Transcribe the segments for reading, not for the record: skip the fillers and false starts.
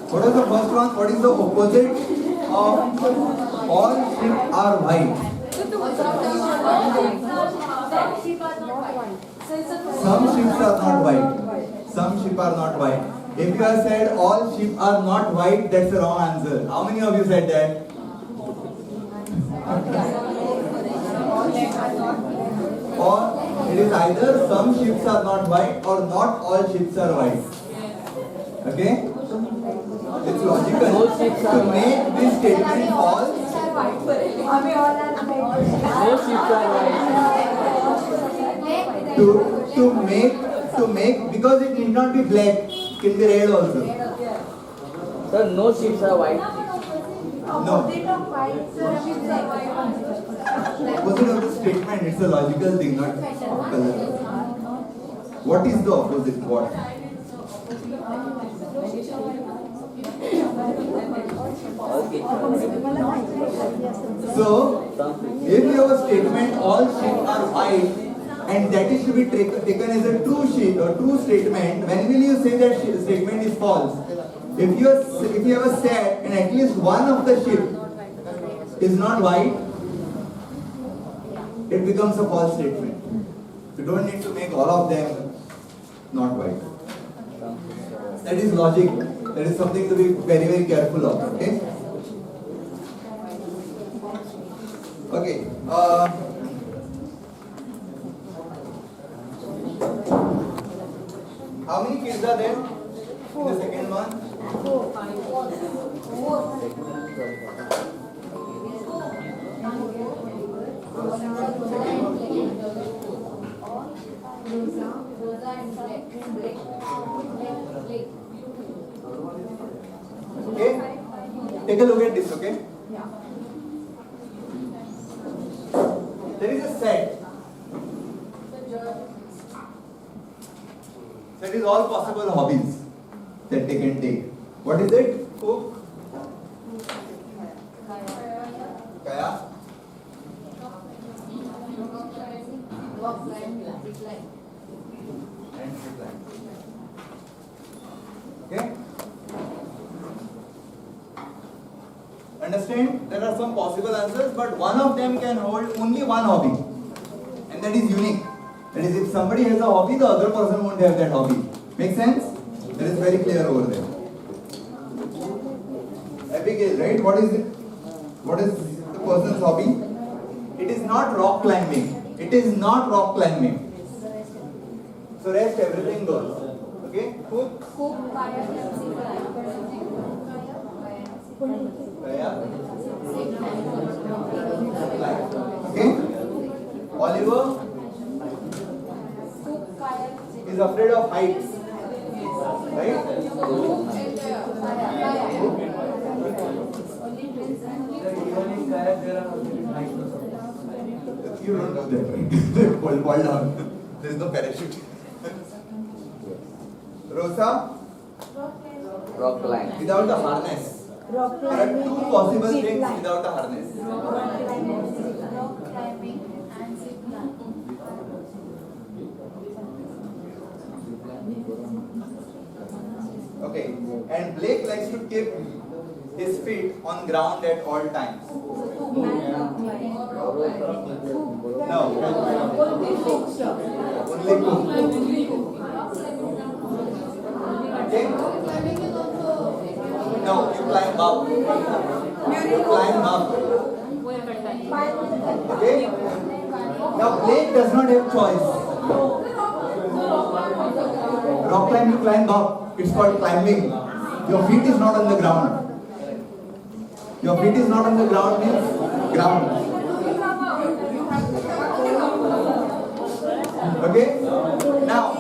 What is the first one? What is the opposite of all ships are white? Some ships are not white. Some ships are not white. If you have said all ships are not white, that's the wrong answer. How many of you said that? Or it is either some ships are not white or not all ships are white. Okay? It's logical to make this statement false. To make because it need not be black, it can be red also. Sir, no ships are white. No. Opposite of the statement, it's a logical thing, not color. What is the opposite? What? So, if you have a statement, all ships are white, and that is to be taken as a true statement, when will you say that statement is false? If you have a set and at least one of the ship is not white, it becomes a false statement. You don't need to make all of them not white. That is logic. That is something to be very, very careful of. Okay? Okay. How many kids are there in the second one? Okay? Take a look at this, okay? There is a set. That is all possible hobbies that they can take. What is it? Cook. Kaya. And zipline. Okay? Understand? There are some possible answers, but one of them can hold only one hobby, and that is unique. That is, if somebody has a hobby, the other person won't have that hobby. Make sense? That is very clear over there. Abigail, right? What is it? What is the person's hobby? It is not rock climbing. It is not rock climbing. So rest everything goes. Okay? Cook. Okay? Oliver is afraid of heights. Right? You don't know that. Fall down. There is no parachute. Rosa? Rock climb. Without a harness. There are two possible things without a harness. Rock climbing and zip line. Okay. And Blake likes to keep his feet on ground at all times. No. Only cook. Okay? No, you climb up. You climb up. Okay? Now Blake does not have choice. Rock climb, you climb up. It's called climbing. Your feet is not on the ground. Your feet is not on the ground means ground. Okay? Now,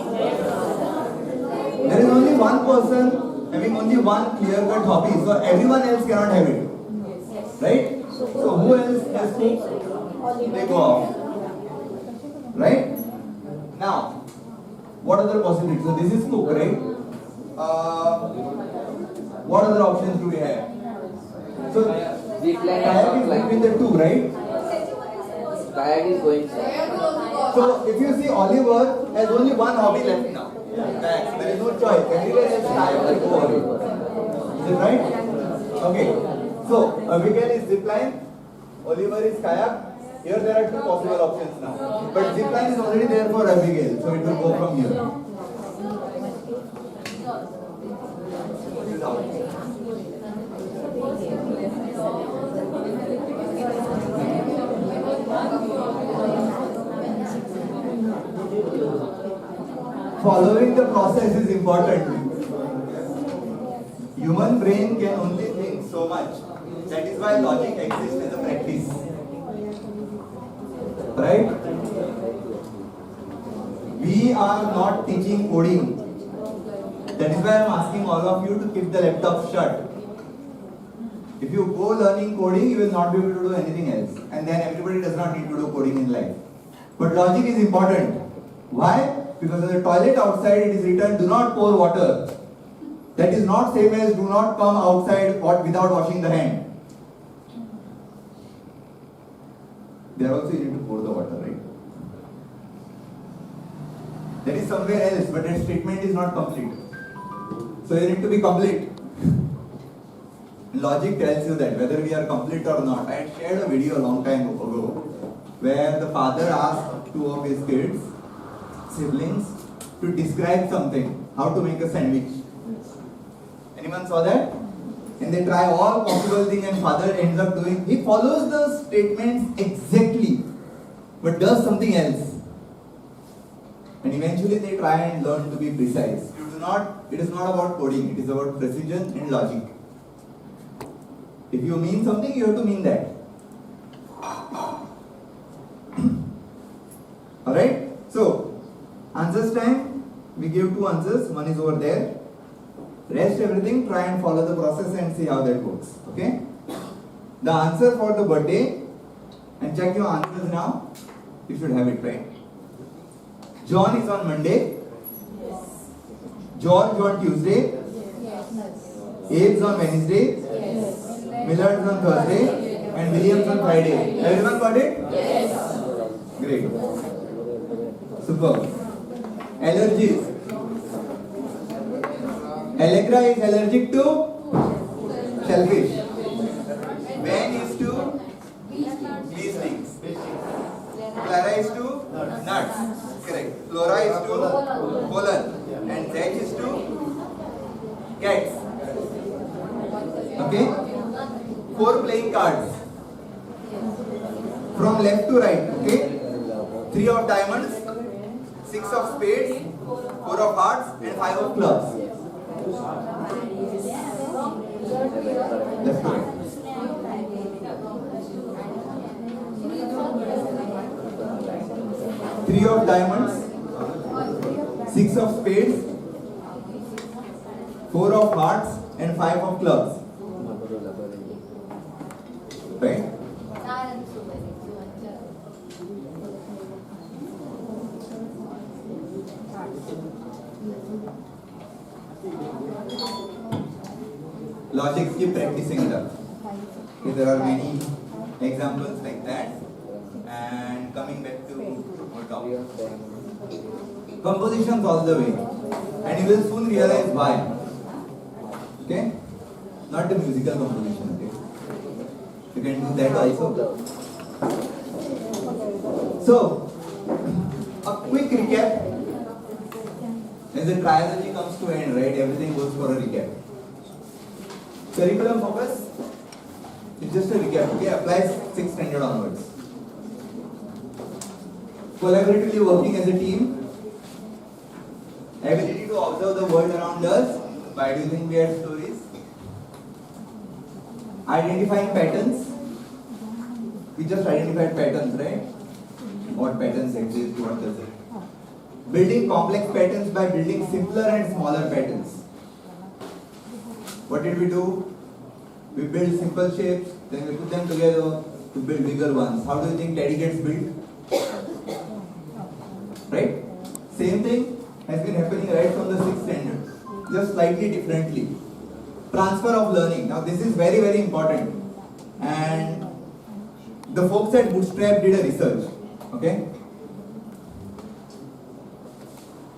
there is only one person having only one clear-cut hobby, so everyone else cannot have it. Right? So who else has to? They go off. Right? Now, what other possibilities? So this is cook, right? What other options do we have? So kayak is between the two, right? Kayak is going south. So if you see, Oliver has only one hobby left now. Kayak. There is no choice. Everywhere else kayak will go Oliver. it right? Okay. So Abigail is zipline, Oliver is kayak. Here there are two possible options now. But zipline is already there for Abigail, so it will go from here. Following the process is important. Human brain can only think so much. That is why logic exists as a practice. Right? We are not teaching coding. That is why I am asking all of you to keep the laptop shut. If you go learning coding, you will not be able to do anything else. And then everybody does not need to do coding in life. But logic is important. Why? Because on the toilet outside it is written, do not pour water. That is not same as do not come outside without washing the hand. There also you need to pour the water, right? That is somewhere else, but that statement is not complete. So you need to be complete. Logic tells you that whether we are complete or not. I had shared a video a long time ago where the father asked two of his kids, siblings, to describe something, how to make a sandwich. Anyone saw that? And they try all possible things and father ends up doing, he follows the statements exactly, but does something else. And eventually they try and learn to be precise. It is not about coding, it is about precision and logic. If you mean something, you have to mean that. Alright? So, answers time. We give two answers. One is over there. Rest everything, try and follow the process and see how that works. Okay? The answer for the birthday, and check your answers now. You should have it right. John is on Monday. Yes. George on Tuesday. Yes. Abe's on Wednesday. Yes. Millard's on Thursday. And William's on Friday. Everyone got it? Yes. Great. Superb. Allergies. Allegra is allergic to shellfish. Ben is to bee stings. Clara is to nuts. Correct. Flora is to pollen. And Zach is to cats. Okay? 4 playing cards. From left to right. Okay? 3 of diamonds, 6 of spades, 4 of hearts, and 5 of clubs. Left to right. 3 of diamonds, 6 of spades, 4 of hearts, and 5 of clubs. Right? Logic, keep practicing it up. Okay, there are many examples like that. And coming back to our topic. Compositions all the way. And you will soon realize why. Okay? Not the musical composition. Okay? You can do that also. So, a quick recap. As the trilogy comes to end, right? Everything goes for a recap. Curriculum focus is just a recap. Okay? Applies 6th standard onwards. Collaboratively working as a team. Ability to observe the world around us by using weird stories. Identifying patterns. We just identified patterns, right? What patterns exist, what doesn't. Building complex patterns by building simpler and smaller patterns. What did we do? We build simple shapes, then we put them together to build bigger ones. How do you think teddy gets built? Right? Same thing has been happening right from the 6th standard, just slightly differently. Transfer of learning. Now this is very, very important. And the folks at Bootstrap did a research. Okay?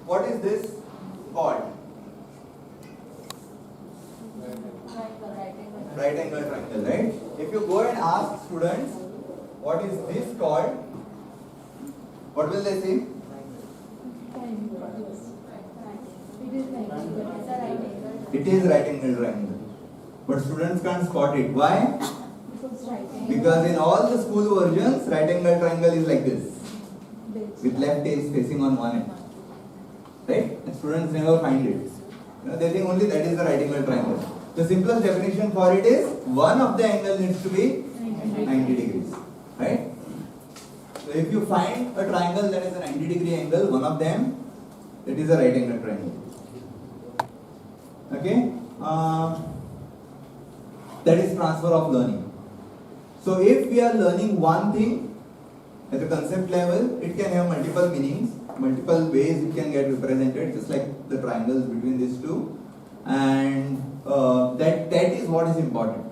What is this called? right angle triangle, right? If you go and ask students, what is this called? What will they say? It is right angle triangle. But students can't spot it. Why? Because in all the school versions, right angle triangle is like this, with left edge facing on one end. Right? And students never find it. They think only that is the right angle triangle. The simplest definition for it is one of the angle needs to be 90 degrees. Right? So if you find a triangle that is a 90-degree angle, one of them, that is a right angle triangle. Okay? That is transfer of learning. So if we are learning one thing at the concept level, it can have multiple meanings, multiple ways it can get represented, just like the triangles between these two. And that is what is important.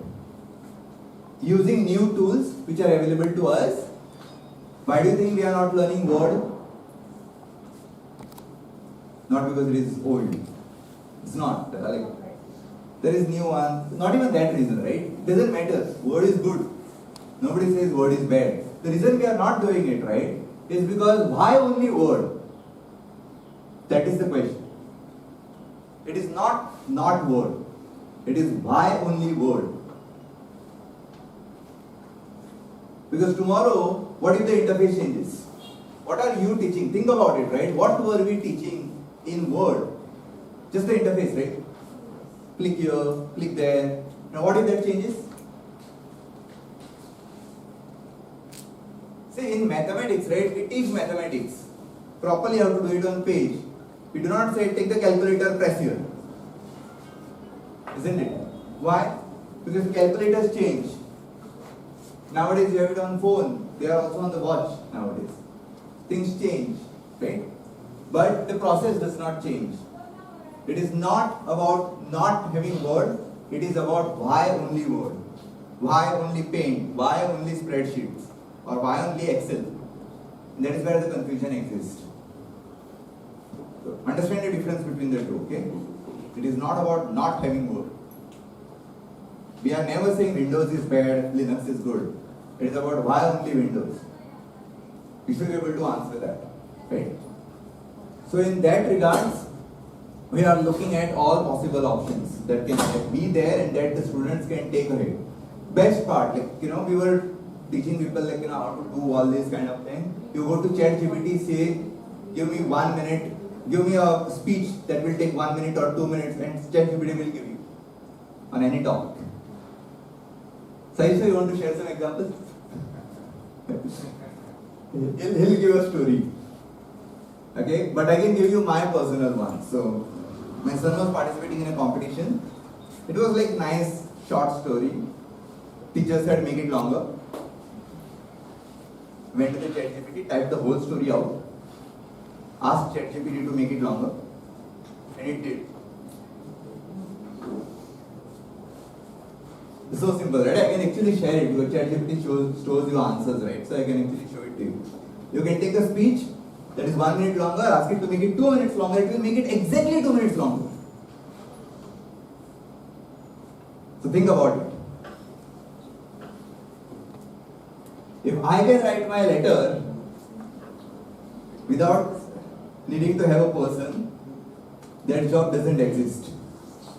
Using new tools which are available to us. Why do you think we are not learning Word? Not because it is old. It's not. There is new one. Not even that reason, right? It doesn't matter. Word is good. Nobody says Word is bad. The reason we are not doing it, right, is because why only Word? That is the question. It is not Word. It is why only Word. Because tomorrow, what if the interface changes? What are you teaching? Think about it, right? What were we teaching in Word? Just the interface, right? Click here, click there. Now what if that changes? See, in mathematics, right, we teach mathematics. Properly how to do it on page. We do not say take the calculator, press here. Isn't it? Why? Because calculators change. Nowadays you have it on phone. They are also on the watch nowadays. Things change, right? But the process does not change. It is not about not having Word. It is about why only Word. Why only Paint? Why only spreadsheets? Or why only Excel? And that is where the confusion exists. So understand the difference between the two, okay? It is not about not having Word. We are never saying Windows is bad, Linux is good. It is about why only Windows. We should be able to answer that, right? So in that regards, we are looking at all possible options that can be there and that the students can take ahead. Best part, we were teaching people how to do all this kind of thing. You go to ChatGPT, say, give me 1 minute, give me a speech that will take 1 minute or 2 minutes, and ChatGPT will give you on any topic. Saisha, you want to share some examples? He'll give a story. Okay, but I can give you my personal one. So, my son was participating in a competition. It was like nice short story. Teacher said make it longer. Went to the ChatGPT, typed the whole story out. Asked ChatGPT to make it longer, and it did. It's so simple, right? I can actually share it because ChatGPT stores you answers, right? So I can actually show it to you. You can take a speech that is 1 minute longer, ask it to make it 2 minutes longer, it will make it exactly 2 minutes longer. So think about it. If I can write my letter without needing to have a person, that job doesn't exist.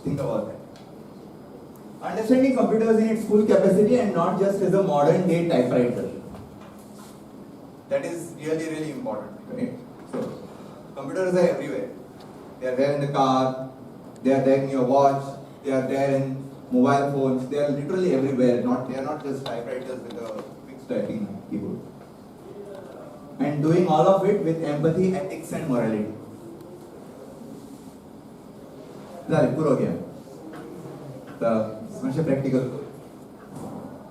Think about that. Understanding computers in its full capacity and not just as a modern day typewriter. That is really, really important, right? So, computers are everywhere. They are there in the car, they are there in your watch, they are there in mobile phones, they are literally everywhere. They are not just typewriters with a fixed typing keyboard. And doing all of it with empathy, ethics and morality. That's puro gaya. Much practical.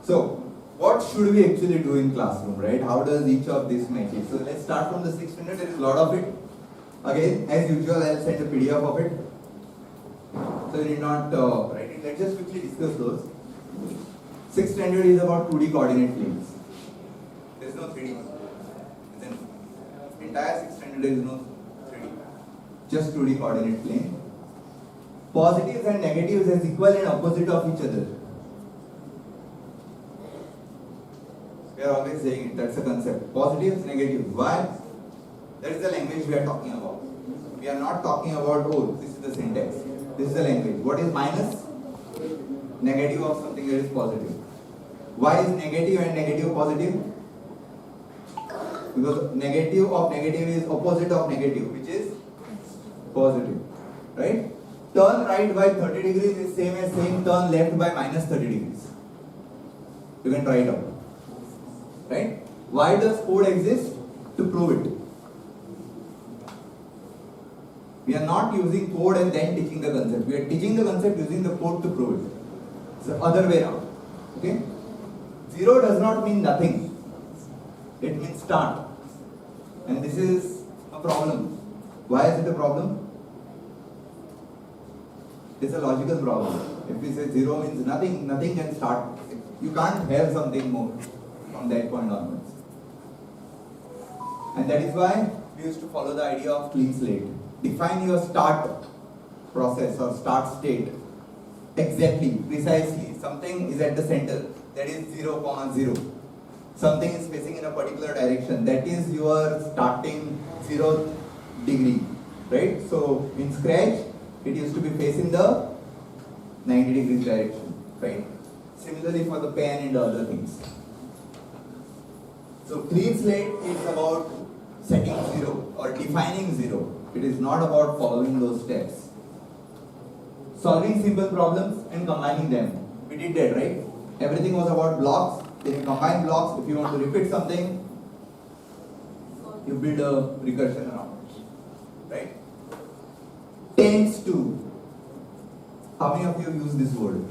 So, what should we actually do in classroom, right? How does each of these match it? So let's start from the 6th standard. There is a lot of it. Again, as usual, I'll send a PDF of it. So you need not write it. Let's just quickly discuss those. 6th standard is about 2D coordinate planes. There is no 3D. Entire 6th standard there is no 3D. Just 2D coordinate plane. Positives and negatives as equal and opposite of each other. We are always saying it, that's a concept. Positive, negative. Why? That is the language we are talking about. We are not talking about, oh, this is the syntax. This is the language. What is minus? Negative of something that is positive. Why is negative and negative positive? Because negative of negative is opposite of negative, which is positive. Right? Turn right by 30 degrees is same as saying turn left by minus 30 degrees. You can try it out. Right? Why does code exist? To prove it. We are not using code and then teaching the concept. We are teaching the concept using the code to prove it. It's the other way around. Okay? 0 does not mean nothing. It means start. And this is a problem. Why is it a problem? It's a logical problem. If we say 0 means nothing, nothing can start. You can't have something more from that point onwards. And that is why we used to follow the idea of clean slate. Define your start process or start state exactly, precisely. Something is at the center, that is 0, 0. Something is facing in a particular direction, that is your starting 0th degree. Right? So in Scratch, it used to be facing the 90 degrees direction. Right? Similarly for the pen and the other things. So clean slate is about setting 0 or defining 0. It is not about following those steps. Solving simple problems and combining them. We did that, right? Everything was about blocks. Then you combine blocks. If you want to repeat something, you build a recursion around it. Right? Tends to. How many of you use this word?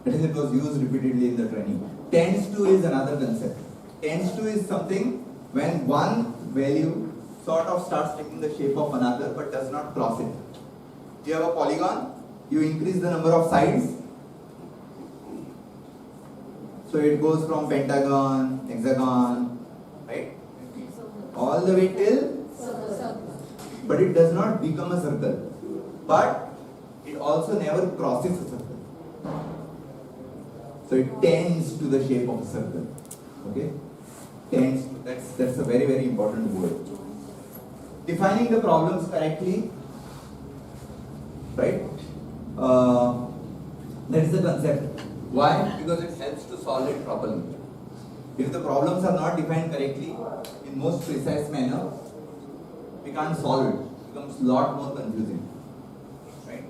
That is, it was used repeatedly in the training. Tends to is another concept. Tends to is something when one value sort of starts taking the shape of another but does not cross it. You have a polygon, you increase the number of sides, so it goes from pentagon, hexagon, right? All the way till, but it does not become a circle. But it also never crosses a circle. So it tends to the shape of a circle. Okay? Tends, that's a very, very important word. Defining the problems correctly, right? That is the concept. Why? Because it helps to solve it properly. If the problems are not defined correctly, in most precise manner, we can't solve it. It becomes a lot more confusing. Right?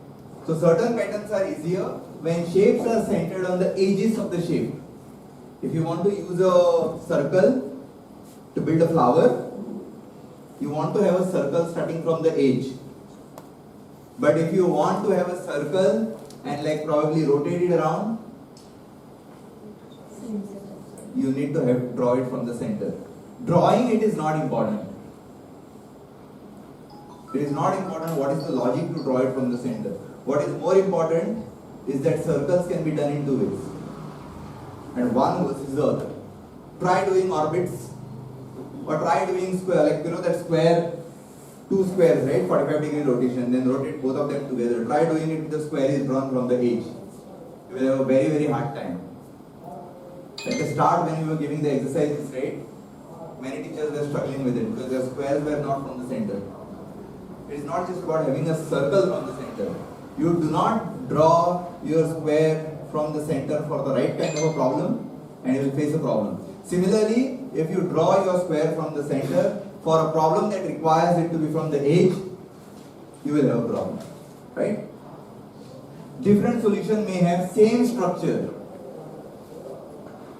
So certain patterns are easier when shapes are centered on the edges of the shape. If you want to use a circle to build a flower, you want to have a circle starting from the edge. But if you want to have a circle and like probably rotate it around, you need to draw it from the center. Drawing it is not important. It is not important what is the logic to draw it from the center. What is more important is that circles can be done in two ways. And one versus the other. Try doing orbits or try doing square, like that square, two squares, right? 45-degree rotation, then rotate both of them together. Try doing it if the square is drawn from the edge. You will have a very, very hard time. At the start, when you were giving the exercises, right? Many teachers were struggling with it because the squares were not from the center. It is not just about having a circle from the center. You do not draw your square from the center for the right kind of a problem and you will face a problem. Similarly, if you draw your square from the center for a problem that requires it to be from the edge, you will have a problem. Right? Different solution may have same structure.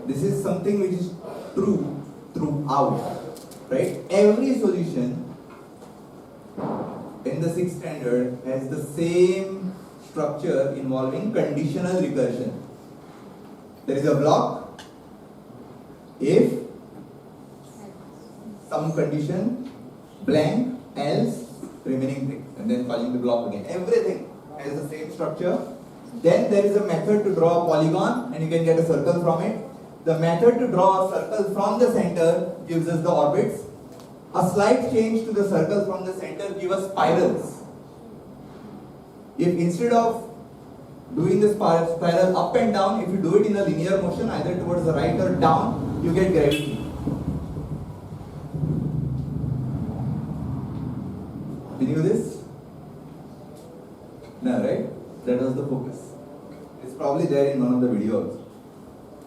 This is something which is true throughout. Right? Every solution in the 6th standard has the same structure involving conditional recursion. There is a block if some condition blank else remaining thing and then calling the block again. Everything has the same structure. Then there is a method to draw a polygon and you can get a circle from it. The method to draw a circle from the center gives us the orbits. A slight change to the circle from the center gives us spirals. If instead of doing the spiral up and down, if you do it in a linear motion, either towards the right or down, you get gravity. Did you do this? No, right? That was the focus. It's probably there in one of the videos.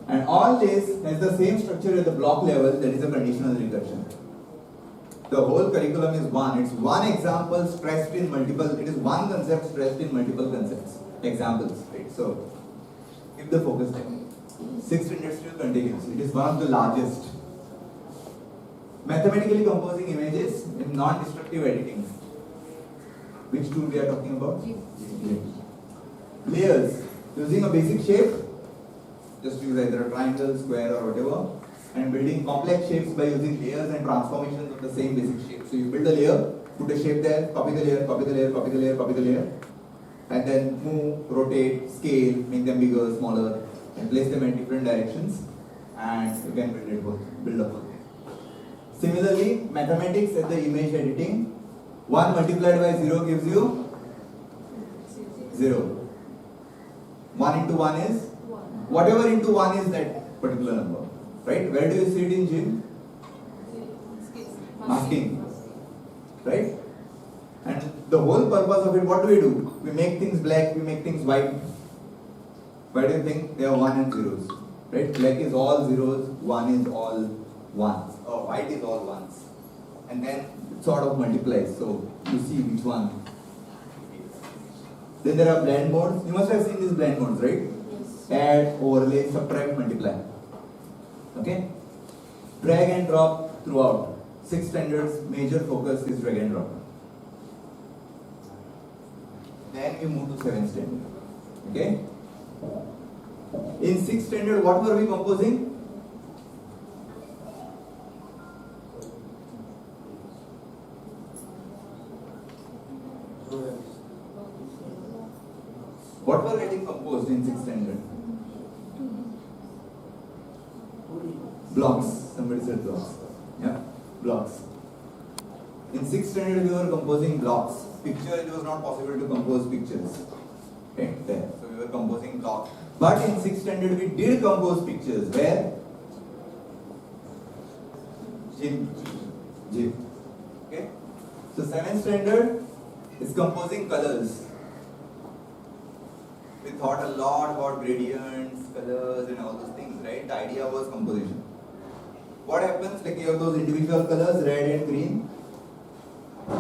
And all this has the same structure at the block level, that is a conditional recursion. The whole curriculum is one. It's one example stressed in multiple, it is one concept stressed in multiple concepts, examples, right? So, keep the focus there. Sixth industrial continuous. It is one of the largest. Mathematically composing images in non-destructive editing. Which tool we are talking about? Layers. Using a basic shape, just use either a triangle, square or whatever, and building complex shapes by using layers and transformations of the same basic shape. So you build a layer, put a shape there, copy the layer, copy the layer, copy the layer, copy the layer, and then move, rotate, scale, make them bigger, smaller, and place them in different directions, and you can build a whole thing. Similarly, mathematics at the image editing, 1 multiplied by 0 gives you 0. 1 into 1 is? Whatever into 1 is that particular number. Right? Where do you see it in gym? Masking. Right? And the whole purpose of it, what do? We make things black, we make things white. Why do you think they are 1 and zeros? Right? Black is all zeros, 1 is all ones. Or white is all ones. And then it sort of multiplies. So you see which one. Then there are blend modes. You must have seen these blend modes, right? Yes. Add, overlay, subtract, multiply. Okay? Drag and drop throughout. 6 standards, major focus is drag and drop. Then we move to 7th standard. Okay? In 6th standard, what were we composing? What were getting composed in 6th standard? Blocks. Somebody said blocks. Yeah? Blocks. In 6th standard, we were composing blocks. Picture, it was not possible to compose pictures. Okay? There. So we were composing blocks. But in 6th standard, we did compose pictures. Where? Gym. Okay? So 7th standard is composing colors. We thought a lot about gradients, colors and all those things, right? The idea was composition. What happens, like you have those individual colors, red and green,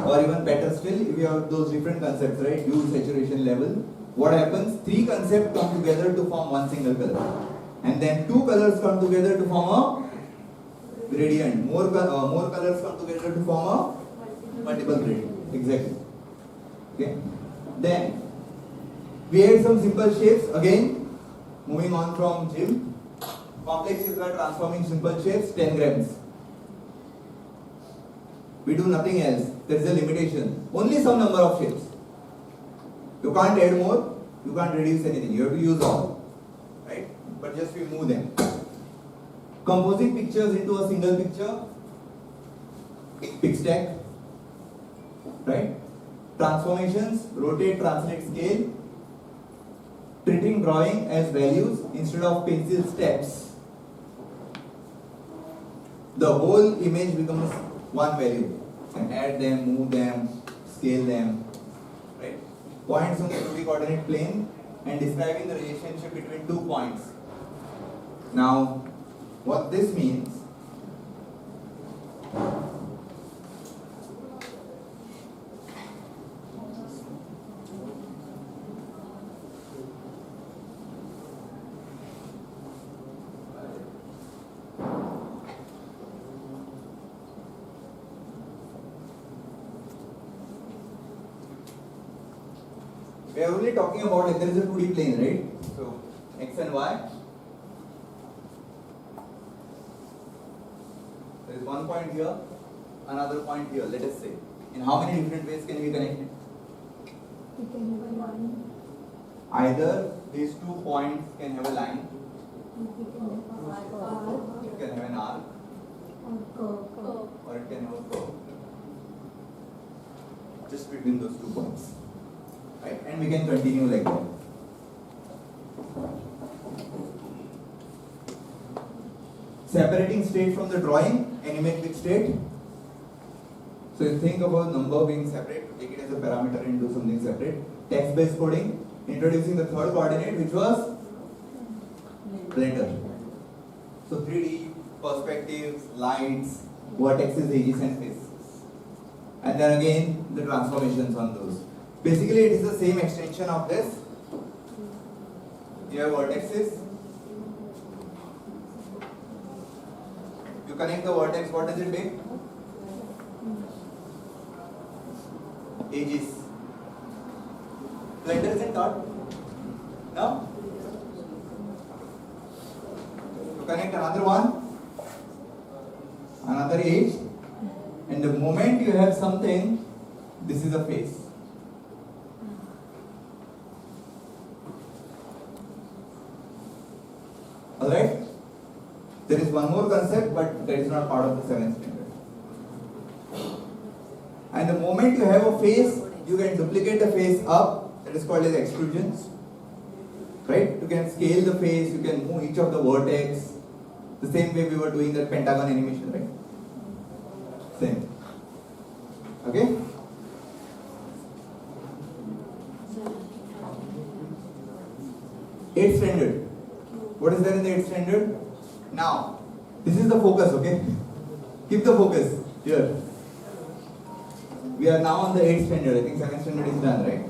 or even better still, if you have those different concepts, right? Hue, saturation, level. What happens? 3 concepts come together to form one single color. And then 2 colors come together to form a gradient. More colors come together to form a multiple gradient. Exactly. Okay? Then, we had some simple shapes again, moving on from gym. Complex shapes are transforming simple shapes, 10 grams. We do nothing else. There is a limitation. Only some number of shapes. You can't add more, you can't reduce anything. You have to use all. Right? But just we move them. Composing pictures into a single picture, pic stack. Right? Transformations, rotate, translate, scale. Treating drawing as values instead of pencil steps. The whole image becomes one value. You can add them, move them, scale them. Right? Points on the 2D coordinate plane and describing the relationship between 2 points. Now, what this means, we are only talking about if there is a 2D plane, right? So, x and y. There is one point here, another point here, let us say. In how many different ways can we connect it? Either these 2 points can have a line, it can have an arc, or it can have a curve. Just between those 2 points. Right? And we can continue like that. separating state from the drawing, animate with state. So you think about number being separate, take it as a parameter and do something separate. Text-based coding, introducing the third coordinate, which was blender. So 3D, perspectives, lights, vertices, edges and faces. And then again, the transformations on those. Basically, it is the same extension of this. You have vertices. You connect the vertex, what does it make? Edges. Blender isn't taught? No? You connect another one, another edge, and the moment you have something, this is a face. Alright? There is one more concept, but that is not part of the 7th standard. And the moment you have a face, you can duplicate the face up, that is called as extrusions. Right? You can scale the face, you can move each of the vertex. The same way we were doing that pentagon animation, right? Same. Okay? Eighth standard. What is there in the 8th standard? Now, this is the focus, okay? Keep the focus here. We are now on the 8th standard. I think 7th standard is done, right?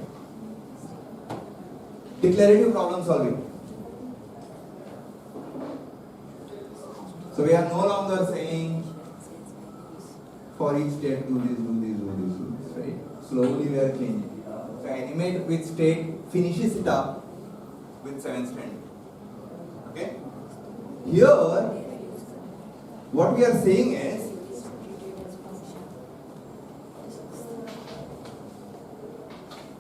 Declarative problem solving. So we are no longer saying for each state do this, right? Slowly we are changing. So animate with state finishes it up with 7th standard. Okay? Here, what we are saying is,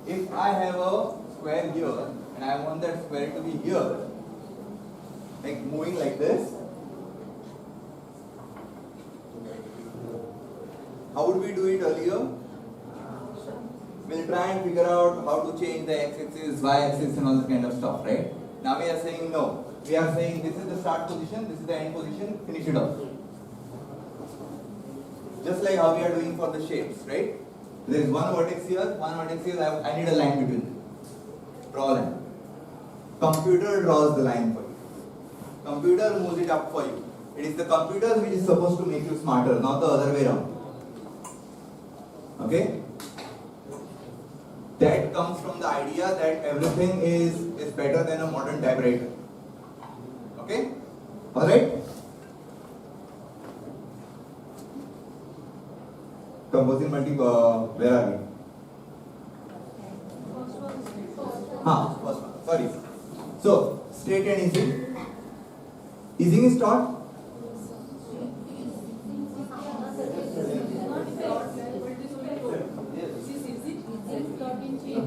if I have a square here and I want that square to be here, like moving like this, how would we do it earlier? We'll try and figure out how to change the x-axis, y-axis and all that kind of stuff, right? Now we are saying no. We are saying this is the start position, this is the end position, finish it off. Just like how we are doing for the shapes, right? There is one vertex here, I need a line between them. Draw a line. Computer draws the line for you. Computer moves it up for you. It is the computer which is supposed to make you smarter, not the other way around. Okay? That comes from the idea that everything is better than a modern typewriter. Okay? Alright? Composing where are we? First one. Sorry. So, state and easing. Easing is taught?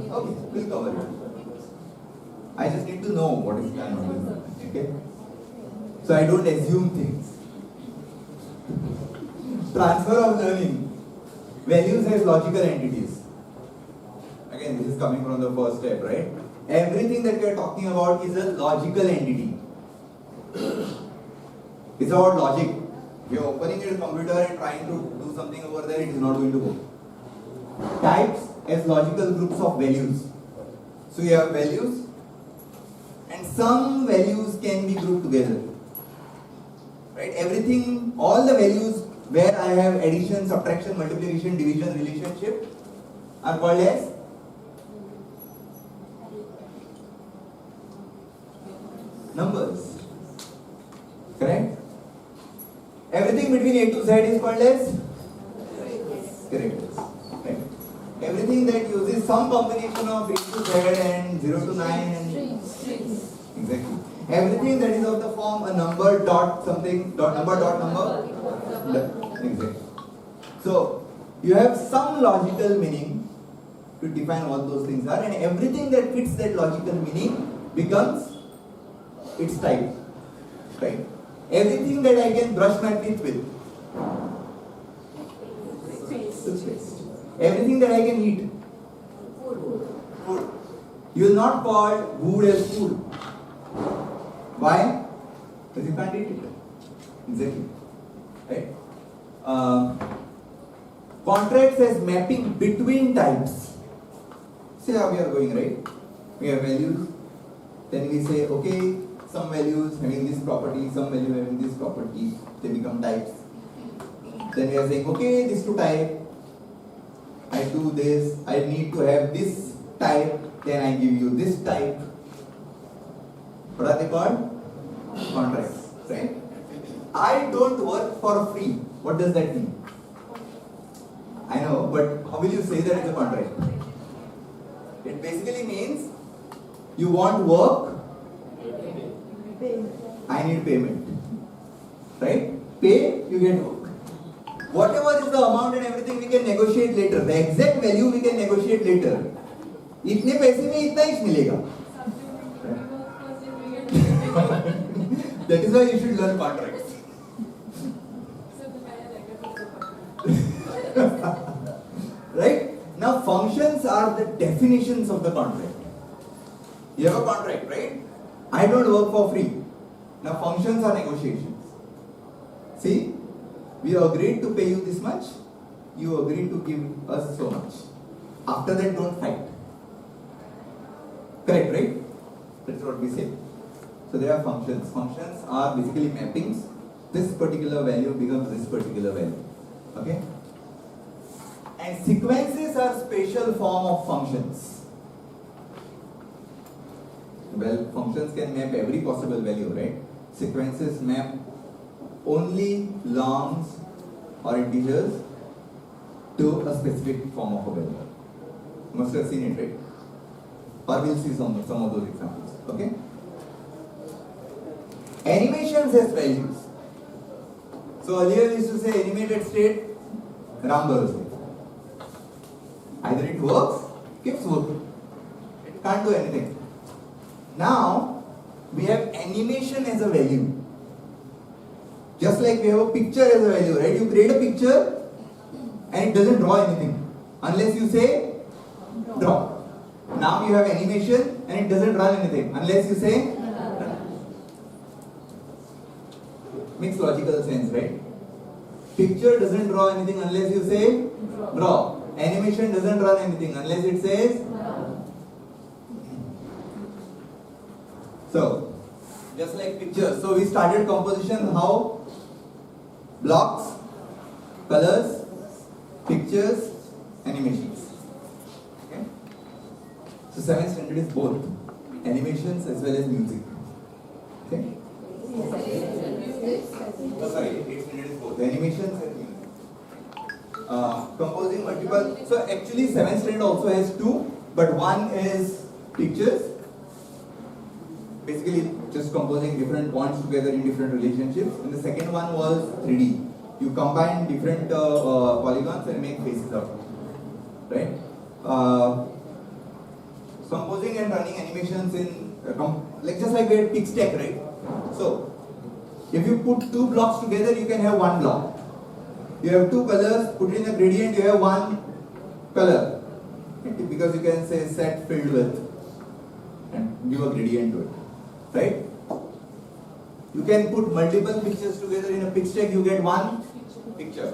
Okay, we'll cover it. I just need to know what is planned on this. Okay? So I don't assume things. Transfer of learning. Values as logical entities. Again, this is coming from the first step, right? Everything that we are talking about is a logical entity. It's about logic. If you are opening your computer and trying to do something over there, it is not going to go. Types as logical groups of values. So you have values, and some values can be grouped together. Right? Everything, all the values where I have addition, subtraction, multiplication, division, relationship are called as numbers. Correct? Everything between A to Z is called as characters. Right? Everything that uses some combination of A to Z and 0 to 9 and exactly. Everything that is of the form a number dot something dot number. Exactly. So you have some logical meaning to define what those things are, and everything that fits that logical meaning becomes its type. Right? Everything that I can brush my teeth with. Toothpaste. Everything that I can eat. Food. You will not call food as food. Why? Because you can't eat it. Exactly. Right? Contracts as mapping between types. See how we are going, right? We have values. Then we say, okay, some values having this property, some value having this property, they become types. Then we are saying, okay, these two type, I do this, I need to have this type, then I give you this type. What are they called? Contracts, right? I don't work for free. What does that mean? I know, but how will you say that it's a contract? It basically means you want work, I need payment. Right? Pay, you get work. Whatever is the amount and everything we can negotiate later. The exact value we can negotiate later. इतने पैसे में इतना ही मिलेगा. That is why you should learn contracts. Right? Now functions are the definitions of the contract. You have a contract, right? I don't work for free. Now functions are negotiations. See, we agreed to pay you this much, you agreed to give us so much. After that, don't fight. Correct, right? That's what we say. So there are functions. Functions are basically mappings. This particular value becomes this particular value. Okay? And sequences are special form of functions. Well, functions can map every possible value, right? Sequences map only longs or integers to a specific form of a value. You must have seen it, right? Or we'll see some of those examples. Okay? Animations has values. So earlier we used to say animated state, Ram Bharose. Either it works, keeps working. It can't do anything. Now, we have animation as a value. Just like we have a picture as a value, right? You create a picture and it doesn't draw anything. Unless you say draw. Now you have animation and it doesn't run anything. Unless you say run. Makes logical sense, right? Picture doesn't draw anything unless you say draw. Animation doesn't run anything unless it says. So, just like pictures. So we started composition how? Blocks, colors, pictures, animations. Okay? So 7th standard is both animations as well as music. Okay? Oh, sorry, 8th standard is both animations and music. Composing multiple. So actually 7th standard also has two, but one is pictures. Basically just composing different points together in different relationships. And the second one was 3D. You combine different polygons and make faces out of it. Right? Composing and running animations in, like just like we had pick stack, right? So, if you put two blocks together, you can have one block. You have two colors, put in a gradient, you have one color. Because you can say set filled with and give a gradient to it. Right? You can put multiple pictures together in a pick stack, you get one picture.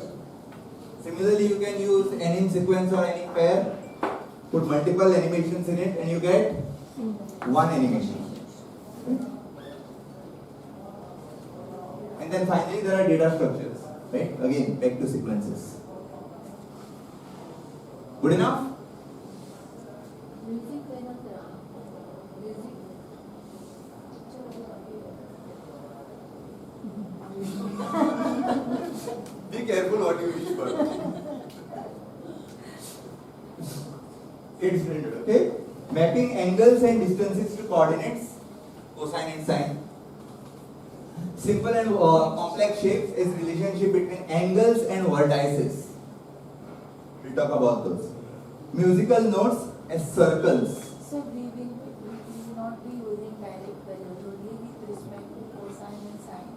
Similarly, you can use any sequence or any pair, put multiple animations in it and you get one animation. And then finally there are data structures. Right? Again, back to sequences. Good enough? Be careful what you wish for. It's printed, okay? Mapping angles and distances to coordinates, cosine and sine. Simple and complex shapes is relationship between angles and vertices. We'll talk about those. Musical notes as circles. So we will not be using direct values only with respect to cosine and sine.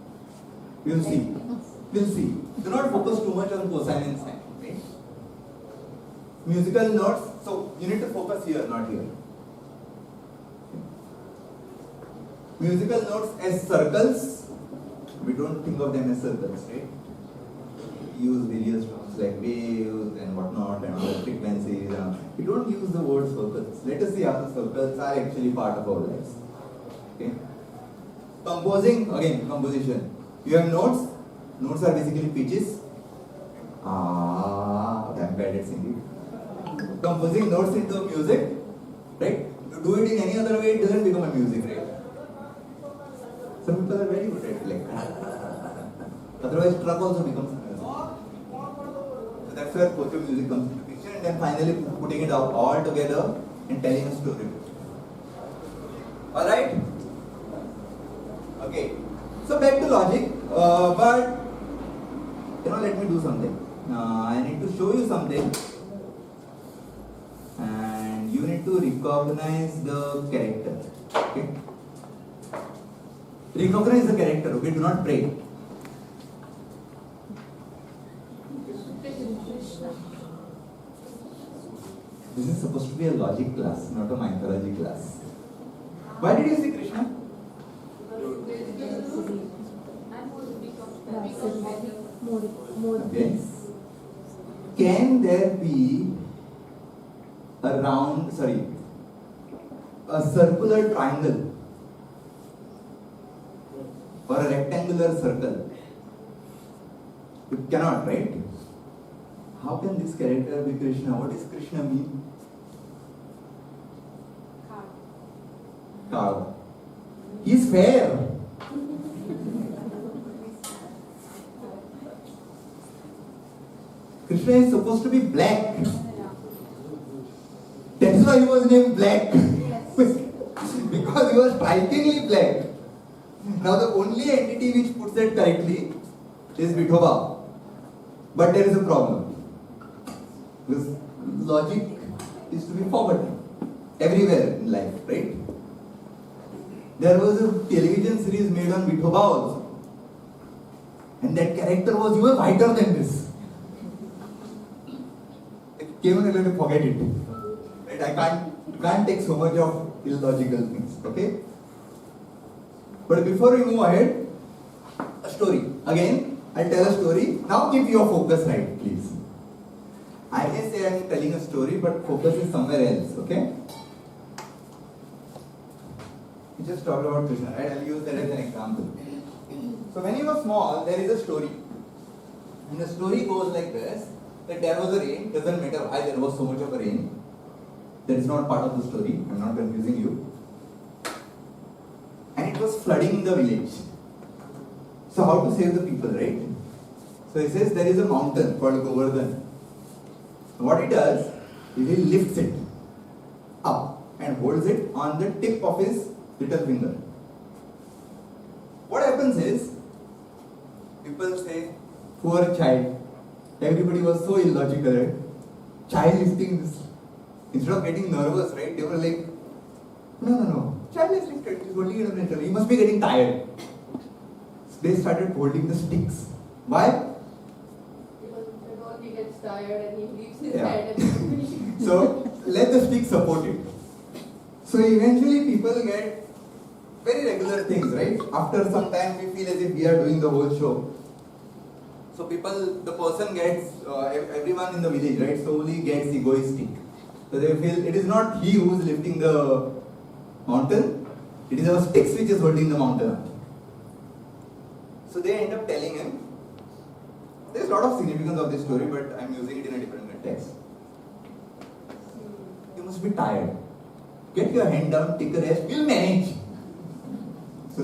We'll see. We'll see. Do not focus too much on cosine and sine. Okay? Musical notes. So you need to focus here, not here. Musical notes as circles. we don't think of them as circles, right? We use various terms like waves and whatnot and other frequencies. We don't use the word circles. Let us see how the circles are actually part of our lives. Okay? Composing, again, composition. You have notes. Notes are basically pitches. I'm bad at singing. Composing notes into music, right? You do it in any other way, it doesn't become a music, right? Some people are very good at it, like. Otherwise, truck also becomes music. So that's where poetry music comes into picture, and then finally putting it out all together and telling a story. Alright? Okay. So back to logic, but let me do something. I need to show you something, and you need to recognize the character. Okay? Recognize the character. Okay? Do not pray. This is supposed to be a logic class, not a mythology class. Why did you say Krishna? Okay. Can there be a circular triangle or a rectangular circle? You cannot, right? How can this character be Krishna? What does Krishna mean? Cow. He's fair. Krishna is supposed to be black. That is why he was named Black. Because he was strikingly black. Now the only entity which puts that correctly is Vithoba. But there is a problem. Because logic is to be forgotten everywhere in life, right? There was a television series made on Vithoba also. And that character was even whiter than this. Came and let me forget it. Right? I can't take so much of illogical things. Okay? But before we move ahead, a story. Again, I'll tell a story. Now keep your focus right, please. I may say I'm telling a story, but focus is somewhere else. Okay? We just talked about Krishna, right? I'll use that as an example. So when you were small, there is a story. And the story goes like this. That there was a rain, doesn't matter why there was so much of a rain. That is not part of the story, I'm not confusing you. And it was flooding the village. So how to save the people, right? So he says there is a mountain called Govardhan. What he does is he lifts it up and holds it on the tip of his little finger. What happens is, people say, poor child. Everybody was so illogical, right? Child lifting this. Instead of getting nervous, right? They were like, no. Child is lifted. He's holding it on his shoulder. He must be getting tired. So they started holding the sticks. Why? Because if he gets tired and he leaves his Yeah. head and So let the stick support it. So eventually people get very regular things, right? After some time we feel as if we are doing the whole show. So the person gets, everyone in the village, right, slowly gets egoistic. So they feel it is not he who is lifting the mountain, it is our sticks which is holding the mountain up. So they end up telling him, there is a lot of significance of this story, but I am using it in a different context. You must be tired. Get your hand down, take a rest, we'll manage. So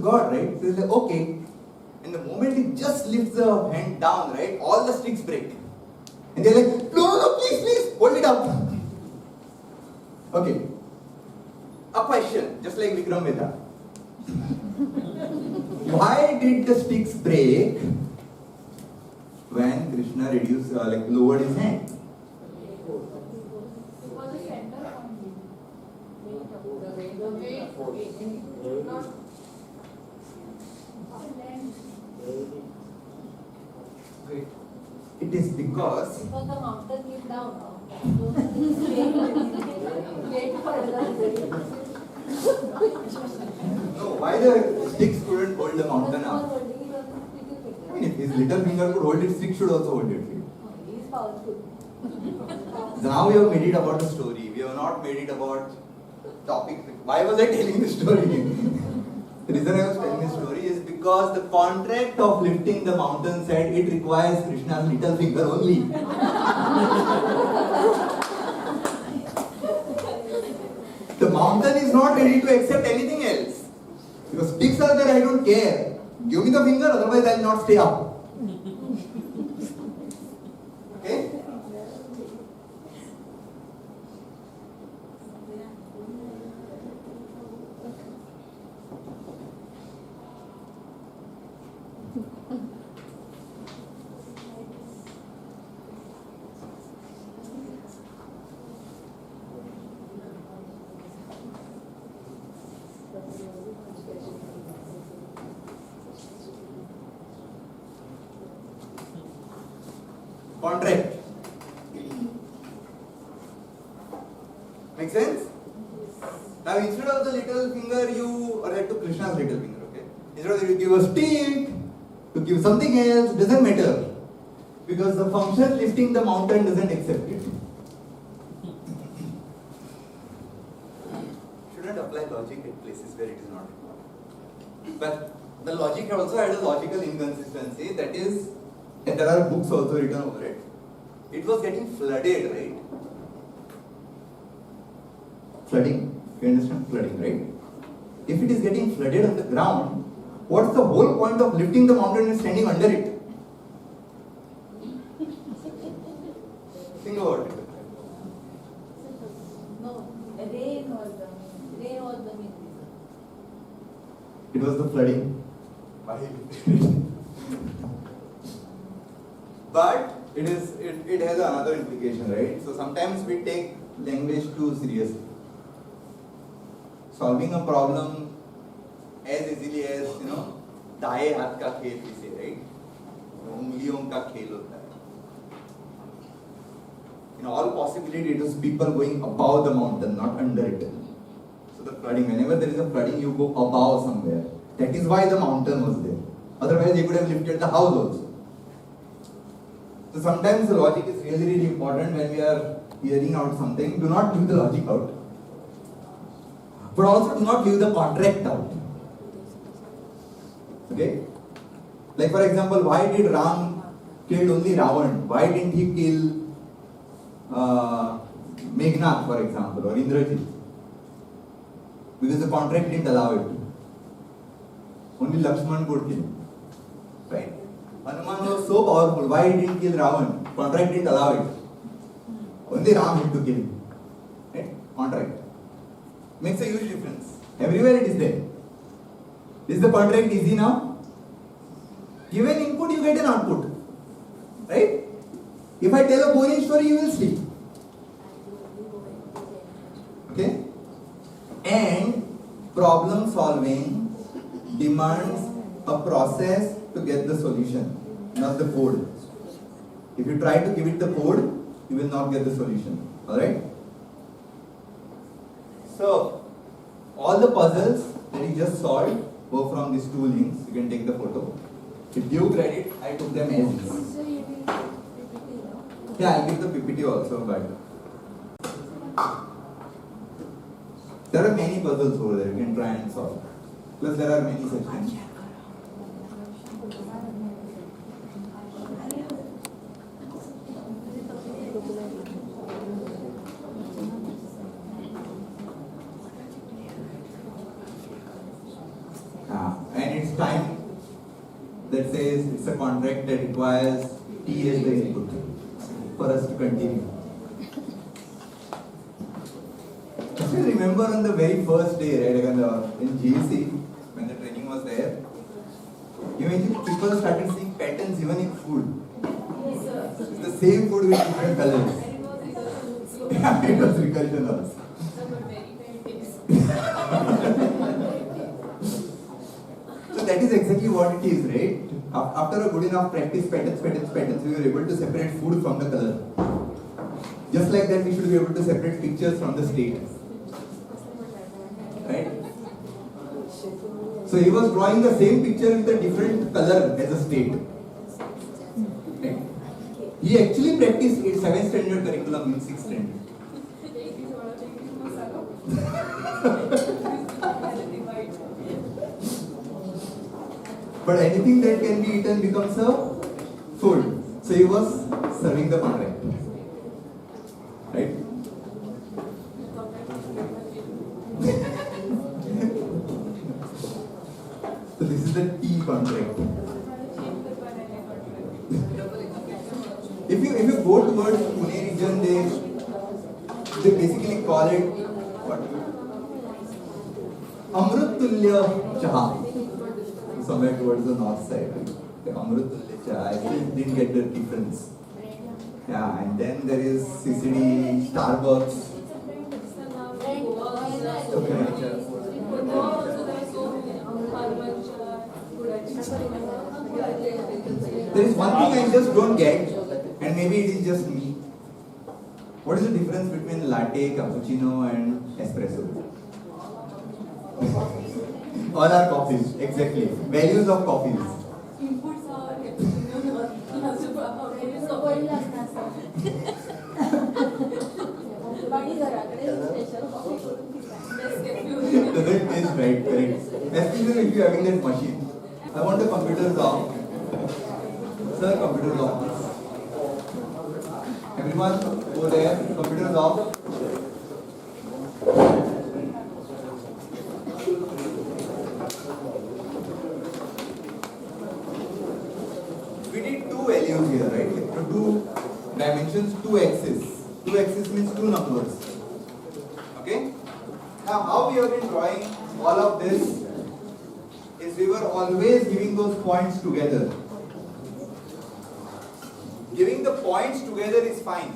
God, right, so he's like, okay. And the moment he just lifts the hand down, right, all the sticks break. And they're like, no, please, hold it up. Okay. A question, just like Vikram Vedha. Why did the sticks break when Krishna lowered his hand? because the center not It is because the mountain came down. no, why the sticks couldn't hold hold the mountain up. I mean, if his little finger could hold it, stick should also hold it. He is powerful. Now we have made it about the story. We have not made it about topic. Why was I telling the story? The reason I was telling the story is because the contract of lifting the mountain said it requires Krishna's little finger only. The mountain is not ready to accept anything else. Because sticks are there, I don't care. Give me the finger, otherwise I will not stay up. Okay? Contract. Make sense? Now instead of the little finger, you are to Krishna's little finger, okay? Instead of that, you give a stick, you give something else, doesn't matter. Because the function lifting the mountain doesn't accept it. Shouldn't apply logic at places where it is not required. But the logic also had a logical inconsistency, that is, and there are books also written over it. It was getting flooded, right? Flooding. You understand flooding, right? If it is getting flooded on the ground, what's the whole point of lifting the mountain and standing under it? Think about it. No, rain was the main reason. It was the flooding. But it has another implication, right? So sometimes we take language too seriously. Solving a problem as easily as, दाएं हाथ का खेल we say, right? उंगलियों का खेल होता है. In all possibility, it was people going above the mountain, not under it. So the flooding, whenever there is a flooding, you go above somewhere. That is why the mountain was there. Otherwise, they could have lifted the house also. So sometimes the logic is really, really important when we are hearing out something. Do not leave the logic out. But also do not leave the contract out. Okay? Like for example, why did Ram kill only Ravan? Why didn't he kill Meghnad, for example, or Indrajit? Because the contract didn't allow it. Only Lakshman could kill. Right? Hanuman was so powerful. Why he didn't kill Ravan? Contract didn't allow it. Only Ram had to kill him. Right? Contract. Makes a huge difference. Everywhere it is there. Is the contract easy now? Given input, you get an output. Right? If I tell a boring story, you will sleep. Okay? And problem solving demands a process to get the solution, not the code. If you try to give it the code, you will not get the solution. Alright? So, all the puzzles that you just solved were from these two links. You can take the photo. With due credit, I took them as is. So you will PPT, no? Yeah, I'll give the PPT also, but there are many puzzles over there. You can try and solve. Plus, there are many sections. And it's time that says it's a contract that requires T as the input for us to continue. I still remember on the very first day, right, in GEC, when the training was there, people started seeing patterns even in food. Yes, sir. It's the same food with different colors. Yeah, it was recursion also. So that is exactly what it is, right? After a good enough practice, patterns, we were able to separate food from the color. Just like that, we should be able to separate pictures from the state. Right? So he was drawing the same picture with a different color as a state. Right? He actually practiced 7th standard curriculum in 6th standard. But anything that can be eaten becomes a food. So he was serving the contract. Right? So this is the tea contract. If you go towards Pune region, they basically call it what? Amrut Tulya Chaha. Somewhere towards the north side. The Amrut Tulya Chaha. I still didn't get the difference. Yeah, and then there is CCD, Starbucks. Okay. There is one thing I just don't get, and maybe it is just me. What is the difference between latte, cappuccino, and espresso? All are coffees, exactly. Values of coffees. Inputs are Doesn't taste right, correct. Especially if you are having that machine. I want the computers off. Sir, computers off. Everyone, go there. Computers off. We did two values here, right? Like two dimensions, two axes. Two axes means two numbers. Okay? Now, how we have been drawing all of this is we were always giving those points together. Giving the points together is fine.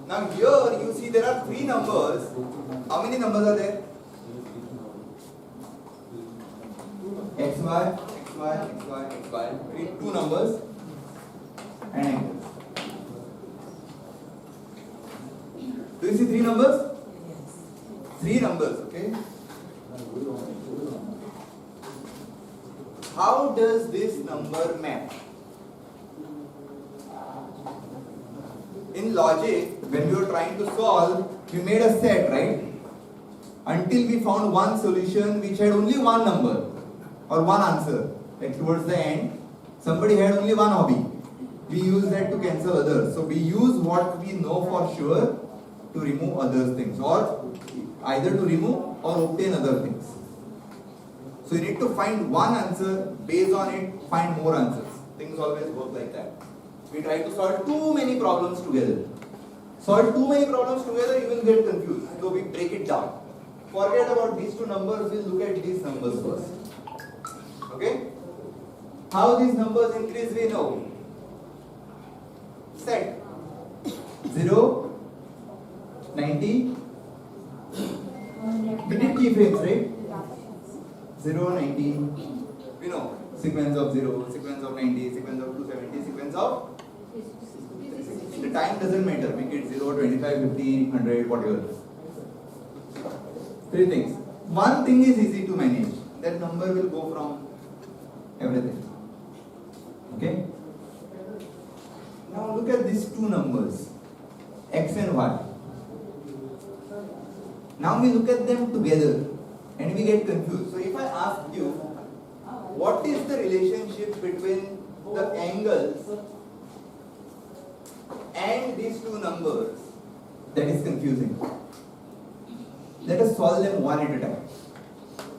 Now here you see there are three numbers. How many numbers are there? X, Y, X, Y, X, Y, X, Y. Two numbers and angles. Do you see three numbers? Three numbers, okay? How does this number map? In logic, when we were trying to solve, we made a set, right? Until we found one solution which had only one number or one answer. Like towards the end, somebody had only one hobby. We use that to cancel others. So we use what we know for sure to remove other things, or either to remove or obtain other things. So you need to find one answer, based on it, find more answers. Things always work like that. We try to solve too many problems together. Solve too many problems together, you will get confused. So we break it down. Forget about these two numbers, we'll look at these numbers first. Okay? How these numbers increase, we know. Set 0, 90. We did keyframes, right? 0, 90. We know. Sequence of 0, sequence of 90, sequence of 270, sequence of. The time doesn't matter. Make it 0, 25, 50, 100, whatever. Three things. One thing is easy to manage. That number will go from everything. Okay? Now look at these two numbers, X and Y. Now we look at them together and we get confused. So if I ask you, what is the relationship between the angles and these two numbers? That is confusing. Let us solve them one at a time.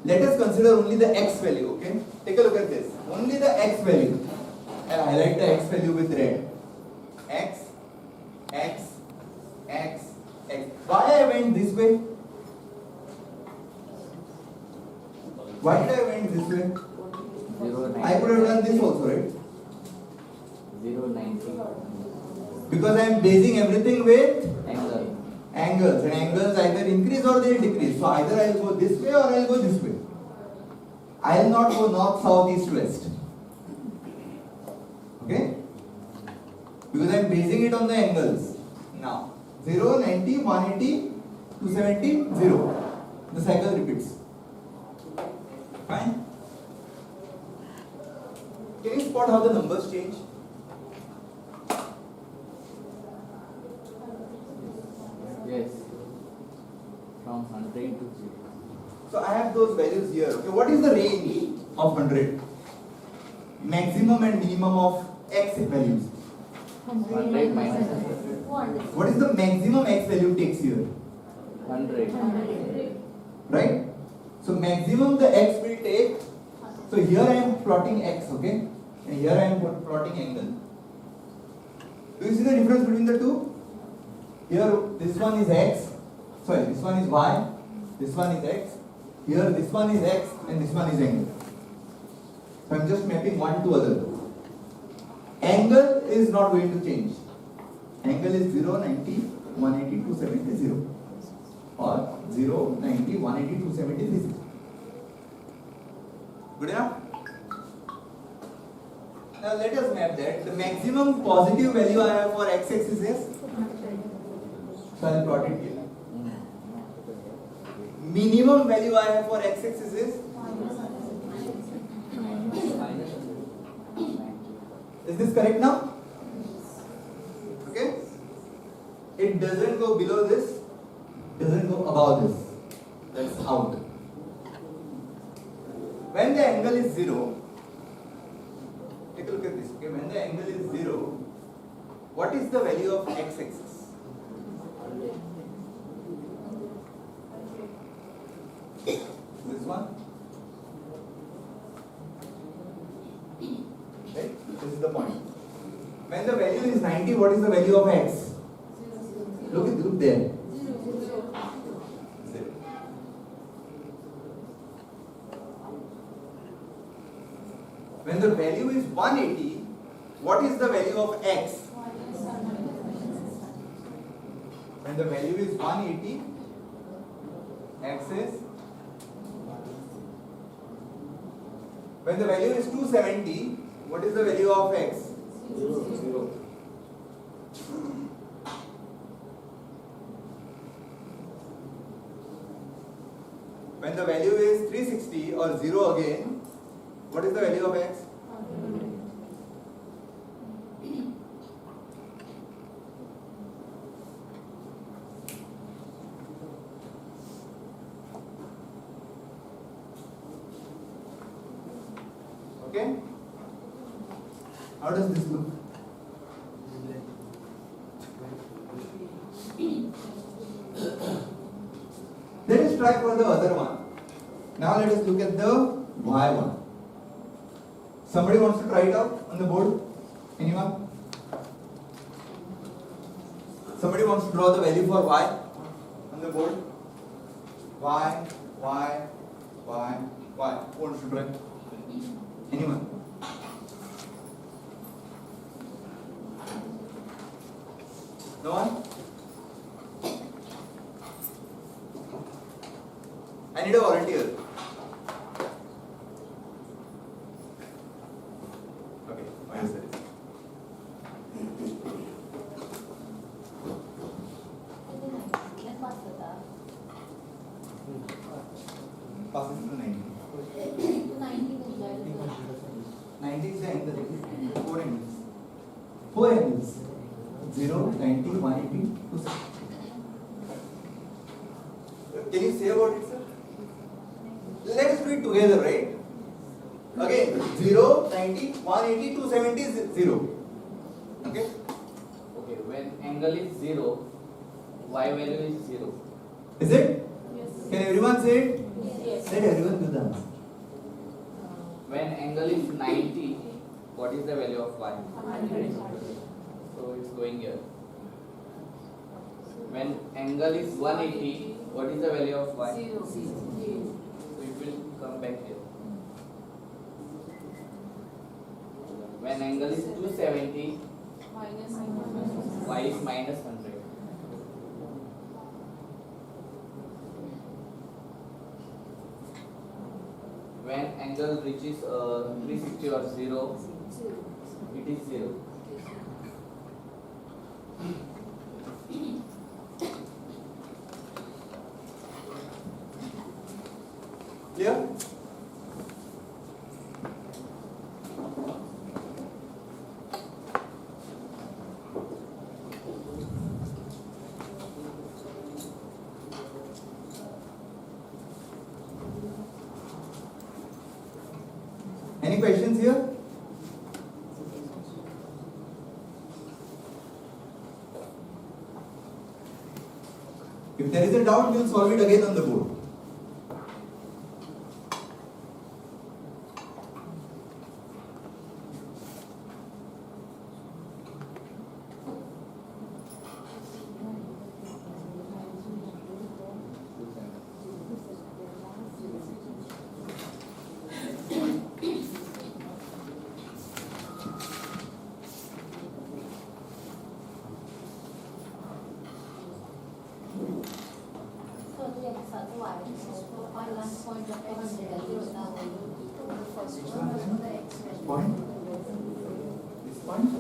Let us consider only the X value, okay? Take a look at this. Only the X value. I'll highlight the X value with red. X, X, X, X. Why I went this way? Why did I went this way? 0, 90. I could have done this also, right? 0, 90. Because I am basing everything with Angle. angles, and angles either increase or they decrease. So either I will go this way or I will go this way. I will not go north, south, east, west. Okay? Because I am basing it on the angles. Now, 0, 90, 180, 270, 0. The cycle repeats. Fine. Can you spot how the numbers change? Yes. From 100 to 0. So I have those values here. Okay, what is the range of 100? Maximum and minimum of x values. 100 minus 100. What is the maximum x value takes here? 100. Right? So maximum the x will take. So here I am plotting x, okay? And here I am plotting angle. Do you see the difference between the two? Here this one is x. Sorry, this one is y. This one is x. Here this one is x and this one is angle. So I am just mapping one to other. Angle is not going to change. Angle is 0, 90, 180, 270, 0. Or 0, 90, 180, 270, 360. Good enough? Now let us map that. The maximum positive value I have for x-axis is? So I will plot it here. Minimum value I have for x-axis is? Is this correct now? Okay? It doesn't go below this, doesn't go above this. That's out. When the angle is 0, take a look at this. Okay? When the angle is 0, what is the value of x-axis? This one? Right? This is the point. When the value is 90, what is the value of x? Look there. 0. When the value is 180, what is the value of x? When the value is 180, x is. When the value is 270, what is the value of x? 0. When the value is 360 or 0 again, what is the value of x? Okay? How does this look? Let us try for the other one. Now let us look at the y one. Somebody wants to try it out on the board? Anyone? Somebody wants to draw the value for y on the board? Y. Who wants to try? Anyone? No one? I need a volunteer. Okay, why is that? Pass it to 90. 90 is the angle. 4 angles. 4 angles. 0, 90, 180, 270. Can you say about it, sir? Let us do it together, right? Again, 0, 90, 180, 270 is 0. Okay? Okay, when angle is 0, y value is 0. Is it? Yes. Can everyone say it? Yes. Let everyone do the answer. When angle is 90, what is the value of y? 100. So it's going here. When angle is 180, what is the value of y? 0. So it will come back here. When angle is 270, Minus y is minus 100. When angle reaches 360 or 0, it is 0. Clear? Any questions here? If there is a doubt, we'll solve it again on the board. Point? This point?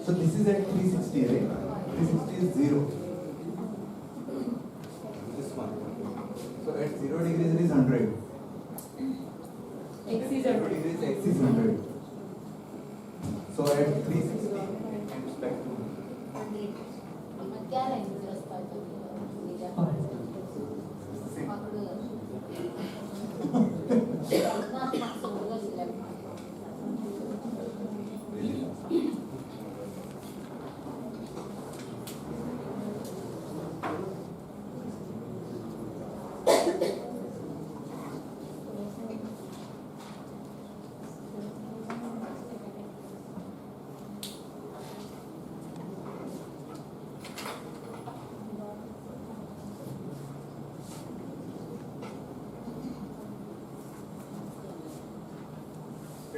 So this is at 360, right? 360 is 0. This one. So at 0 degrees it is 100. X is 0 100. degrees x is 100. So at 360 it comes back to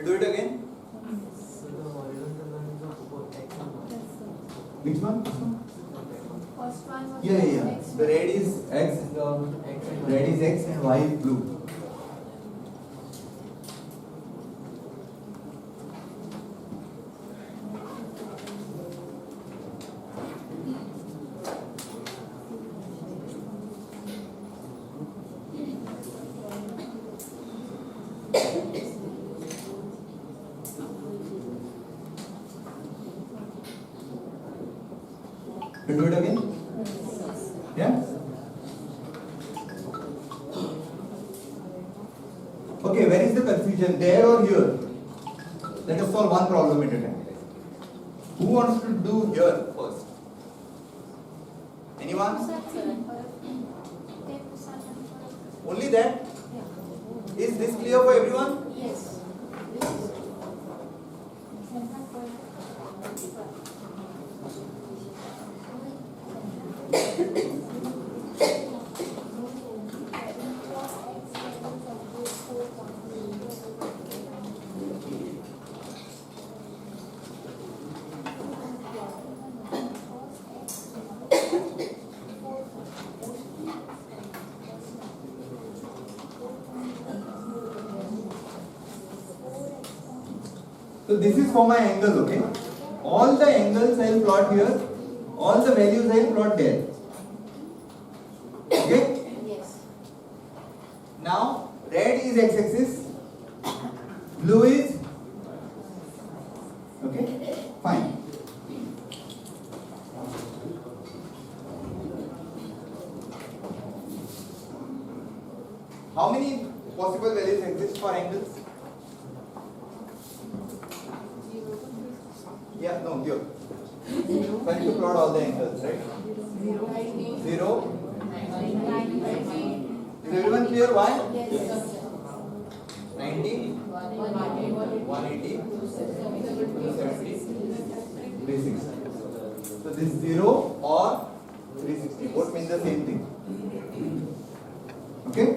do it again. Which one? First one was Yeah. X. The red is x, red is x and y is blue. You do it again? Yeah? Okay, where is the confusion? There or here? Let us solve one problem at a time. Who wants to do here first? Anyone? Only that? Is this clear for everyone? Yes. So this is for my angles, okay? All the angles I will plot here, all the values I will plot there. Okay? Yes. Now, red is x-axis, blue is, okay? Fine. How many possible values exist for angles? Yeah, no, here. So I need to plot all the angles, right? 0. Is everyone clear why? Yes. 90, 180, 270, 360. So this 0 or 360 both mean the same thing. Okay?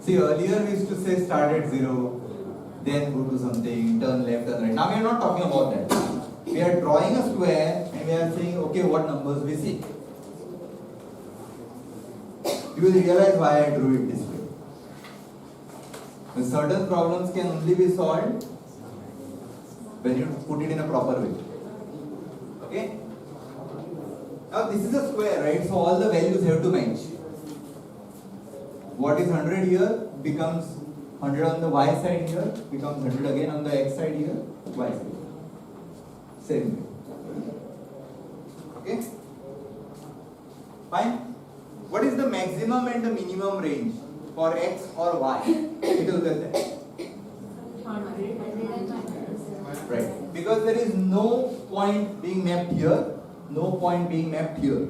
See, earlier we used to say start at 0, then go to something, turn left, turn right. Now we are not talking about that. We are drawing a square and we are saying, okay, what numbers we see. You will realize why I drew it this way. The certain problems can only be solved when you put it in a proper way. Okay? Now this is a square, right? So all the values have to match. What is 100 here becomes 100 on the y side here becomes 100 again on the x side here, y side. Same way. Okay? Fine. What is the maximum and the minimum range for x or y? Take a look at that. 100. Right. Because there is no point being mapped here, no point being mapped here.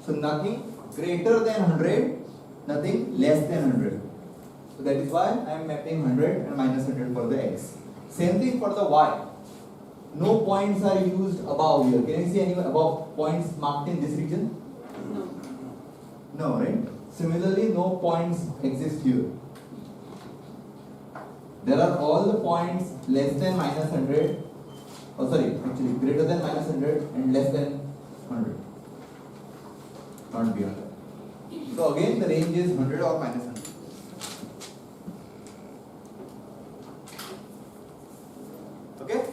So nothing greater than 100, nothing less than 100. So that is why I am mapping 100 and minus 100 for the x. Same thing for the y. No points are used above here. Can you see any above points marked in this region? No, right? Similarly, no points exist here. There are all the points less than minus 100. Oh, sorry, actually greater than minus 100 and less than 100. Not beyond that. So again, the range is 100 or minus 100. Okay?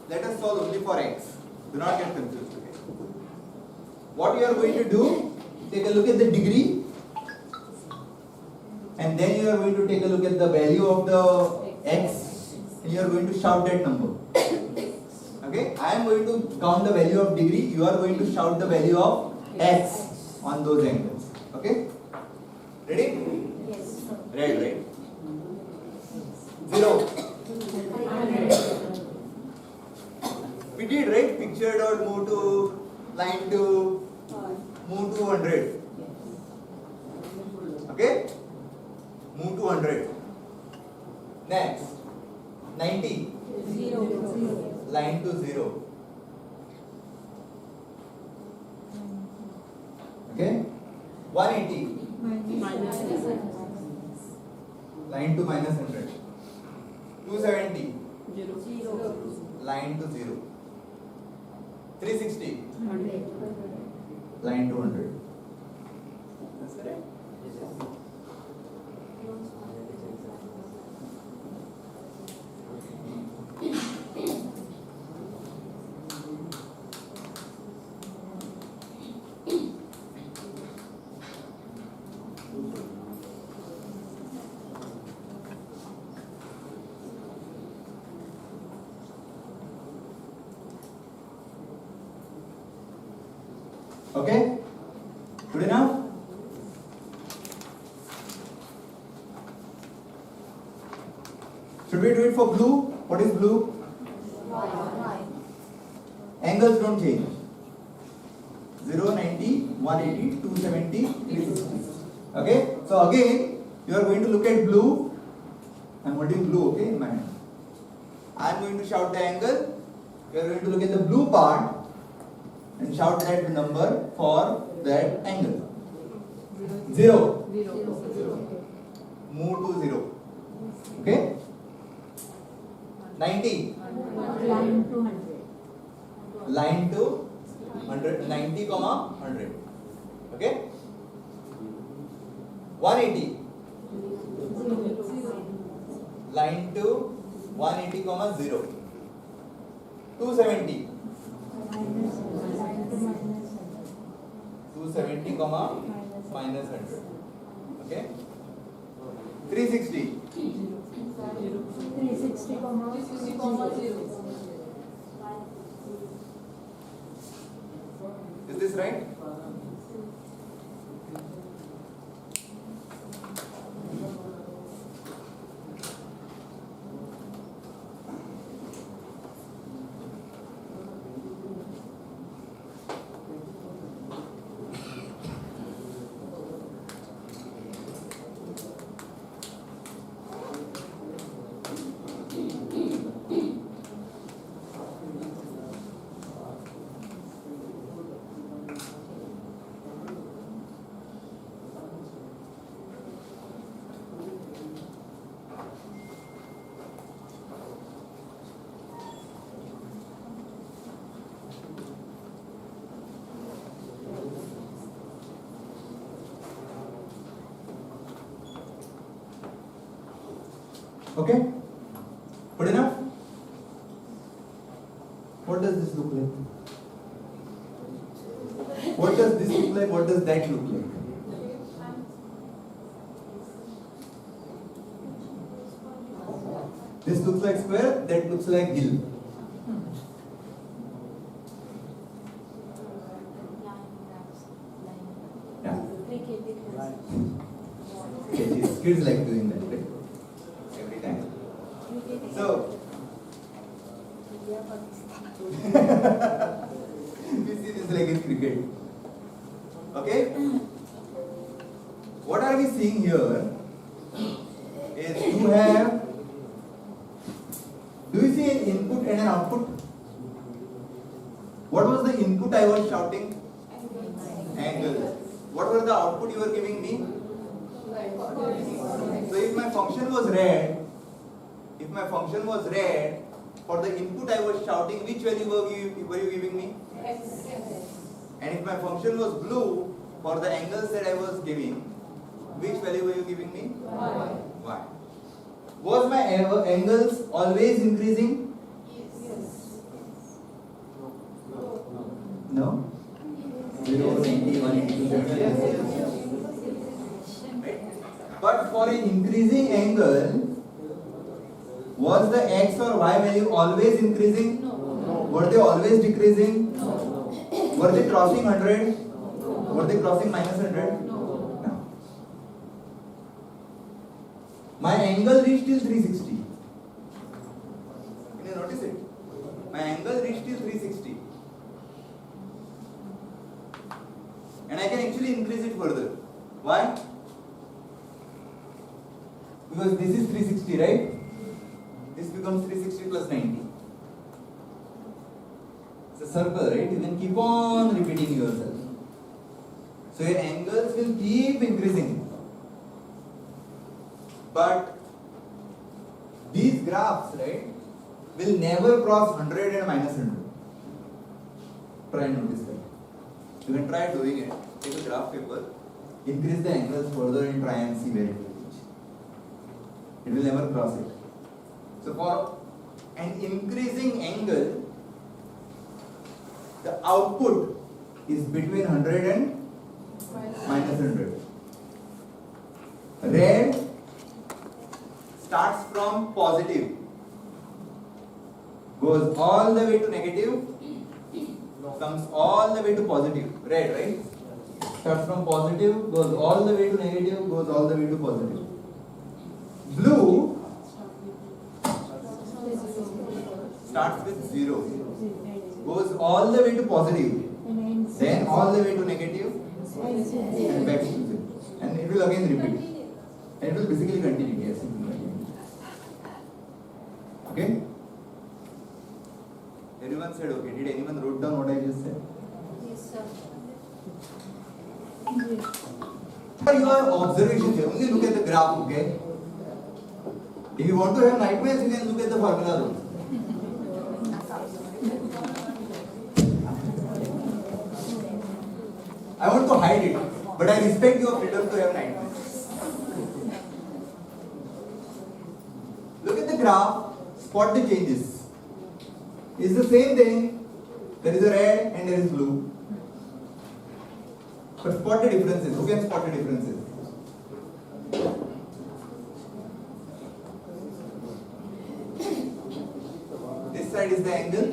Let us solve only for x. Do not get confused. Okay? What you are going to do, take a look at the degree, and then you are going to take a look at the value of the x, and you are going to shout that number. Okay? I am going to count the value of degree, you are going to shout the value of x on those angles. Okay? Ready? Yes. Right. 0. We did, right? Picture dot move to line to move to 100. Okay? Move to 100. Next, 90. 0. Line to 0. Okay? 180. Line to minus 100. 270. 0. Line to 0. 360. 100. Line to 100. That's correct? Okay? Good enough? Should we do it for blue? What is blue? Angles don't change. 0, 90, 180, 270, 360. Okay? So again, you are going to look at blue. I am holding blue, okay, in my hand. I am going to shout the angle. You are going to look at the blue part and shout that number for that angle. 0. Move to 0. Okay? 90. Line to 100. 90, 100. Okay? 180. Line to 180, 0. 270. 270, minus 100. Okay? 360. 360, 0. Is this right? Okay? Good enough? What does this look like? What does this look like? What does that look like? This looks like square, that looks like hill. Yeah. Kids like doing that, right? Every time. So, we see this like in cricket. Okay? What are we seeing here is you have, do you see an input and an output? What was the input I was shouting? Angle. What was the output you were giving me? So if my function was red, for the input I was shouting, which value were you giving me? And if my function was blue, for the angles that I was giving, which value were you giving me? Y. Was my angles always increasing? No? 0, 90, 180, 270. Right? But for an increasing angle, was the x or y value always increasing? No. Were they always decreasing? No. Were they crossing 100? Were they crossing minus 100? No. No. My angle reached till 360. Can you notice it? My angle reached till 360. And I can actually increase it further. Why? Because this is 360, right? This becomes 360 plus 90. It's a circle, right? You can keep on repeating yourself. So your angles will keep increasing. But these graphs, right, will never cross 100 and minus 100. Try and notice that. You can try doing it. Take a graph paper, increase the angles further and try and see where it will reach. It will never cross it. So for an increasing angle, the output is between 100 and minus 100. Red starts from positive, goes all the way to negative, comes all the way to positive. Red, right? Starts from positive, goes all the way to negative, goes all the way to positive. Blue starts with 0, goes all the way to positive, then all the way to negative, and back to 0. And it will again repeat. And it will basically continue. Yes, it will continue. Okay? Everyone said okay. Did anyone wrote down what I just said? Yes, sir. Your observations here. Only look at the graph, okay? If you want to have nightmares, you can look at the formula rules. I want to hide it, but I respect your freedom to have nightmares. Look at the graph, spot the changes. It's the same thing. There is a red and there is blue. But spot the differences. Who can spot the differences? This side is the angle.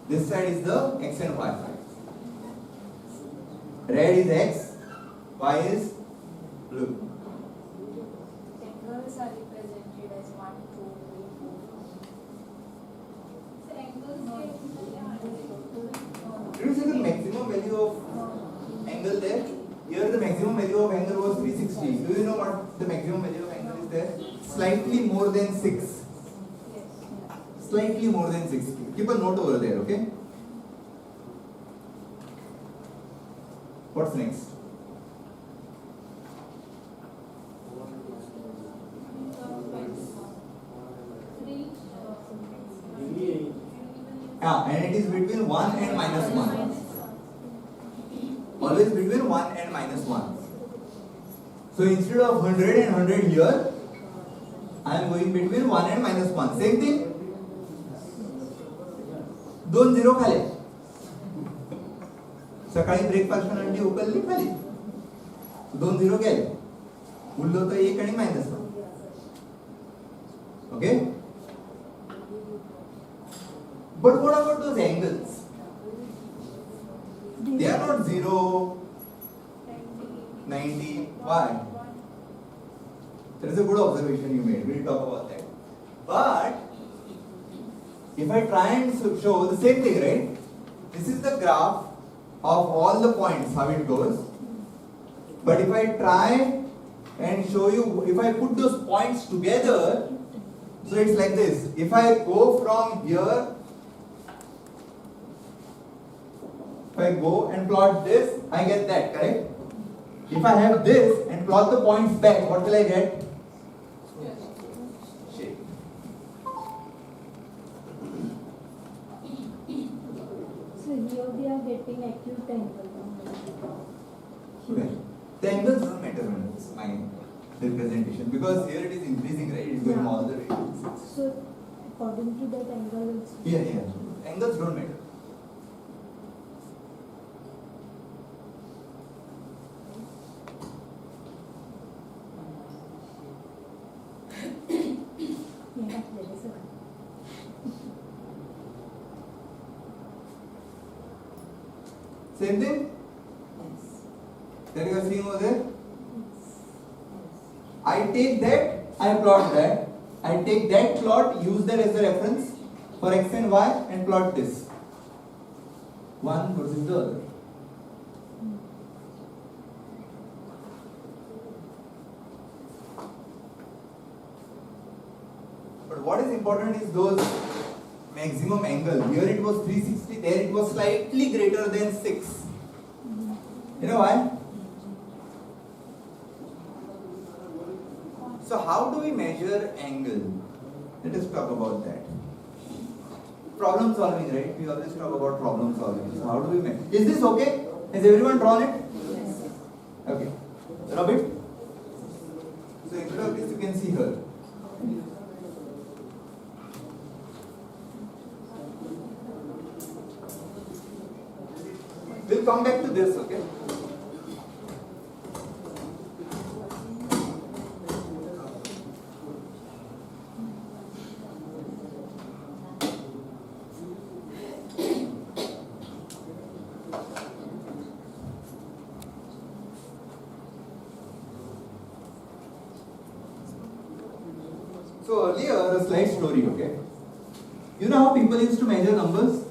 This side is the x and y. Red is x, y is blue. Angles are represented as 1, 2, 3, 4. Did you see the maximum value of angle there? Here the maximum value of angle was 360. Do you know what the maximum value of angle is there? Slightly more than 6. Slightly more than 6. Keep a note over there, okay? What's next? And it is between 1 and minus 1. Always between 1 and minus 1. So instead of 100 and 100 here, I am going between 1 and minus 1. Same thing. 2 0 खाली. सकाळी breakfast साठी उकलली खाली. 2 0 गेले. उरलो तर 1 आणि -1. Okay? But what about those angles? They are not 0, 90. Why? That is a good observation you made. We'll talk about that. But if I try and show the same thing, right? This is the graph of all the points, how it goes. But if I try and show you, if I put those points together, so it's like this. If I go from here, if I go and plot this, I get that, correct? If I have this and plot the points back, what will I get? Shape. So here we are getting acute angle. Okay. The angles don't matter when it's my representation, because here it is increasing, right? It's going all the way. So according to that angle, it's Yeah. Angles don't matter. yeah, there is a Same thing that you are seeing over there. I take that, I plot that. I take that plot, use that as a reference for x and y, and plot this. One versus the other. But what is important is those maximum angle. Here it was 360, there it was slightly greater than 6. You know why? So how do we measure angle? Let us talk about that. Problem solving, right? We always talk about problem solving. So how do we measure? Is this okay? Has everyone drawn it? yes. Okay. Rub it. So instead of this you can see here. We'll come back to this, okay? So earlier, a slide story, okay? You know how people used to measure numbers?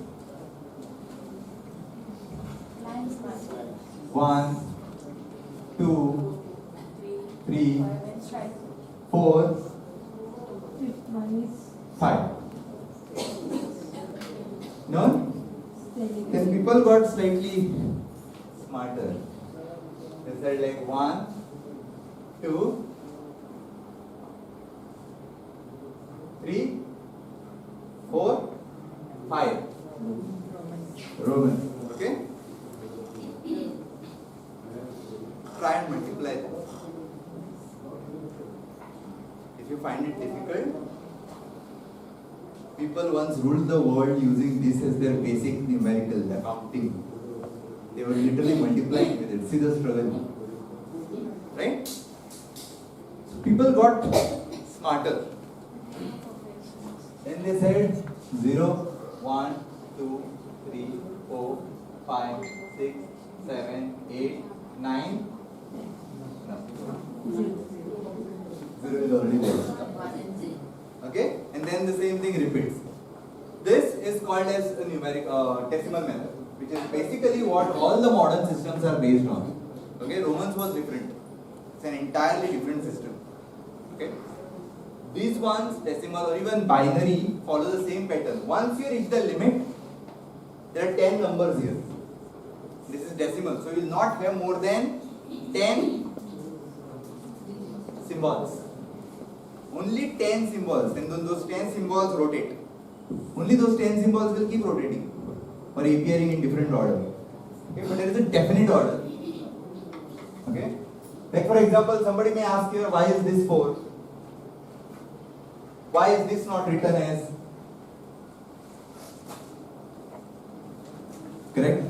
Lines master. 1, 2, 3, Strike. 4, One is 5. No? steady. Then people got slightly smarter. They said like 1, 2, 3, 4, 5. Roman. Okay? Try and multiply that. If you find it difficult, people once ruled the world using this as their basic numerical accounting. They were literally multiplying with it. See the struggle. Right? So people got smarter. Then they said 0, 1, 2, 3, 4, 5, 6, 7, 8, 9. No. 0 is already there. Okay? And then the same thing repeats. This is called as a numeric decimal method, which is basically what all the modern systems are based on. Okay? Romans was different. It's an entirely different system. Okay? These ones, decimal or even binary, follow the same pattern. Once you reach the limit, there are 10 numbers here. This is decimal, so you will not have more than 10 symbols. Only 10 symbols, and then those 10 symbols rotate. Only those 10 symbols will keep rotating or appearing in different order. Okay, but there is a definite order. Okay? Like for example, somebody may ask you, why is this 4? Why is this not written as? Correct?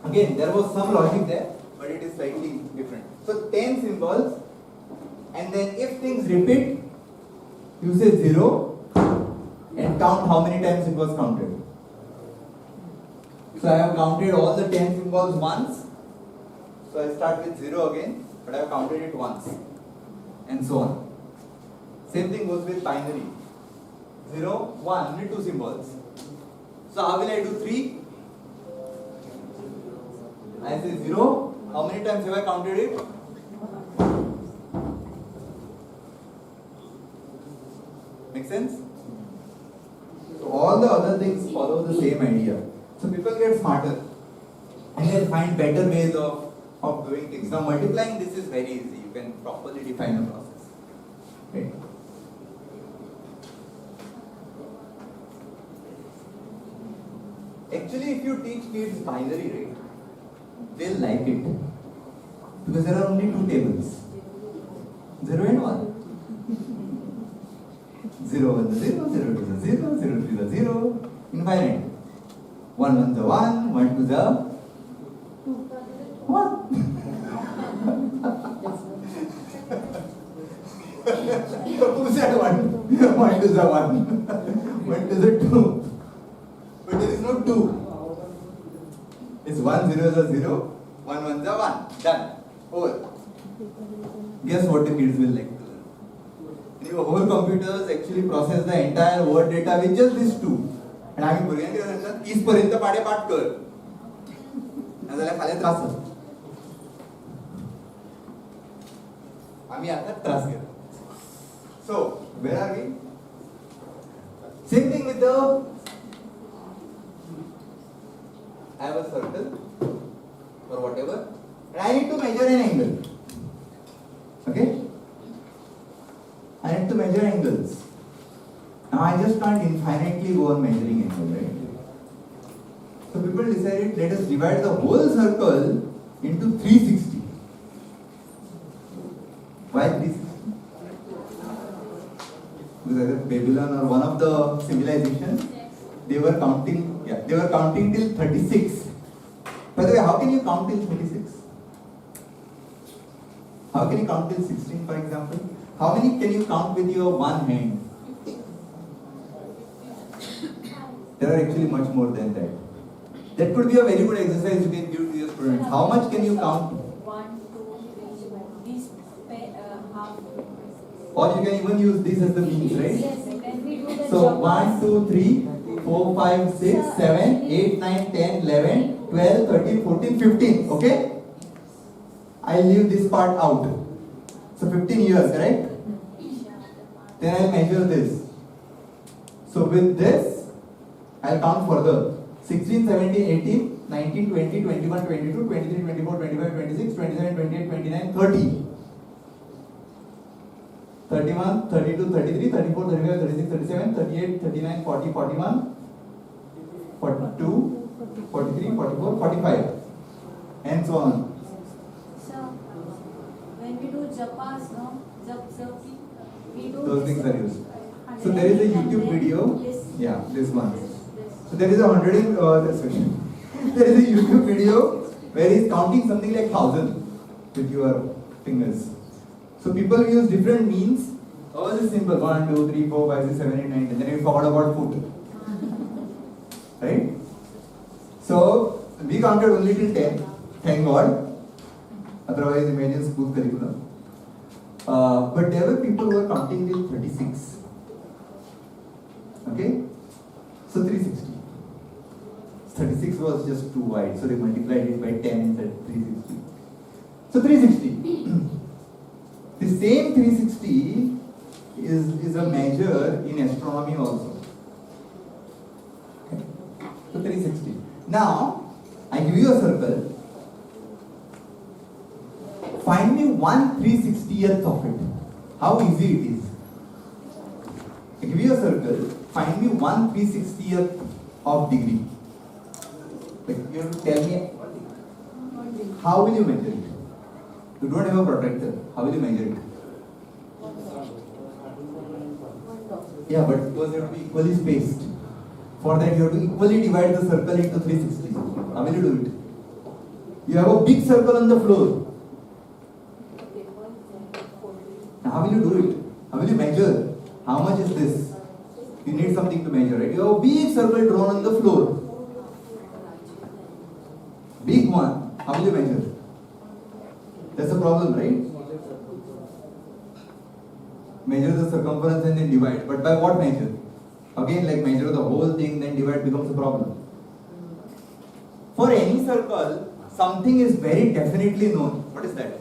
Again, there was some logic there, but it is slightly different. So 10 symbols, and then if things repeat, you say 0, and count how many times it was counted. So I have counted all the 10 symbols once. So I start with 0 again, but I have counted it once. And so on. Same thing goes with binary. 0, 1, only 2 symbols. So how will I do 3? I say 0. How many times have I counted it? Make sense? So all the other things follow the same idea. So people get smarter and they find better ways of doing things. Now multiplying this is very easy. You can properly define a process. Right? Actually, if you teach kids binary rate, they'll like it. Because there are only 2 tables. 0 and 1. 0 1 is 0, 0 2 is 0, 0 3 is 0, infinite. 1 1 is 1, 1 2 is 1. Who said 1? 1 2 is 1. 1 2 is 2. But there is no 2. It's 1 0 is 0, 1 1 is 1. Done. Over. Guess what the kids will like to learn? Your whole computers actually process the entire word data with just these 2. And आम्ही भुरग्यांक सांगतात 30 पर्यंत पाडे पाठ कर. नाजाल्यार फाल्यां त्रास जाता. आम्ही आता त्रास घेता. So, where are we? Same thing with the I have a circle or whatever and I need to measure an angle. Okay? I need to measure angles. Now I just can't infinitely go on measuring angle, right? So people decided let us divide the whole circle into 360. Why 360? Because either Babylon or one of the civilizations, they were counting till 36. By the way, how can you count till 36? How can you count till 16, for example? How many can you count with your one hand? There are actually much more than that. That could be a very good exercise you can give to your students. How much can you count? 1, 2, 3, this half. Or you can even use this as the means, right? Yes, when we do the So 1, 2, 3, 4, 5, 6, 7, 8, 9, 10, 11, 12, 13, 14, 15. Okay? I'll leave this part out. So 15 years, correct? Then I'll measure this. So with this, I'll count further. 16, 17, 18, 19, 20, 21, 22, 23, 24, 25, 26, 27, 28, 29, 30. 31, 32, 33, 34, 35, 36, 37, 38, 39, 40, 41, 42, 43, 44, 45, and so on. So, when we do japas, no? We do Those this things are used. 100 So there is a and YouTube then video. this, Yeah, this one. this. So there is a there is a YouTube video where he's counting something like 1,000 with your fingers. So people use different means. Ours is simple: 1, 2, 3, 4, 5, 6, 7, 8, 9, 10. Then we forgot about food. Right? So we counted only till 10. Thank God. Otherwise, imagine school curriculum. But there were people who were counting till 36. Okay? So 360. 36 was just too wide, so they multiplied it by 10 and said 360. So 360. The same 360 is a measure in astronomy also. Okay. So 360. Now, I give you a circle. Find me 1/360th of it. How easy it is. I give you a circle. Find me 1/360th of degree. Like you have to tell me how will you measure it? You don't have a protractor. How will you measure it? Yeah, but those have to be equally spaced. For that, you have to equally divide the circle into 360. How will you do it? You have a big circle on the floor. Now, how will you do it? How will you measure? How much is this? You need something to measure, right? You have a big circle drawn on the floor. Big one. How will you measure? That's a problem, right? Measure the circumference and then divide. But by what measure? Again, like measure the whole thing, then divide becomes a problem. For any circle, something is very definitely known. What is that?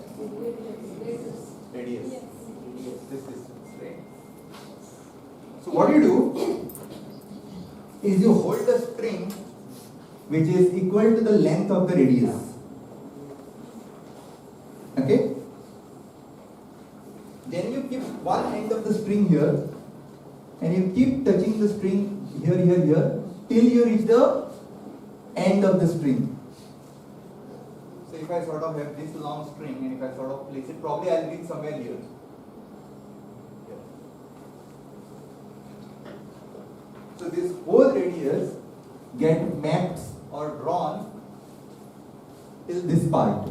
Radius. This distance, right? So what you do is you hold the string which is equal to the length of the radius. Okay? Then you keep one end of the string here and you keep touching the string here till you reach the end of the string. So if I sort of have this long string and if I sort of place it, probably I'll reach somewhere here. So this whole radius get mapped or drawn till this part.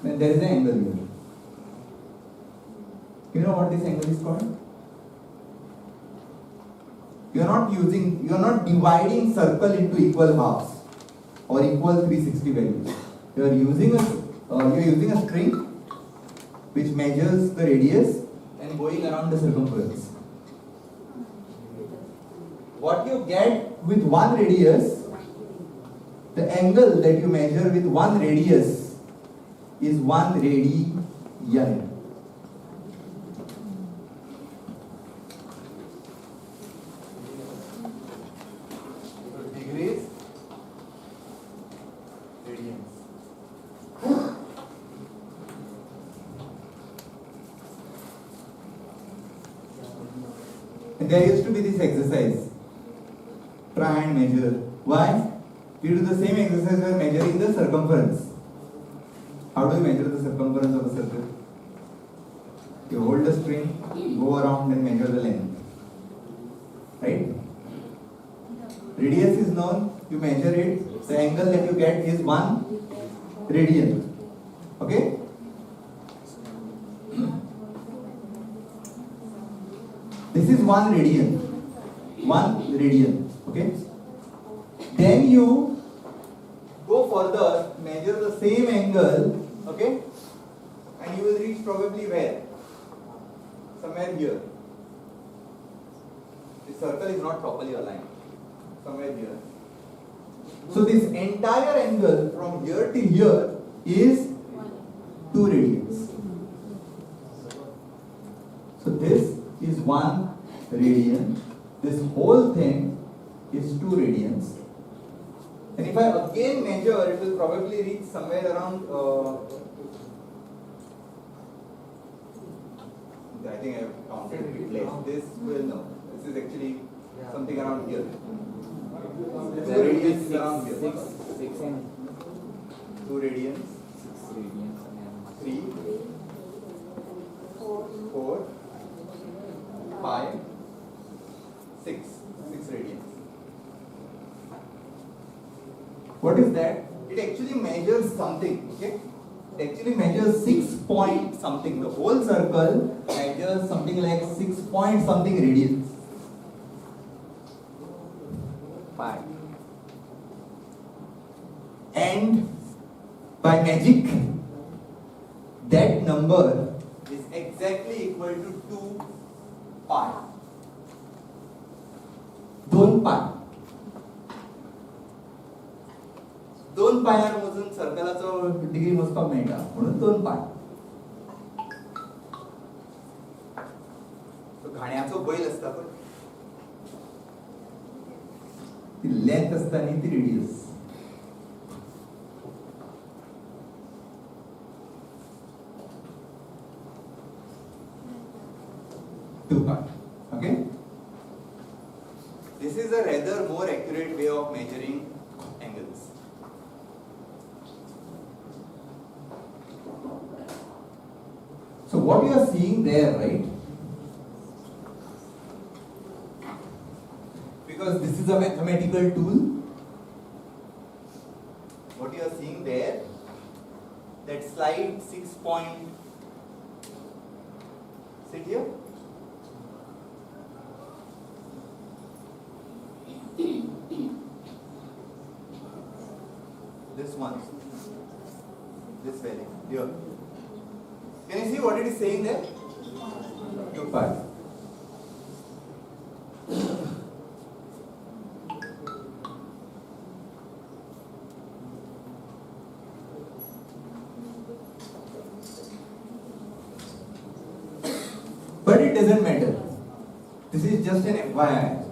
Then there is an angle here. You know what this angle is called? You are not dividing circle into equal halves or equal 360 values. You are using a string which measures the radius and going around the circumference. What you get with one radius, the angle that you measure with one radius is 1 radian. Degrees, radians. And there used to be this exercise. Try and measure. Why? We do the same exercise by measuring the circumference. How do you measure the circumference of a circle? You hold the string, go around and measure the length. Right? Radius is known, you measure it, the angle that you get is 1 radian. Okay? This is 1 radian. 1 radian. Okay? Then you go further, measure the same angle, okay? And you will reach probably where? Somewhere here. The circle is not properly aligned. Somewhere here. So this entire angle from here to here is 2 radians. So this is 1 radian. This whole thing is 2 radians. And if I again measure, it will probably reach somewhere around, I think I have counted it place. This will know. This is actually something around here. The radius is around here. 6 and 2 radians. 6 radians and 3, 4, 5, 6. 6 radians. What is that? It actually measures something. Okay? It actually measures 6 point something. The whole circle measures something like 6 point something radians. 5. And by magic, that number is exactly equal to 2 pi. 2 pi. 2 पायार मोजून सर्कलाचो degree मोजपाक मेळटा म्हणून 2 पाय. तो घाण्याचो बैल असता पण ती length असता आणि ती radius. Okay? This is a rather more accurate way of measuring angles. So what you are seeing there, right? Because this is a mathematical tool. What you are seeing there, that slide 6 point Sit here. This one. This value. Here. Can you see what it is saying there? Q5. But it doesn't matter. This is just an FYI.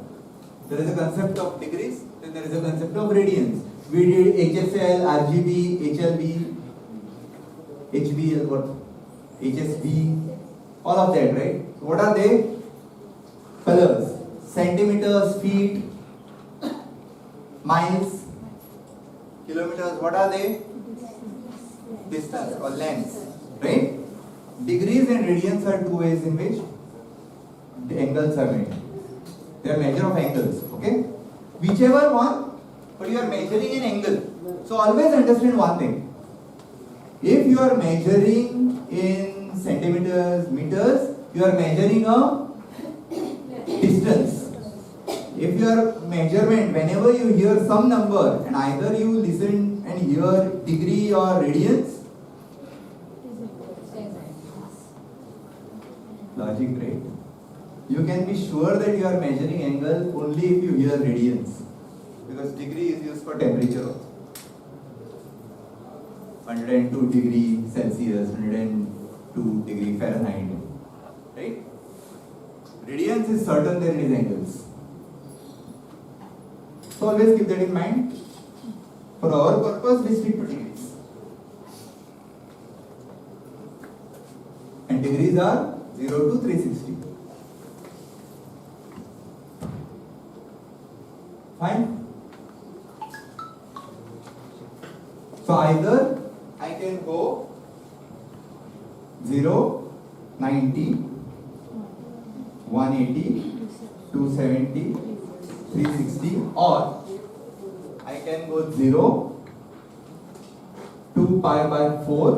There is a concept of degrees, then there is a concept of radians. We did HSL, RGB, HLB, HBL, what? HSB, all of that, right? So what are they? Colors, centimeters, feet, miles, kilometers. What are they? Distance or lengths, right? Degrees and radians are two ways in which the angles are made. They are measure of angles, okay? Whichever one, but you are measuring an angle. So always understand one thing. If you are measuring in centimeters, meters, you are measuring a distance. If your measurement, whenever you hear some number and either you listen and hear degree or radians, logic, right? You can be sure that you are measuring angle only if you hear radians, because degree is used for temperature. 102 degree Celsius, 102 degree Fahrenheit, right? Radians is certain there is angles. So always keep that in mind. For our purpose, we stick to degrees. And degrees are 0 to 360. Fine? So either I can go 0, 90, 180, 270, 360, or I can go 0, 2 pi by 4,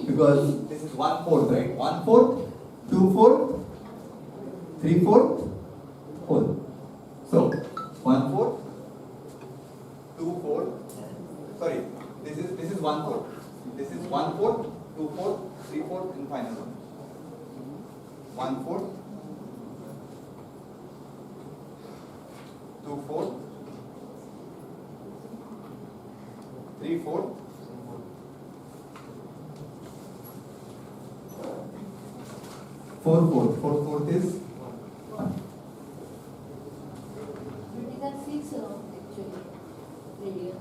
because this is 1/4, right? 1/4, 2/4, 3/4 whole. So 1/4, 2/4. Sorry, this is 1/4. This is 1/4, 2/4, 3/4, and final one. 1/4, 2/4, 3/4, 4/4. 4/4 is 1. It is 6 actually. Radian.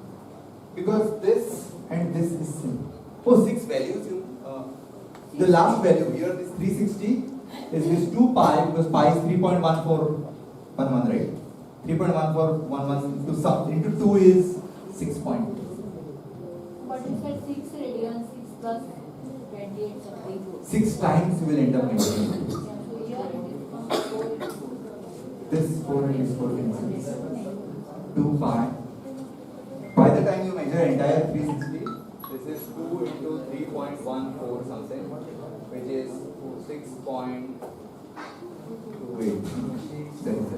Because this and this is same. Oh, 6 values. The last value here, this 360, is this 2 pi, because pi is 3.1411, right? 3.1411 into 2 is 6 point. But you said 6 radian, 6 plus 28 something. 6 times you will end up measuring. So here it is from 4 This 4 and this 4 cancels. 2 pi. By the time you measure entire 360, this is 2 into 3.14 something, which is 6.28. That is it.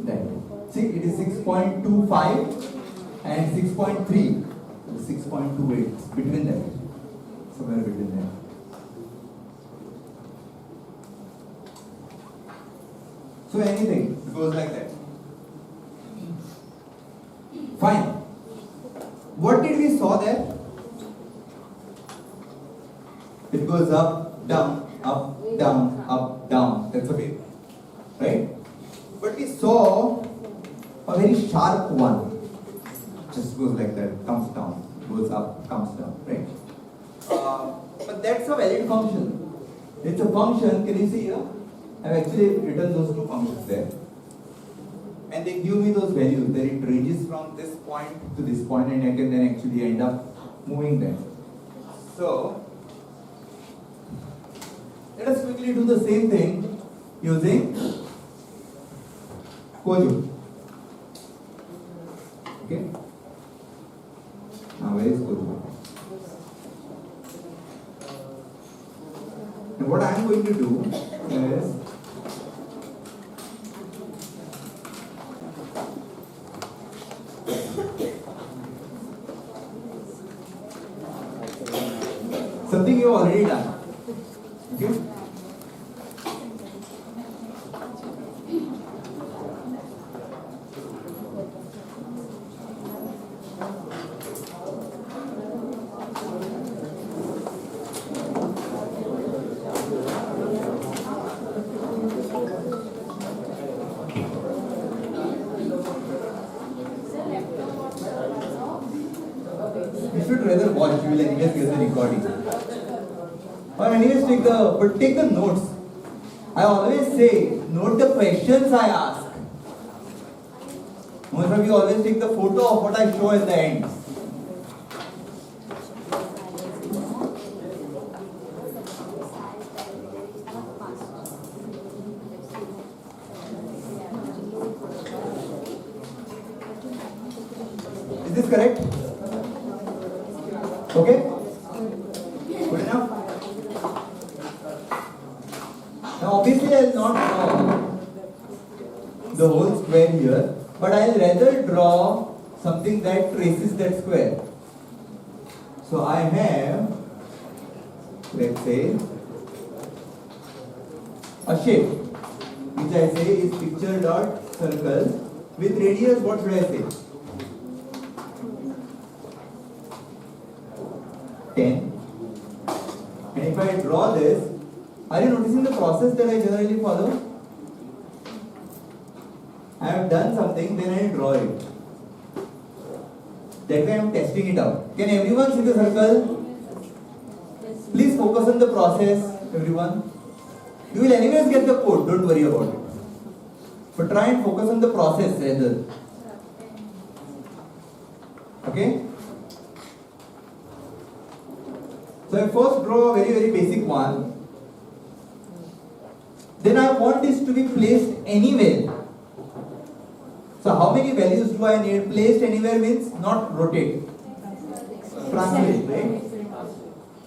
Then, see, it is 6.25 and 6.3, 6.28, between them, somewhere between them. So anything goes like that. Fine. What did we saw there? It goes up, down, up, down, up, down. That's a wave, right? But we saw a very sharp one. Just goes like that, comes down, goes up, comes down, right? But that's a valid function. It's a function. Can you see here? I've actually written those two functions there. And they give me those values that it ranges from this point to this point, and I can then actually end up moving them. So, let us quickly do the same thing using Kojo. Okay? Now, where is Kojo? have already done. Okay? You should rather watch, you will anyways get the recording. Or anyways take the notes. I always say, note the questions I ask. Most of you always take the photo of what I show at the end. Is this correct? Okay? Good enough? Now obviously I will not draw the whole square here, but I will rather draw something that traces that square. So I have, let's say, a shape which I say is picture dot circle with radius, what should I say? 10. And if I draw this, are you noticing the process that I generally follow? I have done something, then I draw it. That way I am testing it out. Can everyone see the circle? Please focus on the process, everyone. You will anyways get the code, don't worry about it. But try and focus on the process rather. Okay? So I first draw a very basic one. Then I want this to be placed anywhere. So how many values do I need? Placed anywhere means not rotate. Translate, right?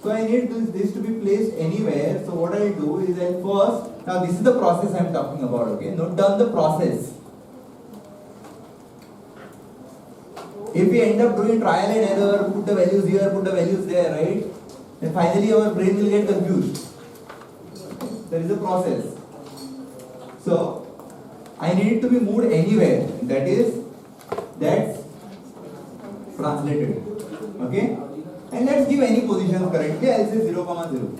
So I need this to be placed anywhere. So what I'll do is I'll first, now this is the process I'm talking about, okay? Note down the process. If we end up doing trial and error, put the values here, put the values there, right? And finally our brain will get confused. There is a process. So I need it to be moved anywhere. That's translated. Okay? And let's give any position currently. I'll say 0, 0.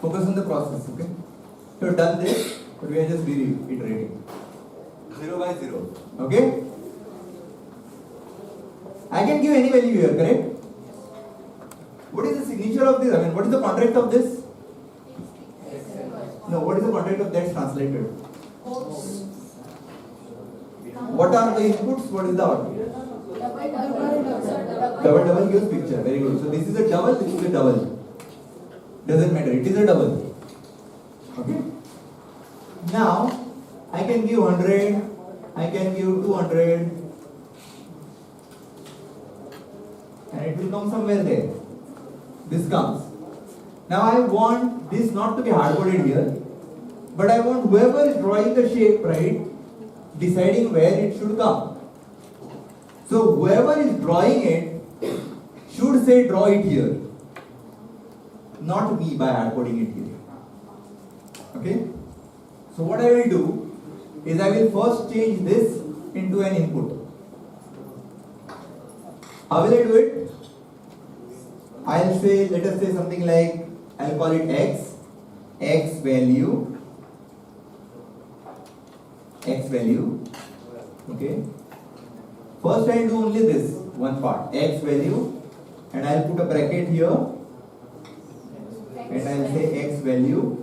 Focus on the process. Okay? So done this, but we are just reiterating. 0 by 0. Okay? I can give any value here, correct? What is the signature of this? I mean, what is the contract of this? No, what is the contract of that translated? What are the inputs? What is the output? Double gives picture. Very good. So this is a double, this is a double. Doesn't matter. It is a double. Okay. Now, I can give 100. I can give 200. And it will come somewhere there. This comes. Now I want this not to be hard-coded here, but I want whoever is drawing the shape, right, deciding where it should come. So whoever is drawing it should say draw it here, not me by hard-coding it here. Okay? So what I will do is I will first change this into an input. How will I do it? I'll say, let us say something like, I'll call it x value, okay. First I'll do only this one part, x value, and I'll put a bracket here, and I'll say x value,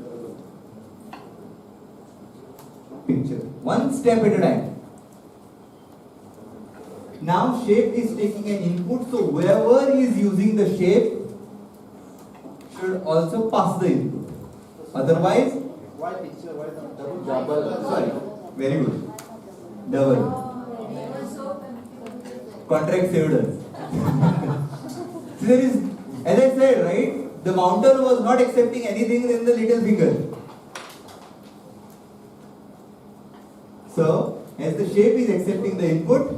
picture. One step at a time. Now shape is taking an input, so whoever is using the shape should also pass the input. Otherwise, Why picture? Why not double? Sorry, very good. Double. Contract saved us. So there is, as I said, right? The mountain was not accepting anything in the little finger. So, as the shape is accepting the input,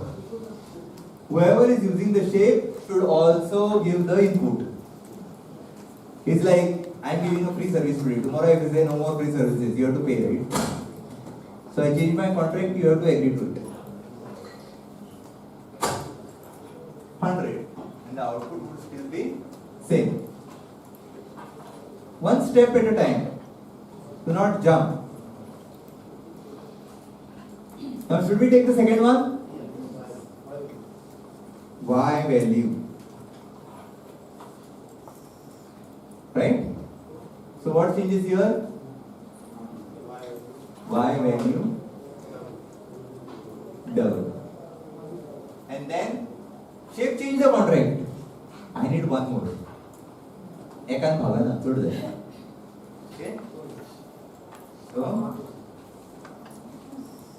whoever is using the shape should also give the input. It's like I'm giving a free service today. Tomorrow if I say no more free services, you have to pay, right? So I change my contract, you have to agree to it. 100, and the output would still be same. One step at a time. Do not jump. Now should we take the second one? Y value. Right? So what changes here? Y value double. And then shape change the contract. I need one more. Ekan bhaga na, chhod de. Okay? So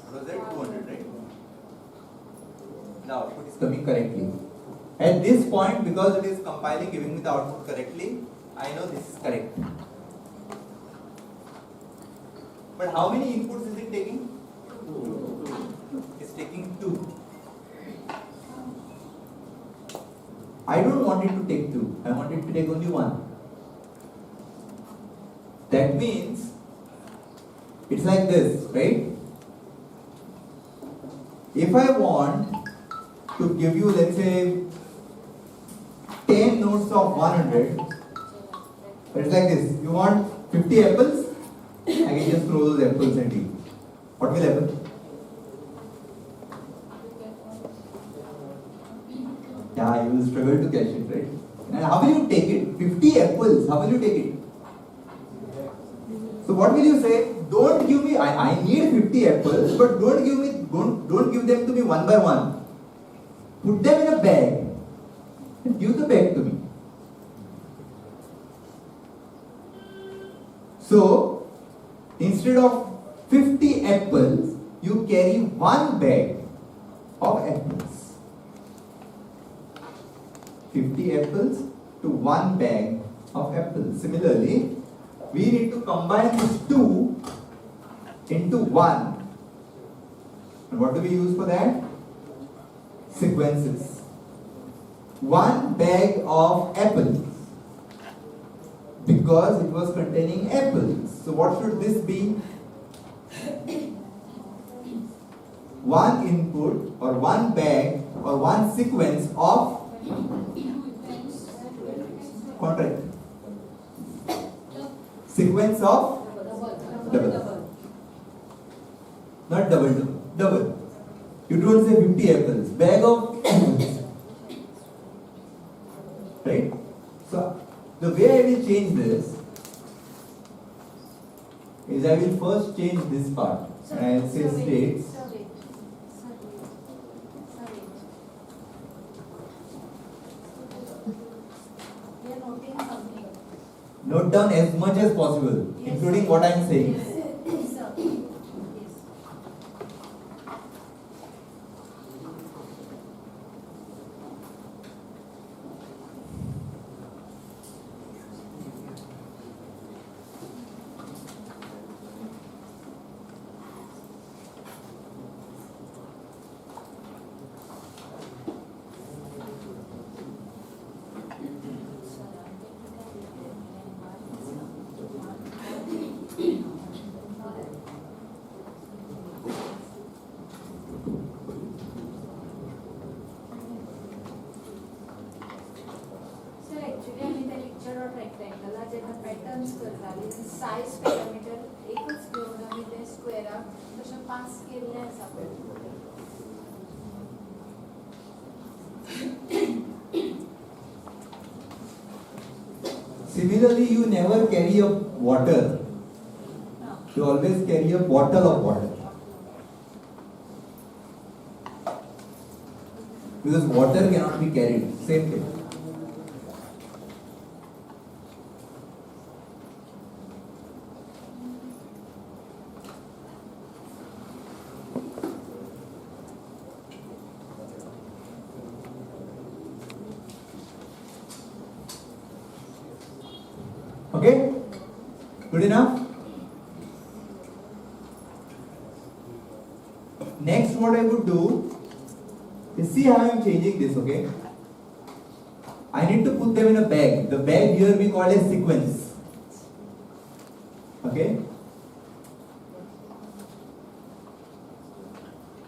what was that? 200, right? The output is coming correctly. At this point, because it is compiling, giving me the output correctly, I know this is correct. But how many inputs is it taking? It's taking 2. I don't want it to take 2. I want it to take only 1. That means it's like this, right? If I want to give you, let's say, 10 notes of 100, it's like this. You want 50 apples? I can just throw those apples and eat. What will happen? Yeah, you will struggle to catch it, right? And how will you take it? 50 apples, how will you take it? So what will you say? Don't give me, I need 50 apples, but don't give them to me one by one. Put them in a bag and give the bag to me. So, instead of 50 apples, you carry one bag of apples. 50 apples to one bag of apples. Similarly, we need to combine these two into one. And what do we use for that? Sequences. One bag of apples, because it was containing apples. So what should this be? One input or one bag or one sequence of contract. Sequence of double. Not double. You don't say 50 apples. Bag of apples. Right? So the way I will change this is I will first change this part. And I will say states. We are noting something. Note down as much as possible, including what I am saying. Yes, sir. Yes. Sir, actually आम्ही त्या lecture और rectangle जे patterns करताली size parameter एकच घेऊन आम्ही ते स्क्वेअराक तशें पास केल्ले आसा पळय. Similarly, you never carry a water. You always carry a bottle of water. Because water cannot be carried. Same thing. Okay? Good enough? Next, what I would do, You see how I am changing this, okay? I need to put them in a bag. The bag here we call as sequence. Okay?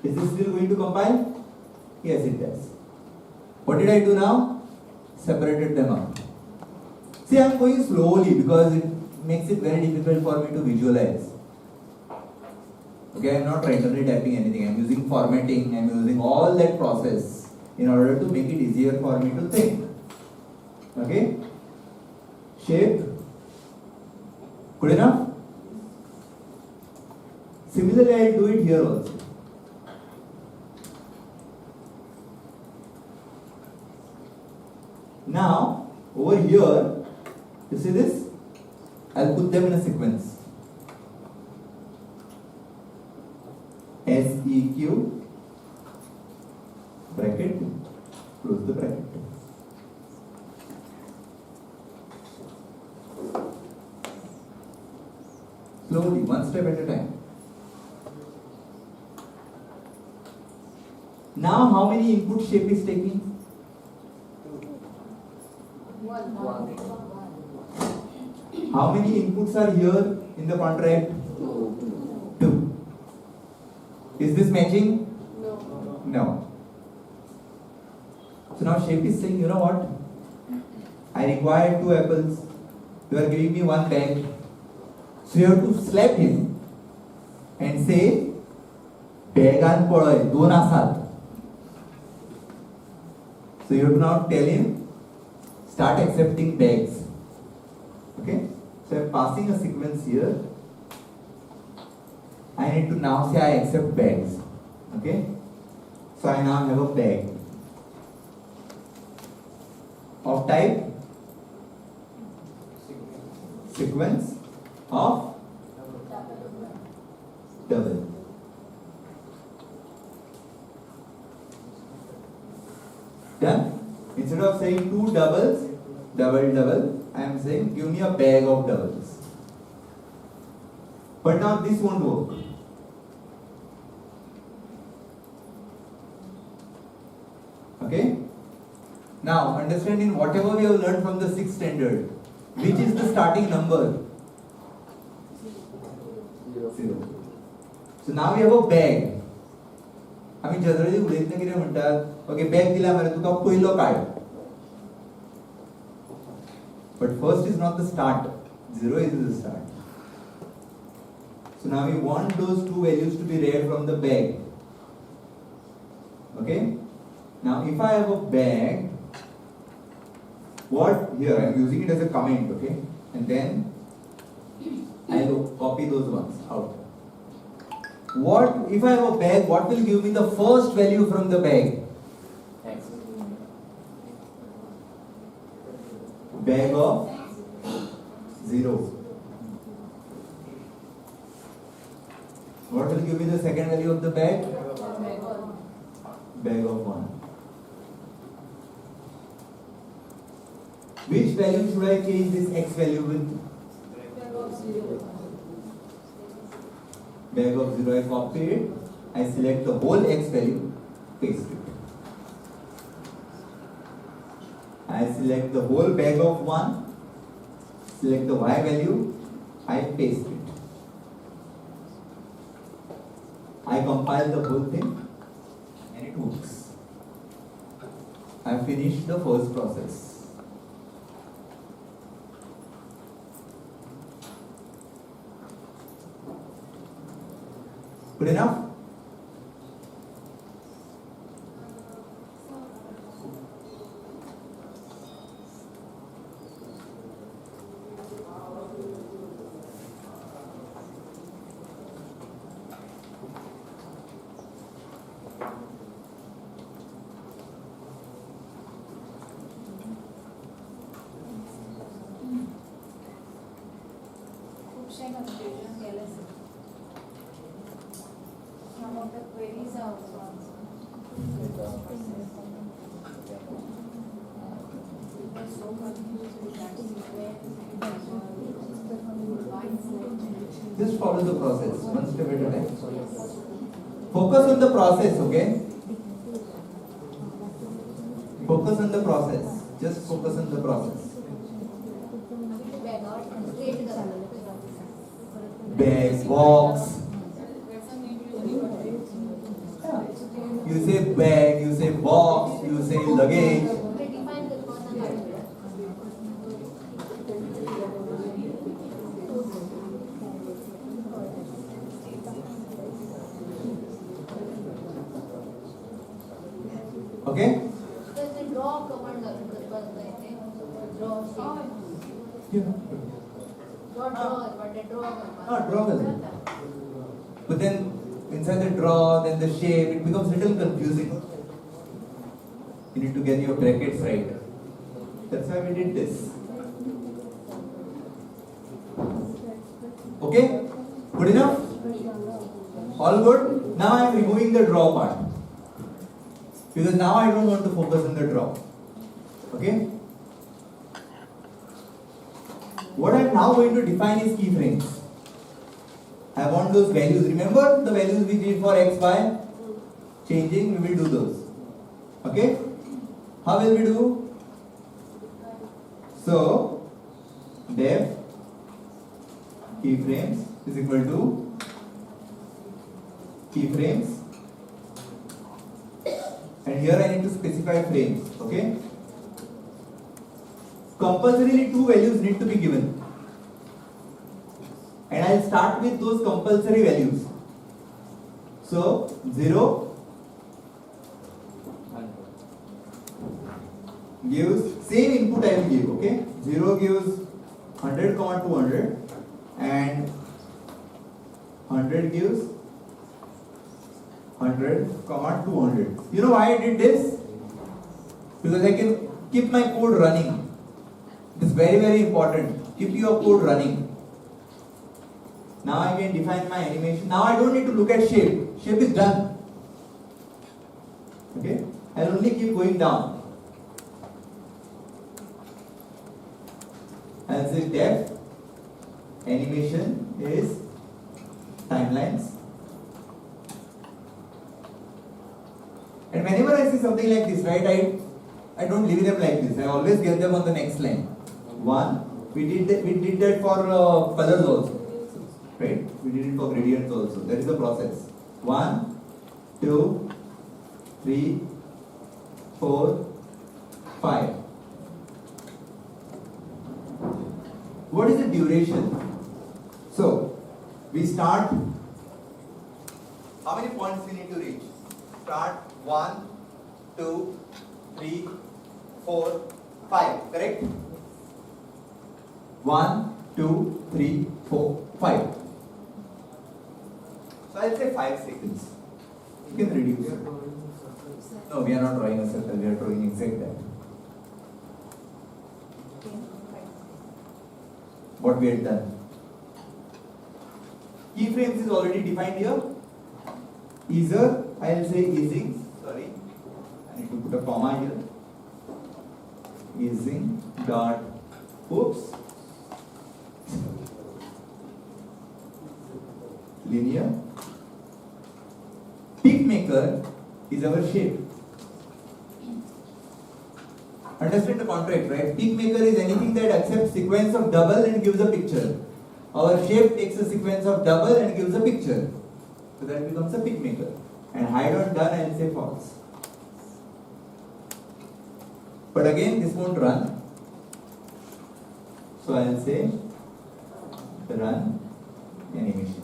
Is this still going to compile? Yes, it does. What did I do now? Separated them out. See, I am going slowly because it makes it very difficult for me to visualize. Okay, I am not randomly typing anything. I am using formatting. I am using all that process in order to make it easier for me to think. Okay? Shape. Good enough? Similarly, I will do it here also. Now, over here, you see this? I'll put them in a sequence. SEQ, bracket, close the bracket. Slowly, one step at a time. Now, how many input shape is taking? How many inputs are here in the contract? 2. Is this matching? No. So now shape is saying, you know what? I require 2 apples. You are giving me 1 bag. So you have to slap him and say, Bagan paloy, 2 asat. So you have to now tell him, start accepting bags. Okay? So I am passing a sequence here. I need to now say I accept bags. Okay? So I now have a bag of type sequence of double. Done? Instead of saying 2 doubles, double, I am saying give me a bag of doubles. But now this won't work. Okay? Now understanding whatever we have learned from the 6th standard, which is the starting number? 0. So now we have a bag. आम्ही generally उलयतना कितें म्हणटात okay bag दिला मरे तुका पयलो काड but first is not the start, 0 is the start. So now we want those 2 values to be read from the bag. Okay? Now if I have a bag, what here I am using it as a comment, okay? And then I will copy those ones out. What if I have a bag, what will give me the first value from the bag? X. Bag of 0. What will give me the second value of the bag? Bag of 1. Which value should I change this x value with? Bag of 0, I copy it, I select the whole x value, paste it. I select the whole bag of 1, select the y value, I paste it. I compile the whole thing and it works. I finished the first process. Good enough? खूपशे confusion केले sir. Some of the queries are also answered. We were so confused with that sequence. Just follow the process, one step at a time. Focus on the process, okay? focus on the process. Just focus on the process. Bag, box. You say bag, you say box, you say luggage. Okay? Draw color. But then inside the draw, then the shape, it becomes little confusing. You need to get your brackets right. That's why we did this. Okay? Good enough? All good? Now I am removing the draw part. Because now I don't want to focus on the draw. Okay? What I am now going to define is keyframes. I want those values. Remember the values we did for x, y? Changing, we will do those. Okay? How will we do? So, def keyframes is equal to keyframes. And here I need to specify frames. Okay? Compulsorily two values need to be given. And I'll start with those compulsory values. So 0 gives same input I will give. Okay? 0 gives 100, 200 and 100 gives 100, 200. You know why I did this? Because I can keep my code running. It is very, very important. Keep your code running. Now I can define my animation. Now I don't need to look at shape. Shape is done. Okay? I'll only keep going down. I'll say def animation is timelines. And whenever I see something like this, right, I don't leave them like this. I always get them on the next line. One, we did that for colors also, right? We did it for gradients also. That is the process. 1, 2, 3, 4, 5. What is the duration? So we start. How many points we need to reach? Start 1, 2, 3, 4, 5. Correct? 1, 2, 3, 4, 5. So I'll say 5 seconds. You can reduce it. No, we are not drawing a circle, we are drawing exact that. What we had done. Keyframes is already defined here. Either I'll say easing, sorry, I need to put a comma here. Easing dot oops linear. Peak maker is our shape. Understand the contract, right? Peak maker is anything that accepts sequence of double and gives a picture. Our shape takes a sequence of double and gives a picture. So that becomes a peak maker. And hide on done, I will say false. But again, this won't run. So I will say run animation.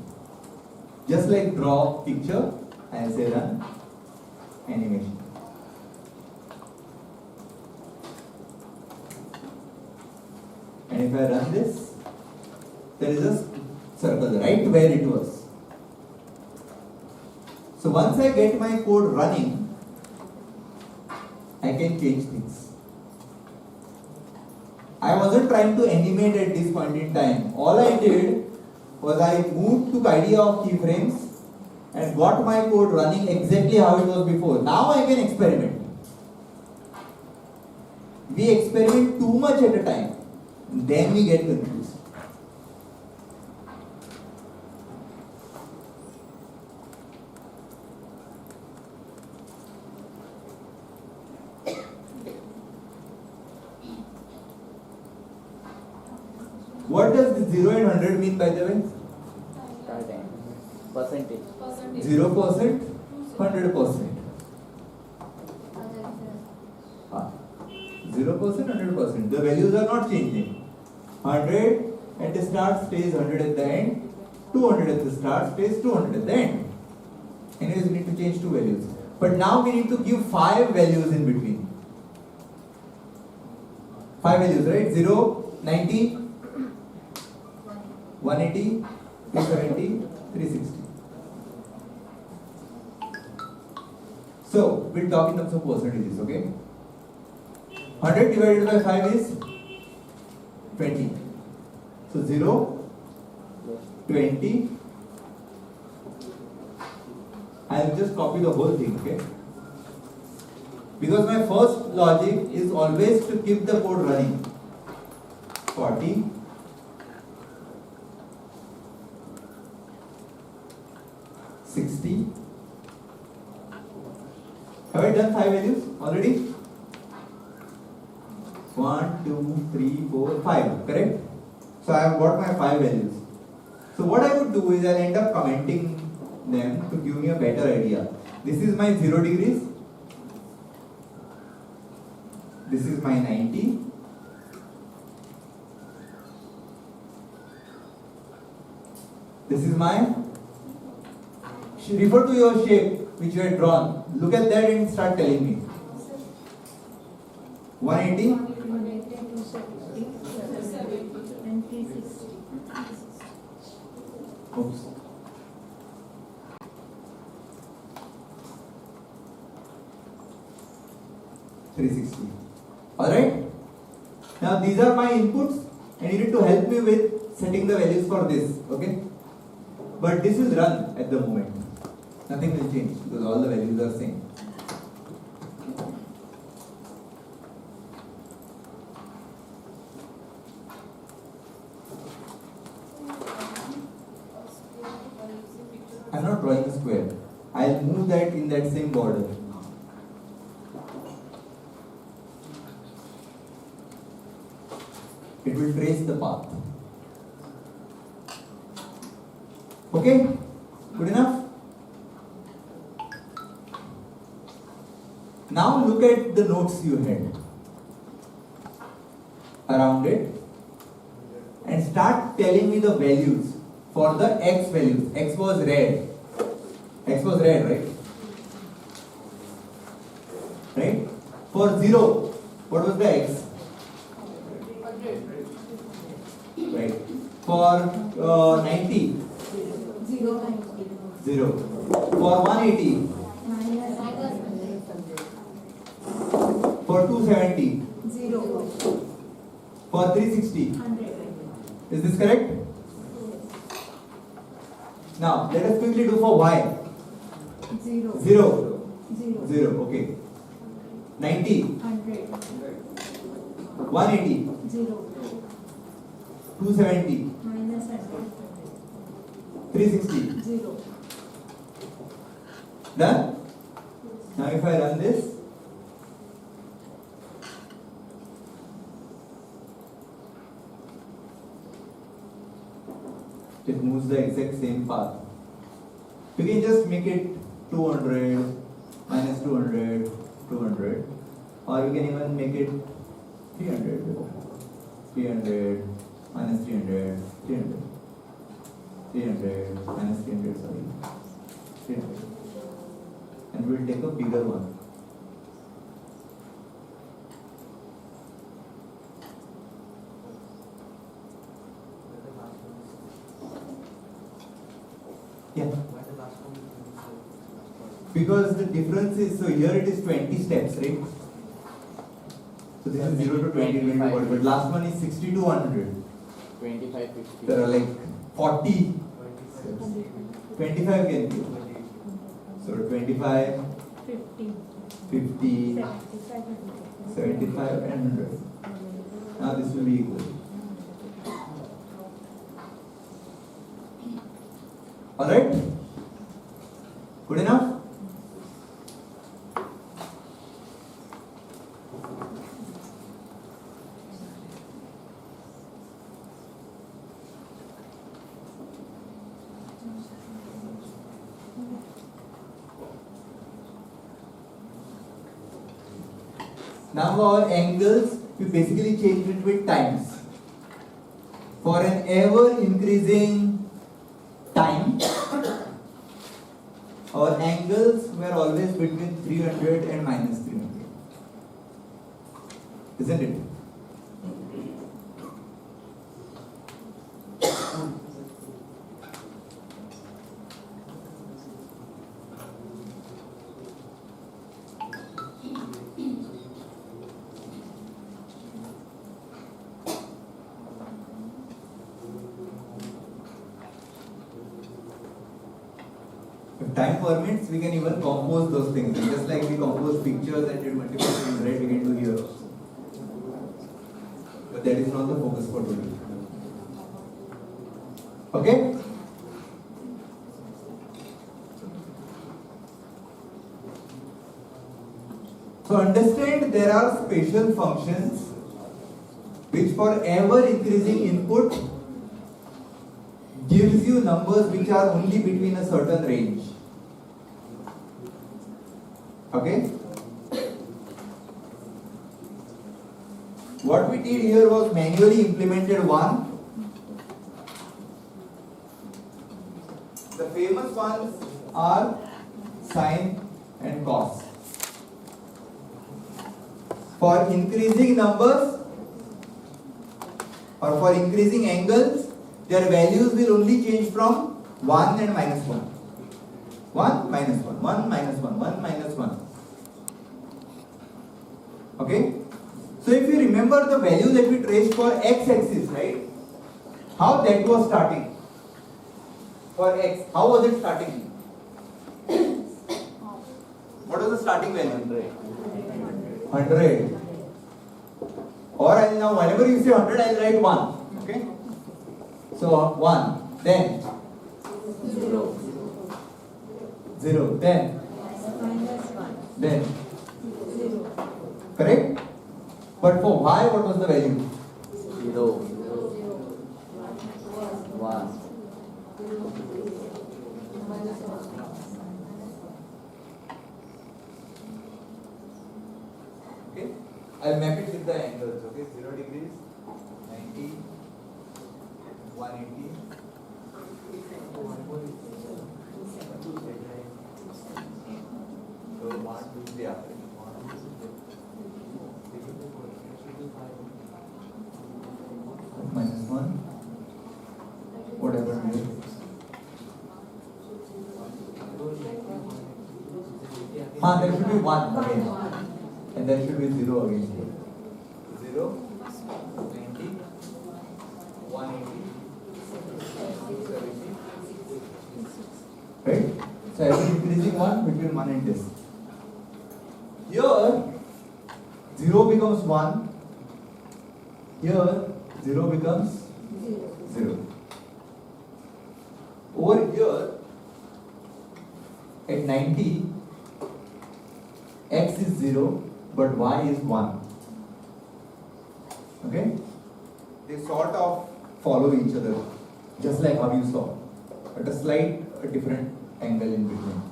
Just like draw picture, I will say run animation. And if I run this, there is a circle right where it was. So once I get my code running, I can change things. I wasn't trying to animate at this point in time. All I did was I moved to the idea of keyframes and got my code running exactly how it was before. Now I can experiment. We experiment too much at a time, then we get confused. What does the 0 and 100 mean, by the way? Percentage. 0%, 100%. 0%, 100%. The values are not changing. 100 at the start stays 100 at the end. 200 at the start stays 200 at the end. Anyways, we need to change two values. But now we need to give 5 values in between. 5 values, right? 0, 90, 180, 270, 360. So, we'll talk in terms of percentages, okay? 100 divided by 5 is 20. So 0, 20. I'll just copy the whole thing, okay? Because my first logic is always to keep the code running. 40. 60. Have I done 5 values already? 1, 2, 3, 4, 5, correct? So I have got my 5 values. So what I would do is I'll end up commenting them to give me a better idea. This is my 0 degrees. This is my 90. This is my, refer to your shape which you had drawn. Look at that and start telling me. 180. And 360. Oops. $360. Alright? Now these are my inputs and you need to help me with setting the values for this. Okay? But this will run at the moment. Nothing will change because all the values are same. I'm not drawing a square. I'll move that in that same border. It will trace the path. Okay? Good enough? Now look at the notes you had around it and start telling me the values for the x values. X was red. X was red, right? Right? For 0, what was the x? Right. For 90, 0. For 180, for 270, 0. for 360. 100. Is this correct? Now let us quickly do for y. 0. 0. 0. 0. Okay. 90. 100. 180. 0. 270. Minus 100. 360. 0. Done? Now if I run this, it moves the exact same path. You can just make it 200, minus 200, 200, or you can even make it 300, 300, minus 300, 300, 300, minus 300, sorry, 300. And we'll take a bigger one. Yeah. Because the difference is, so here it is 20 steps, right? So this is 0 to 20, 20 to 40, but last one is 60 to 100. 25, 50. There are like 40 steps. 25 can be. So 25, 50. 50, 75. 75 and 100. Now this will be equal. Alright? Good enough? Now our angles, we basically changed it with times. For an ever increasing time, our angles were always between 300 and minus 300. Isn't it? If time permits, we can even compose those things. Just like we compose pictures and did multiple things, right? We can do here also. But that is not the focus for today. Okay? So understand there are special functions which for ever increasing input gives you numbers which are only between a certain range. Okay? What we did here was manually implemented one. The famous ones are sine and cos. For increasing numbers or for increasing angles, their values will only change from 1 and minus 1. 1 minus 1, 1 minus 1, 1 minus 1. Okay? So if you remember the value that we traced for x-axis, right? How that was starting? For x, how was it starting? What was the starting value? 100. Or I'll now, whenever you say 100, I'll write 1. Okay? So 1, then 0. 0, then Minus 1. then 0. correct? But for y, what was the value? 0. 1. Okay? I'll map it with the angles. Okay, 0 degrees, 90, 180. So 1, 2, 3 after. Minus 1. Whatever it is. There should be 1 again. And there should be 0 again here. 0, 90, 180, 170. Right? So every increasing one between 1 and this. Here 0 becomes 1. Here 0 becomes 0. Over here at 90, x is 0 but y is 1. Okay? They sort of follow each other, just like how you saw, at a different angle in between.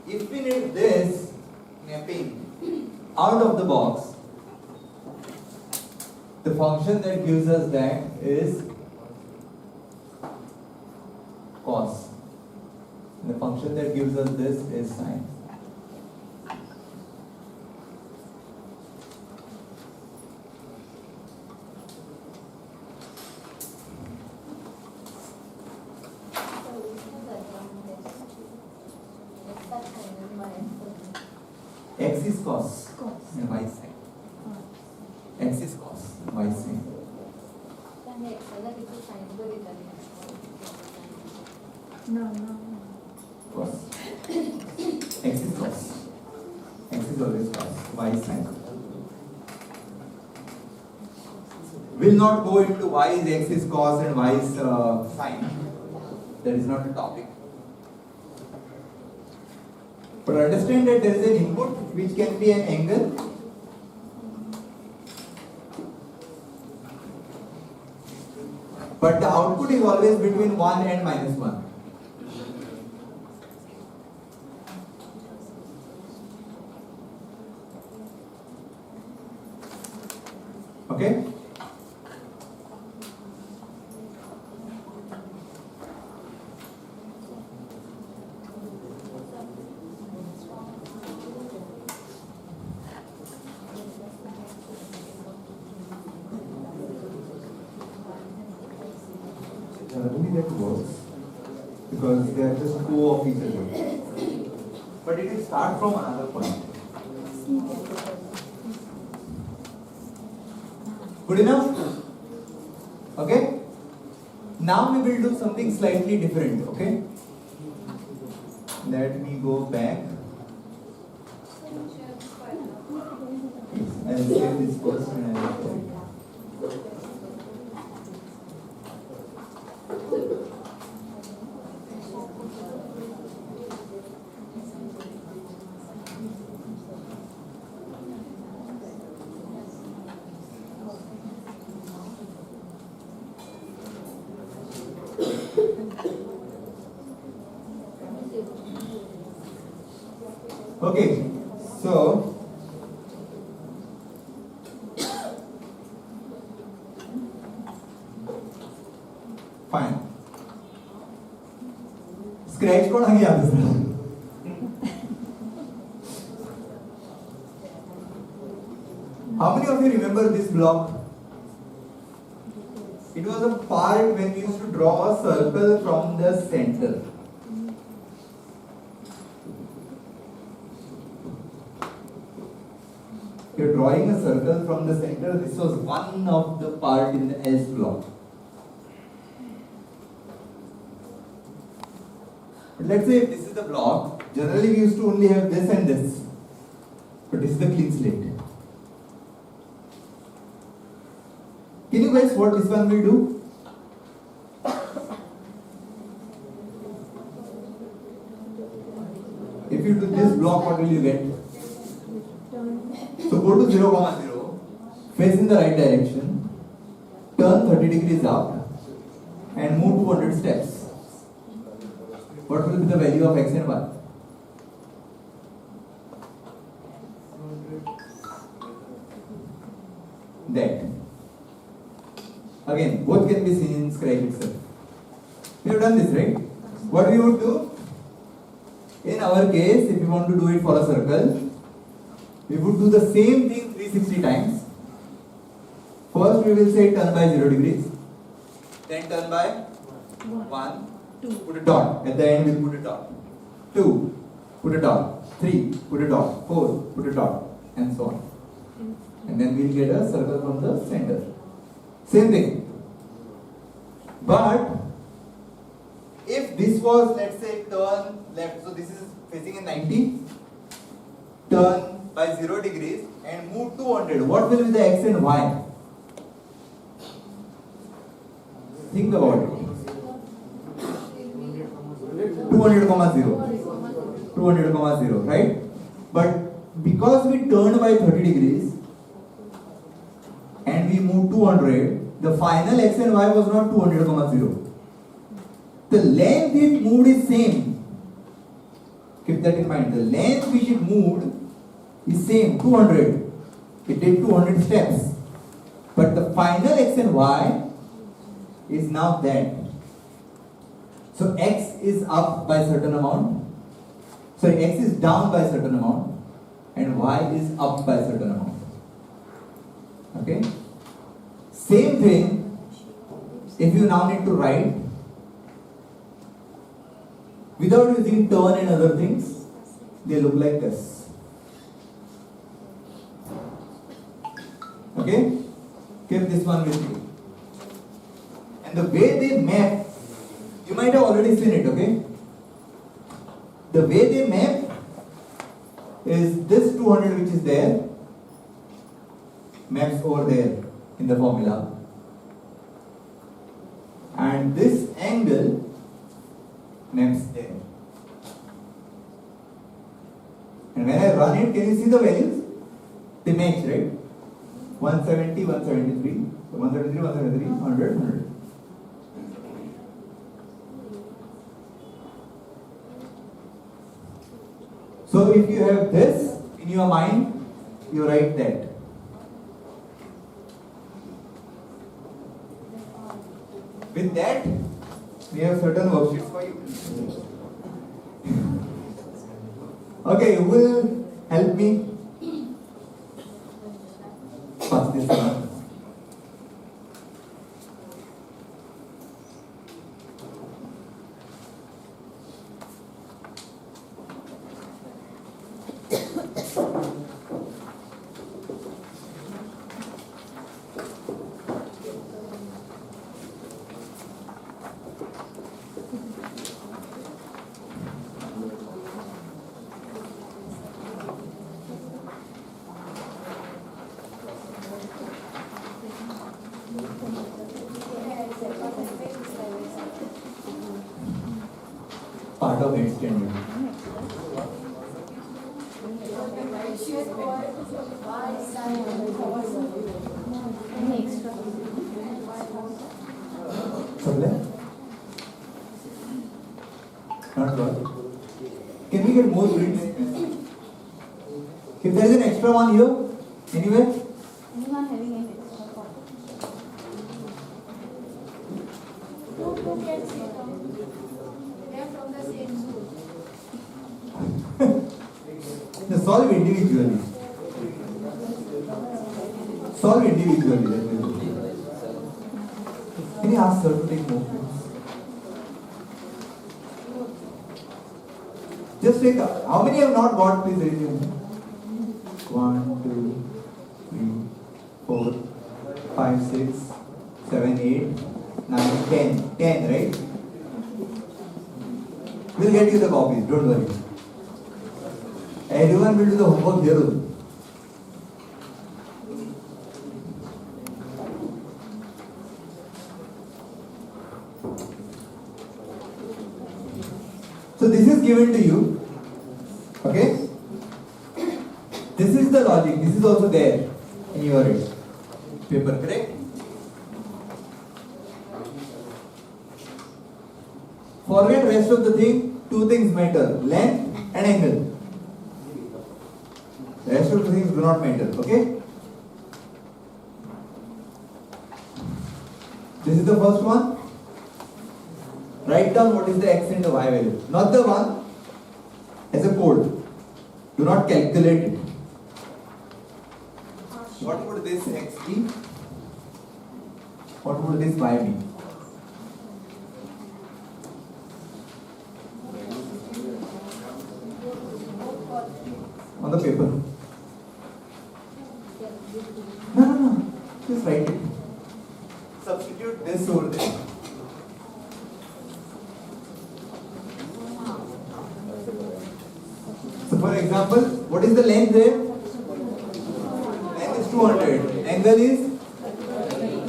If we need this mapping out of the box, the function that gives us that is cos. The function that gives us this is sine. X is cos and y is sine. X is cos, y is sine. No. Cos. X is cos. X is always cos, y is sine. Will not go into why is x is cos and y is sine. That is not a topic. But understand that there is an input which can be an angle. But the output is always between 1 and minus 1. Okay? Generally that works because they are just two of each other. But it will start from another point. Good enough? Okay? Now we will do something slightly different, okay? Let me go back. I will save this first and I will show it. Okay, so fine. Scratch कौन आ गया आपसे? How many of you remember this block? It was a part when we used to draw a circle from the center. You're drawing a circle from the center. This was one of the part in the S block. But let's say if this is the block, generally we used to only have this and this. But this is the clean slate. Can you guess what this one will do? If you do this block, what will you get? So go to 0, 0, face in the right direction, turn 30 degrees up, and move 200 steps. What will be the value of x and y? That. Again, both can be seen in Scratch itself. We have done this, right? What we would do? In our case, if we want to do it for a circle, we would do the same thing 360 times. First we will say turn by 0 degrees. Then turn by 1, 2, put a dot. At the end we put a dot. 2, put a dot. 3, put a dot. 4, put a dot. And so on. And then we will get a circle from the center. Same thing. But if this was, let's say, turn left, so this is facing in 90, turn by 0 degrees and move 200, what will be the x and y? Think about it. 200, 0, right? But because we turned by 30 degrees and we moved 200, the final x and y was not 200, 0. The length it moved is same. Keep that in mind. The length which it moved is same, 200. It did 200 steps. But the final x and y is now that. So x is up by a certain amount. Sorry, x is down by a certain amount. And y is up by a certain amount. Okay? Same thing, if you now need to write, without using turn and other things, they look like this. Okay? Keep this one with you. And the way they map, you might have already seen it, okay? The way they map is this 200 which is there, maps over there in the formula. And this angle maps there. And when I run it, can you see the values? They match, right? 170, 173, 173, 173, 100, 100. So if you have this in your mind, you write that. with that, we have certain worksheets for you. Okay, who will help me? Pass this one. Part of extended. Any extra? Somewhere? Not good. Can we get more reads? If there is an extra one here, anywhere? Anyone having any extra copy? Who gets it? They are from the same school. Solve individually. Solve individually. That will do. Can you ask sir to take more? Just take. How many have not got? Please raise your hand. 1, 2, 3, 4, 5, 6, 7, 8, 9, 10. 10, right? We'll get you the copies. Don't worry. Everyone will do the homework here also. So this is given to you. Okay? This is the logic. This is also there in your paper, correct? Forget rest of the thing. Two things matter: length and angle. The rest of the things do not matter. Okay? This is the first one. Write down what is the x and the y value. Not the one as a code. Do not calculate it. What would this x be? What would this y be? On the paper. No. Just write it. Substitute this over there. So for example, what is the length there? Length is 200. Angle is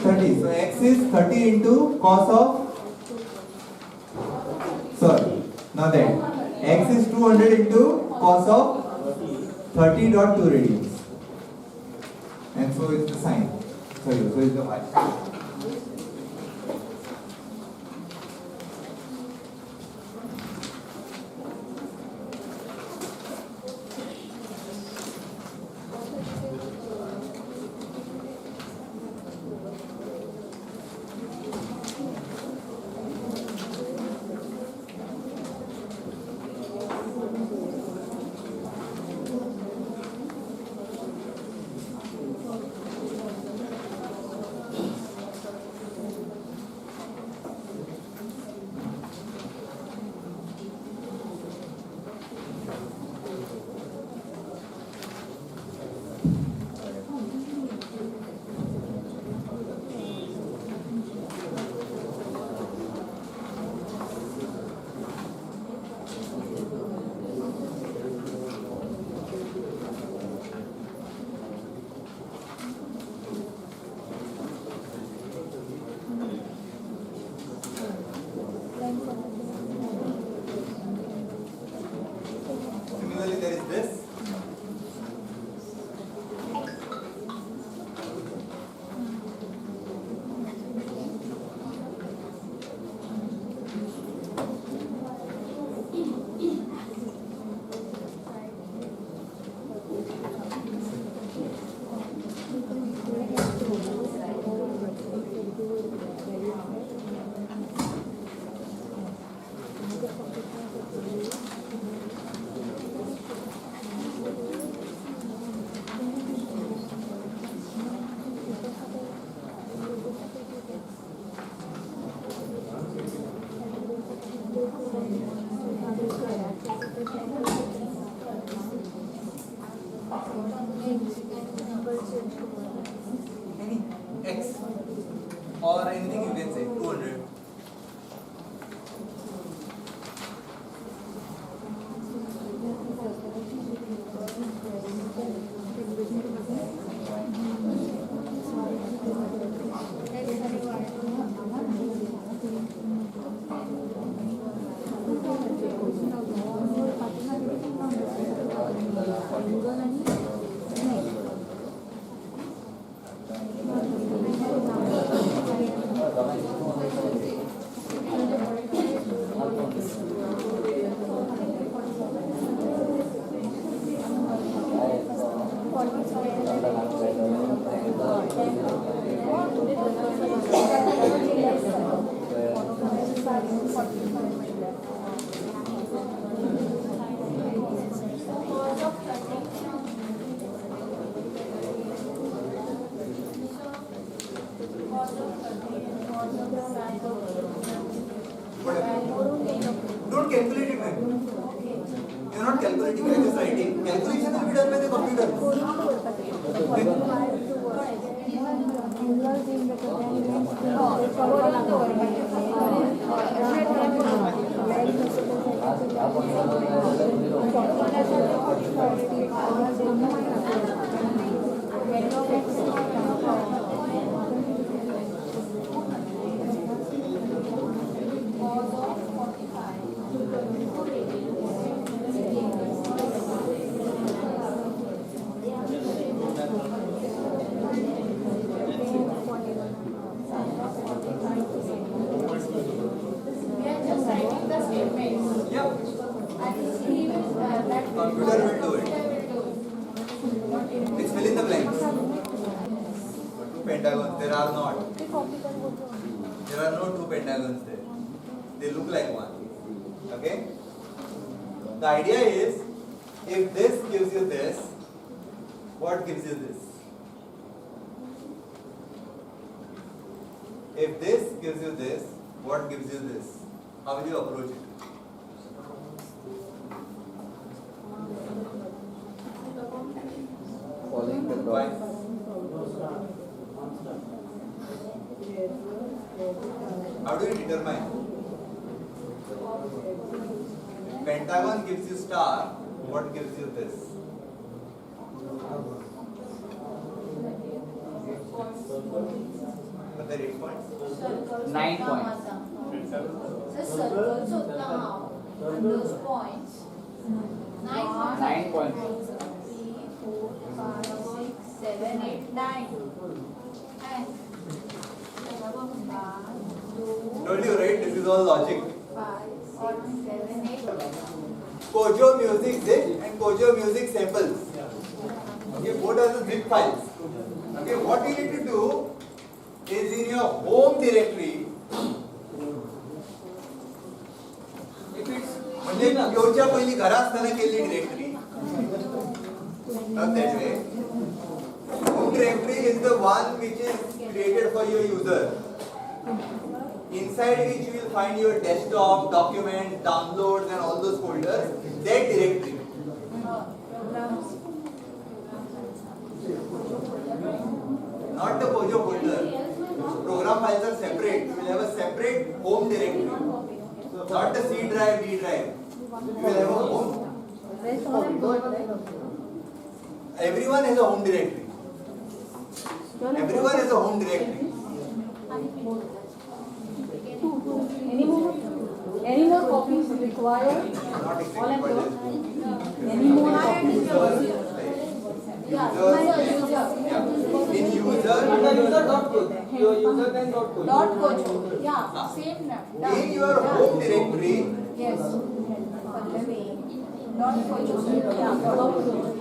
30. So x is 30 into cos of. Sorry, not that. X is 200 into cos of 30.2 radians. And so is the sine. Sorry, so is the y. Any X or anything you can say 200. Don't calculate it, man. You're not calculating, you're just writing. Calculation will be done by the computer. Computer will do it. It's fill in the blanks. Two pentagons, there are not. There are no two pentagons there. They look like one. Okay? The idea is, if this gives you this, what gives you this? If this gives you this, what gives you this? How will you approach it? Following the Why? drawing. How do you determine? Pentagon gives you star, what gives you this? Are there 8 points? 9 points. So circles होता हाँ and those points 9 points. 3, 4, 5, 6, 7, 8, 9 and 1, 2, Told you, right? This is all logic. 5, 6, 7, 8. Kojo music zip and Kojo music samples. Okay, both are the zip files. Okay, what you need to do is in your home directory. If it's म्हणजे योच्या पहिली घरा असताना केलेली directory. Not that way. Home directory is the one which is created for your user. Inside which you will find your desktop, documents, downloads and all those folders. That directory. Not the Kojo folder. Program files are separate. You will have a separate home directory. Not the C drive, D drive. You will have a home. Everyone has a home directory. Everyone has a home directory. Any more copies required? Not exactly what it is. Any more copies? In user, Under user dot code. Your user then dot code. Dot Kojo. Yeah, same name. in your home directory, Yes. Dot Kojo. Yeah.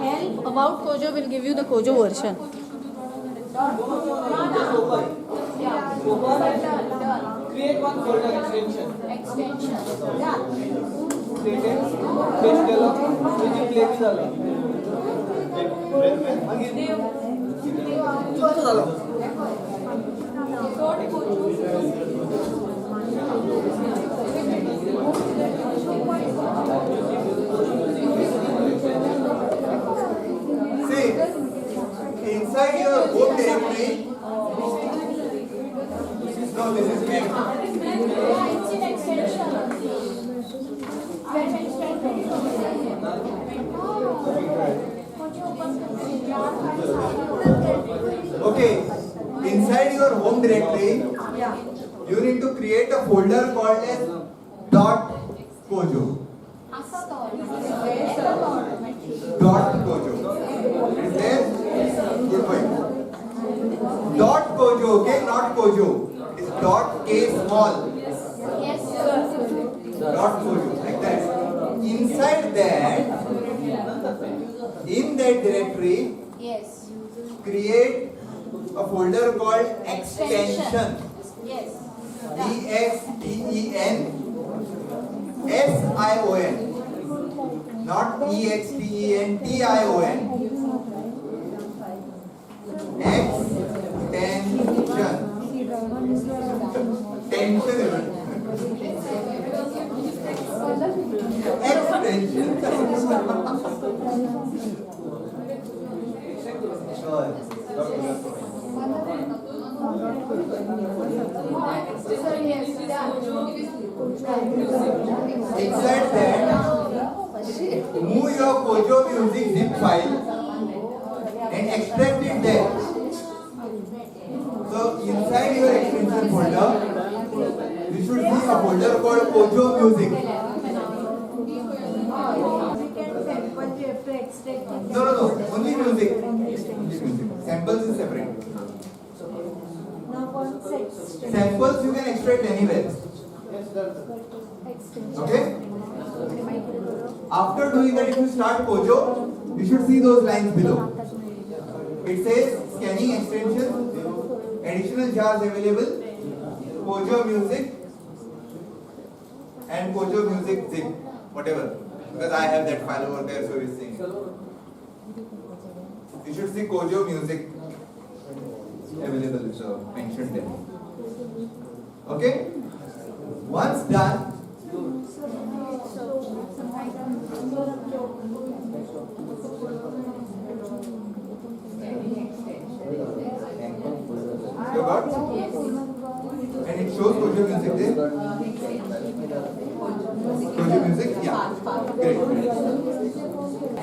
Help about Kojo will give you the Kojo version. Dot Kojo. Just open. Yeah. Open and Done. create one folder extension. Extension. Yeah. Created. Paste dialog. Music play with dialog. Dot Kojo. Okay, inside your home directory, you need to create a folder called as .kojo. .kojo. Is there? Good point. .kojo, okay, not kojo. It's .k small. .kojo, like that. Inside that, in that directory, Yes. create a folder called extension. Yes. EXTENSION, not EXTENTION. Extension. Tension. Extension. Sure. Inside that, move your Kojo music zip file and extract it there. So inside your extension folder, you should see a folder called Kojo music. No, only music. Samples is separate. Samples you can extract anywhere. Okay? After doing that, if you start Kojo, you should see those lines below. It says scanning extension, additional jars available, Kojo music, and Kojo music zip, whatever. Because I have that file over there, so it's saying. You should see Kojo music available, so mentioned there. Okay? Once done, you got? And it shows Kojo music there. Kojo music? Yeah. Great.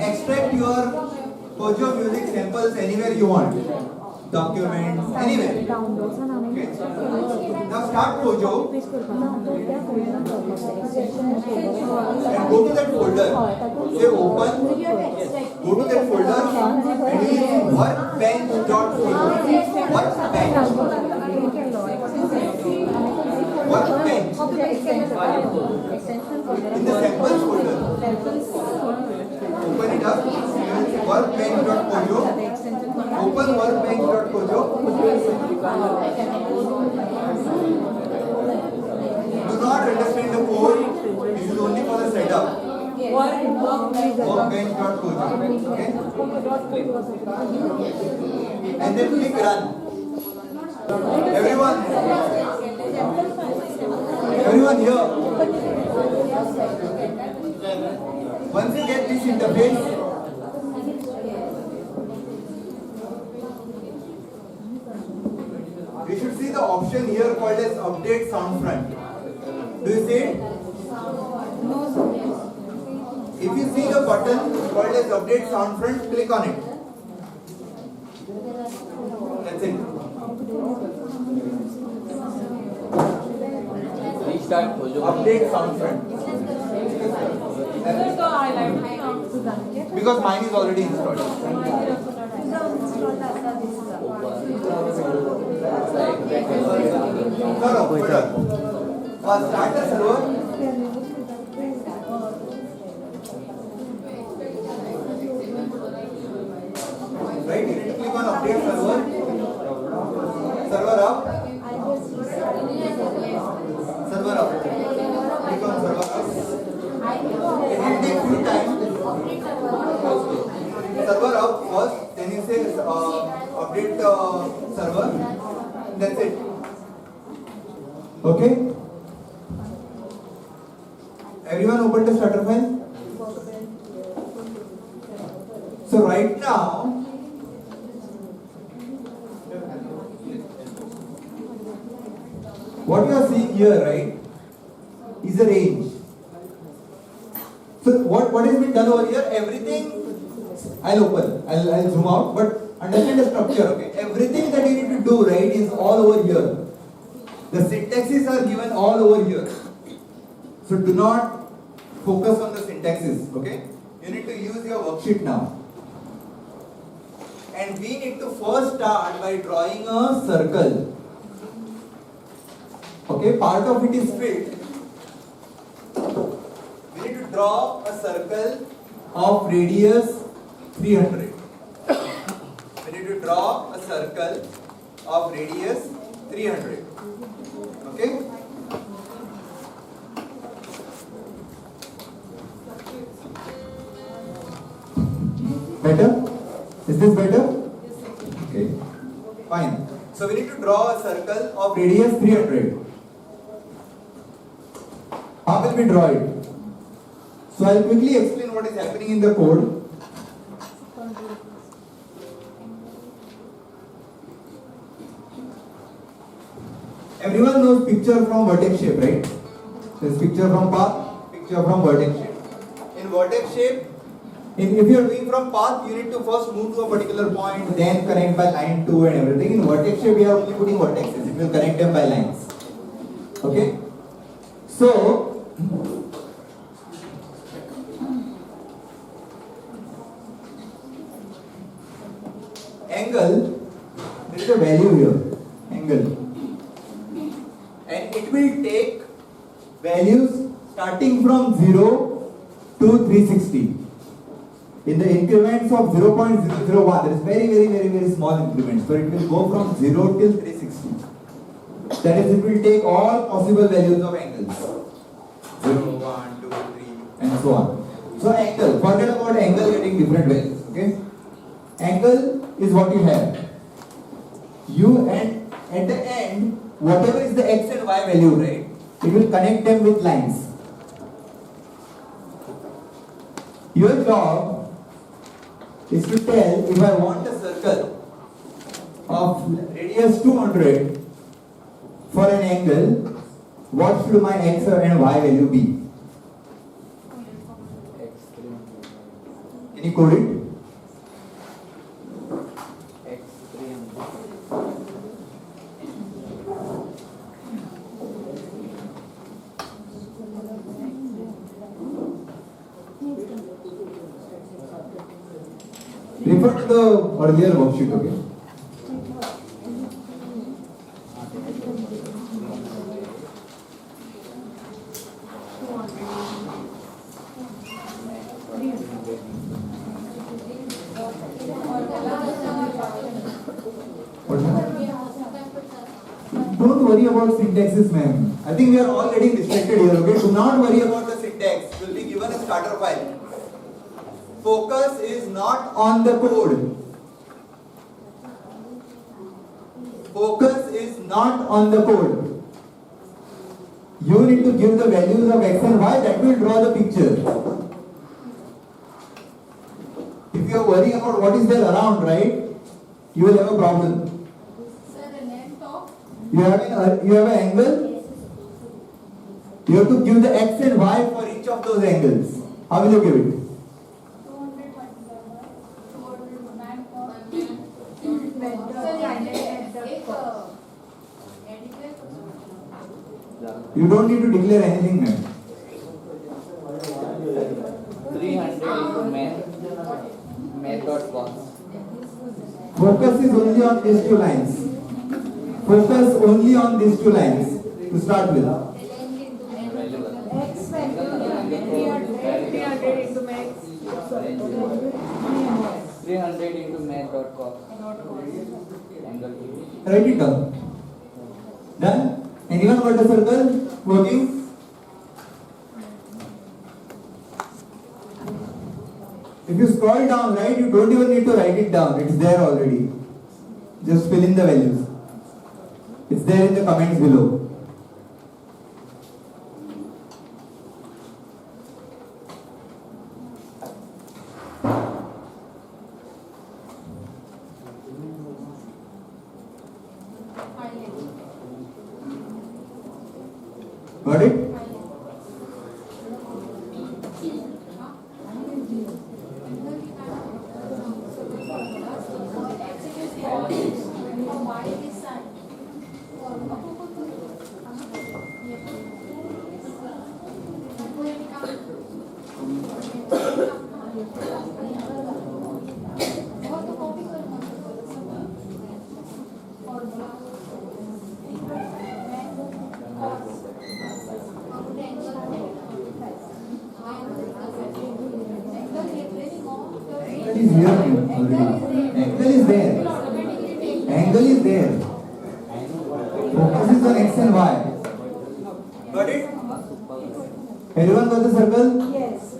Extract your Kojo music samples anywhere you want. Documents, anywhere. Okay. Now start Kojo and go to that folder. Say open. Go to that folder and use workbench.kojo. Workbench. Workbench. In the samples folder. Open it up. Workbench.kojo. Open workbench.kojo. Do not understand the code. This is only for the setup. Workbench.kojo. Okay? And then click run. Everyone here. Once you get this interface, you should see the option here called as update sound front. Do you see it? If you see the button called as update sound front, click on it. That's it. Restart Kojo. Update sound front. Because mine is already installed. No, hold on. Start the server. Right, you need to click on update server. Server up. Server up. Click on server up. It will take few time. Server up first, then you say update server. That's it. Okay? Everyone open the starter file? So right now, what you are seeing here, right, is a range. So what has been done over here? Everything I'll open, I'll zoom out, but understand the structure, okay? Everything that you need to do, right, is all over here. The syntaxes are given all over here. So do not focus on the syntaxes, okay? You need to use your worksheet now. And we need to first start by drawing a circle. Okay, part of it is filled. We need to draw a circle of radius 300. We need to draw a circle of radius 300. Okay? Better? Is this better? Okay. Fine. So we need to draw a circle of radius 300. How will we draw it? So I'll quickly explain what is happening in the code. Everyone knows picture from vertex shape, right? There's picture from path, picture from vertex shape. In vertex shape, if you are doing from path, you need to first move to a particular point, then connect by line 2 and everything. In vertex shape, we are only putting vertexes. It will connect them by lines. Okay? So, angle, there is a value here, angle. And it will take values starting from 0 to 360. In the increments of 0.001, there is very small increments. So it will go from 0 till 360. That is, it will take all possible values of angles. 0, 1, 2, 3 and so on. So angle, forget about angle getting different values. Okay? Angle is what you have. And at the end, whatever is the x and y value, right? It will connect them with lines. Your job is to tell, if I want a circle of radius 200 for an angle, what should my x and y value be? Can you code it? Refer to the earlier worksheet, okay? Don't worry about syntaxes, ma'am. I think we are all getting distracted here, okay? Do not worry about the syntax. You will be given a starter file. Focus is not on the code. Focus is not on the code. You need to give the values of x and y that will draw the picture. If you are worrying about what is there around, right, you will have a problem. Sir, the length of? You have an angle. You have to give the x and y for each of those angles. How will you give it? You don't need to declare anything, ma'am. 300 into math.cons. Focus is only on these two lines. Focus only on these two lines to start with. X value 300 into max. 300 into math.cos. Angle. Write it down. Done? Anyone got a circle working? If you scroll down, right, you don't even need to write it down. It's there already. Just fill in the values. It's there in the comments below. Got it? is here already. Angle is there. Angle is there. Focus is on X and Y. Got it? Everyone got the circle? Yes.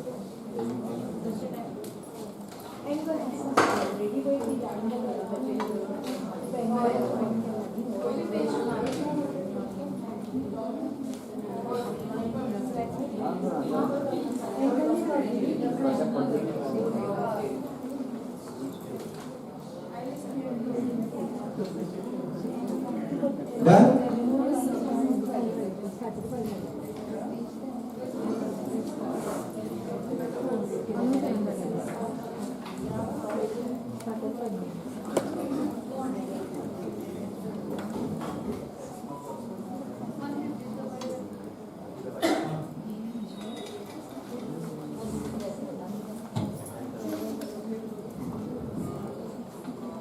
Done?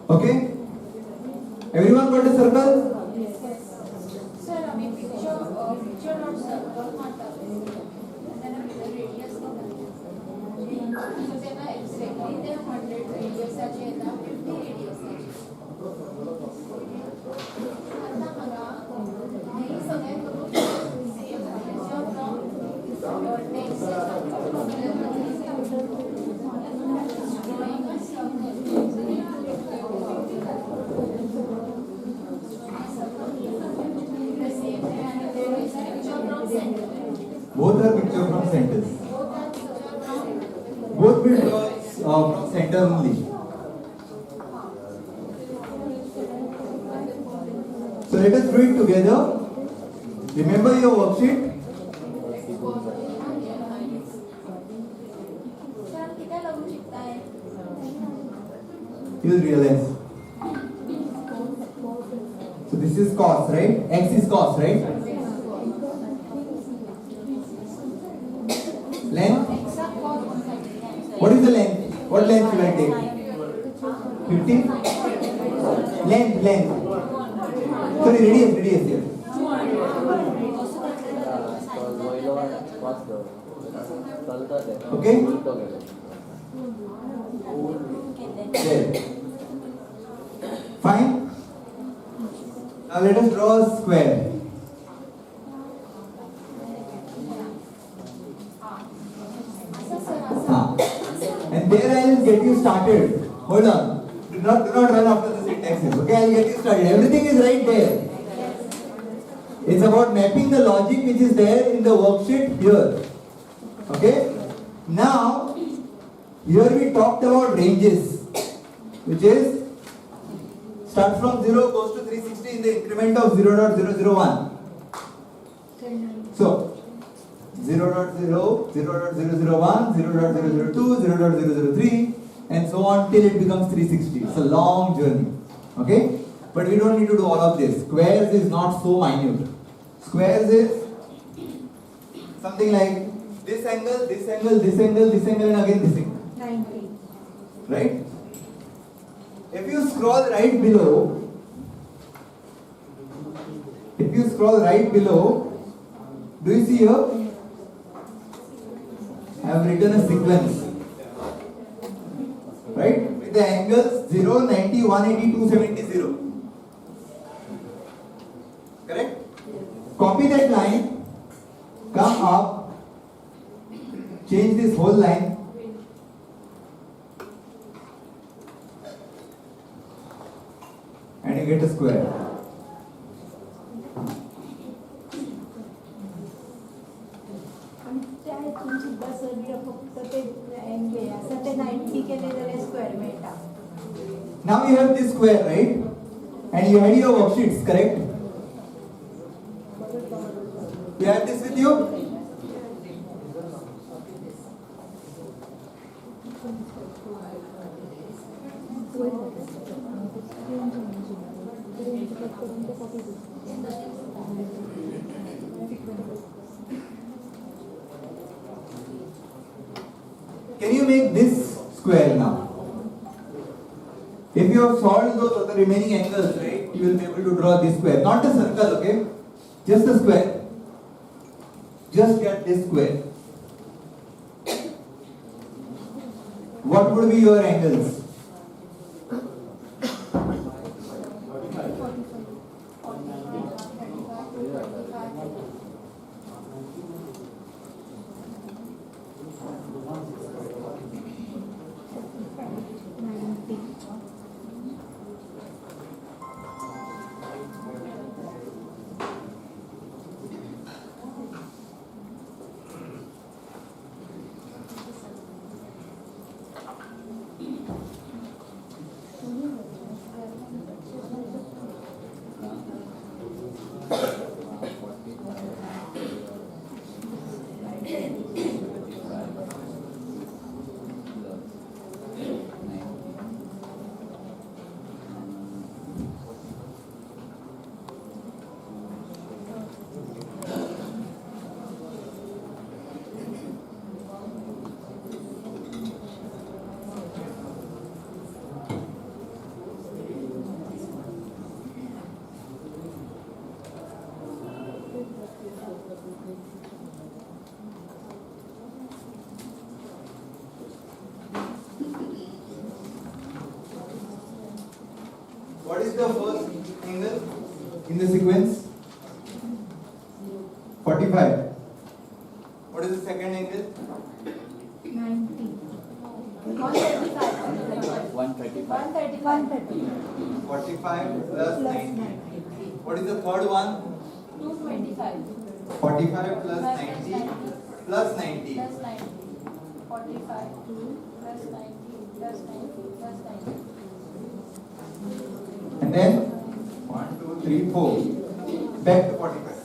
Okay? Everyone got the circle? Sir, आम्ही picture not circle मारतात. त्यांना radius so त्यांना exactly ते 100 radiusचे येतात 50 radiusचे. आता मला हे सगळे करून same Both are picture from centers. Both will draw from center only. So let us do it together. Remember your worksheet. Sir किती लागू शिकताय? You will realize. So this is cos, right? X is cos, right? Length? What is the length? What length should I take? 50? Length. Sorry, radius here. Okay? There. Fine. Now let us draw a square. And there I will get you started. Hold on. Do not run after the syntaxes. Okay, I will get you started. Everything is right there. It's about mapping the logic which is there in the worksheet here. Okay? Now, here we talked about ranges, which is start from 0 goes to 360 in the increment of 0.001. So, 0.0, 0.001, 0.002, 0.003 and so on till it becomes 360. It's a long journey. Okay? But we don't need to do all of this. Squares is not so minute. Squares is something like this angle, this angle, this angle, this angle and again this angle. 90. Right? If you scroll right below, do you see here? I have written a sequence. Right? With the angles 0, 90, 180, 270, 0. Correct? Copy that line, come up, change this whole line. And you get a square. Now you have this square, right? And you had your worksheets, correct? You have this with you? Can you make this square now? If you have solved those other remaining angles, right, you will be able to draw this square. Not a circle, okay? Just a square. Just get this square. What would be your angles? 90. What is the first angle in the sequence? 45. What is the second angle? 90. 135. 135. 135. 45 plus 90. What is the third one? 225. 45 plus 90 plus 90. Plus 90. 45 plus 90 plus 90 plus 90. And then 1, 2, 3, 4. Back to 45.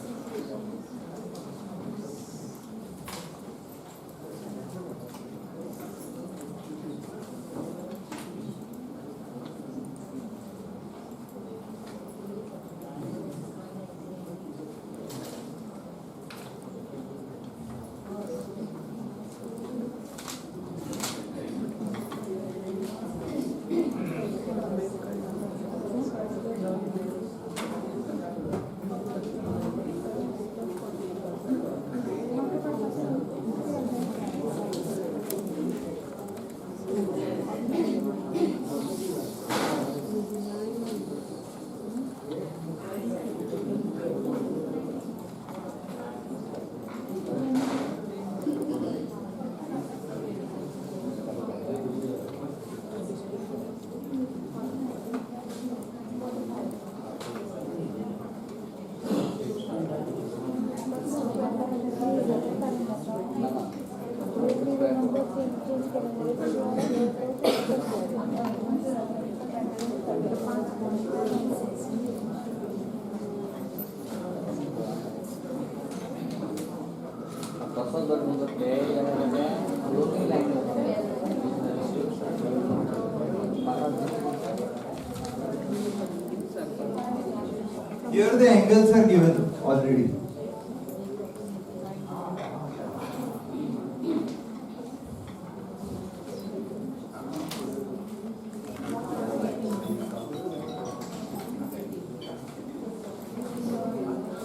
तसं जर म्हणजे ते दोन्ही line Here the angles are given already.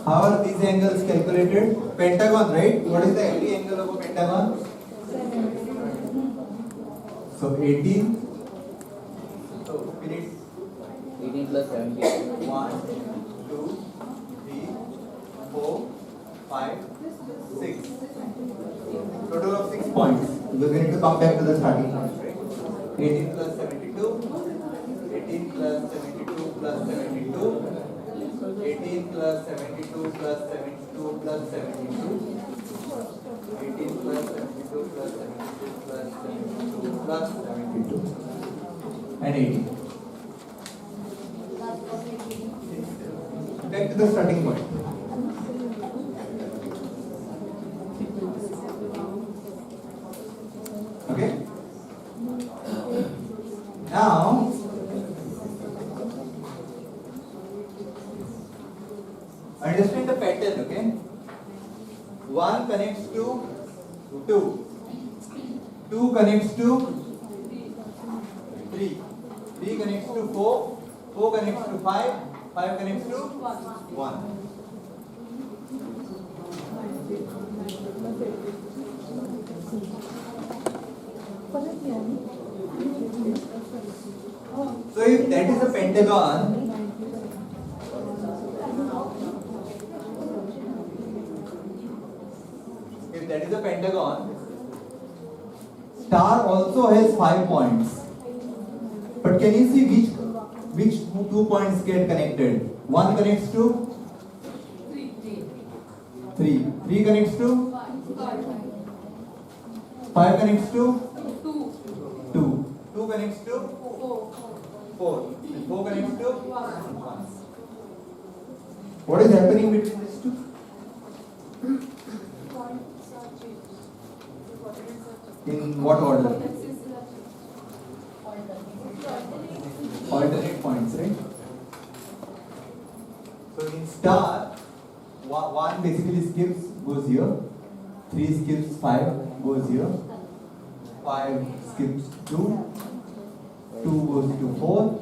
How are these angles calculated? Pentagon, right? What is the every angle of a pentagon? So 18. So finish. 18 plus 17. 1, 2, 3, 4, 5, 6. Total of 6 points. Because we need to come back to the starting point, right? 18 plus 72. 18 plus 72 plus 72. 18 plus 72 plus 72 plus 72. 18 plus 72 plus 72 plus 72 plus 72. And 18. Back to the starting point. Okay? Now, understand the pattern, okay? 1 connects to 2. 2 connects to 3. 3 connects to 4. 4 connects to 5. 5 connects to 1. परत या. So if that is a pentagon, if that is a pentagon, star also has 5 points. But can you see which 2 points get connected? 1 connects to 3. 3 connects to 5 connects to 2. 2 connects to 4. 4 connects to 1. What is happening between these two? In what order? Alternate points, right? So in star, 1 basically skips, goes here. 3 skips, 5 goes here. 5 skips 2. 2 goes to 4.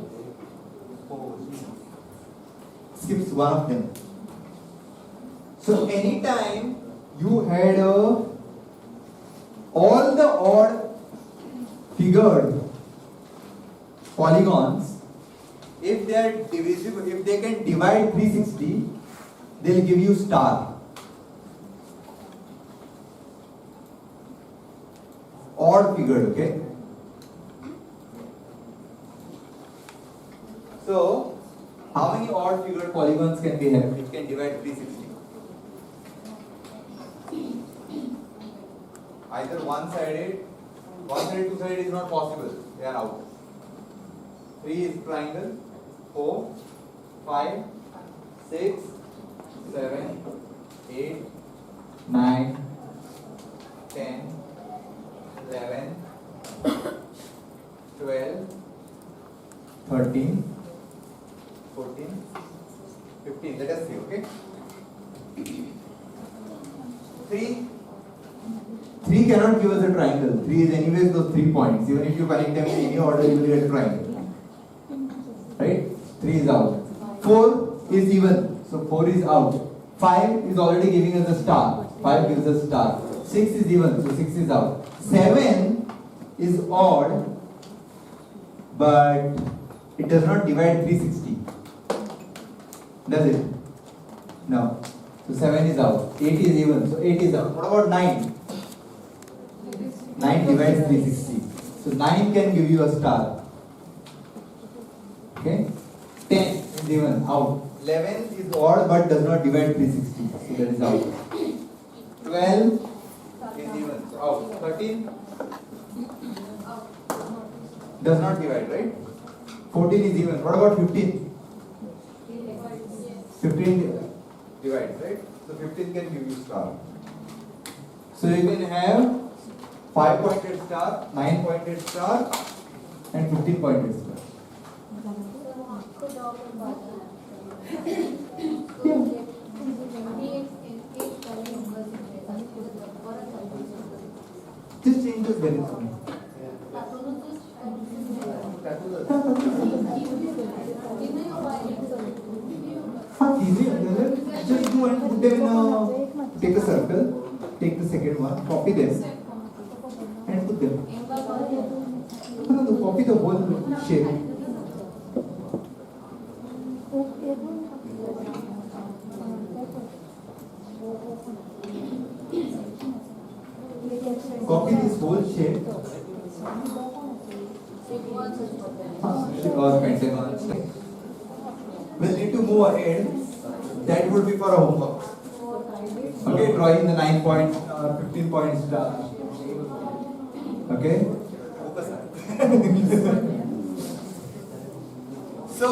4 skips one of them. So anytime you had all the odd figured polygons, if they are divisible, if they can divide 360, they'll give you star. Odd figured, okay? So, how many odd figured polygons can we have which can divide 360? Either one-sided, two-sided is not possible. They are out. 3 is triangle. 4, 5, 6, 7, 8, 9, 10, 11, 12, 13, 14, 15. Let us see, okay? 3 cannot give us a triangle. 3 is anyways those 3 points. Even if you connect them in any order, you will get a triangle. Right? 3 is out. 4 is even. So 4 is out. 5 is already giving us a star. 5 gives us star. 6 is even. So 6 is out. 7 is odd, but it does not divide 360. Does it? No. So 7 is out. 8 is even. So 8 is out. What about 9? 9 divides 360. So 9 can give you a star. Okay? 10 is even, out. 11 is odd but does not divide 360. So that is out. 12 is even, so out. 13 does not divide, right? 14 is even. What about 15? 15 divides, right? So 15 can give you star. So you can have 5 pointed star, 9 pointed star, and 15 pointed star. Just change this value for me. Just go and put them in take a circle, take the second one, copy them, and put them. No, copy the whole shape. Copy this whole shape. Or pentagon. We'll need to move ahead. That would be for a homework. Okay, drawing the 9 point, 15 point star. Okay? So,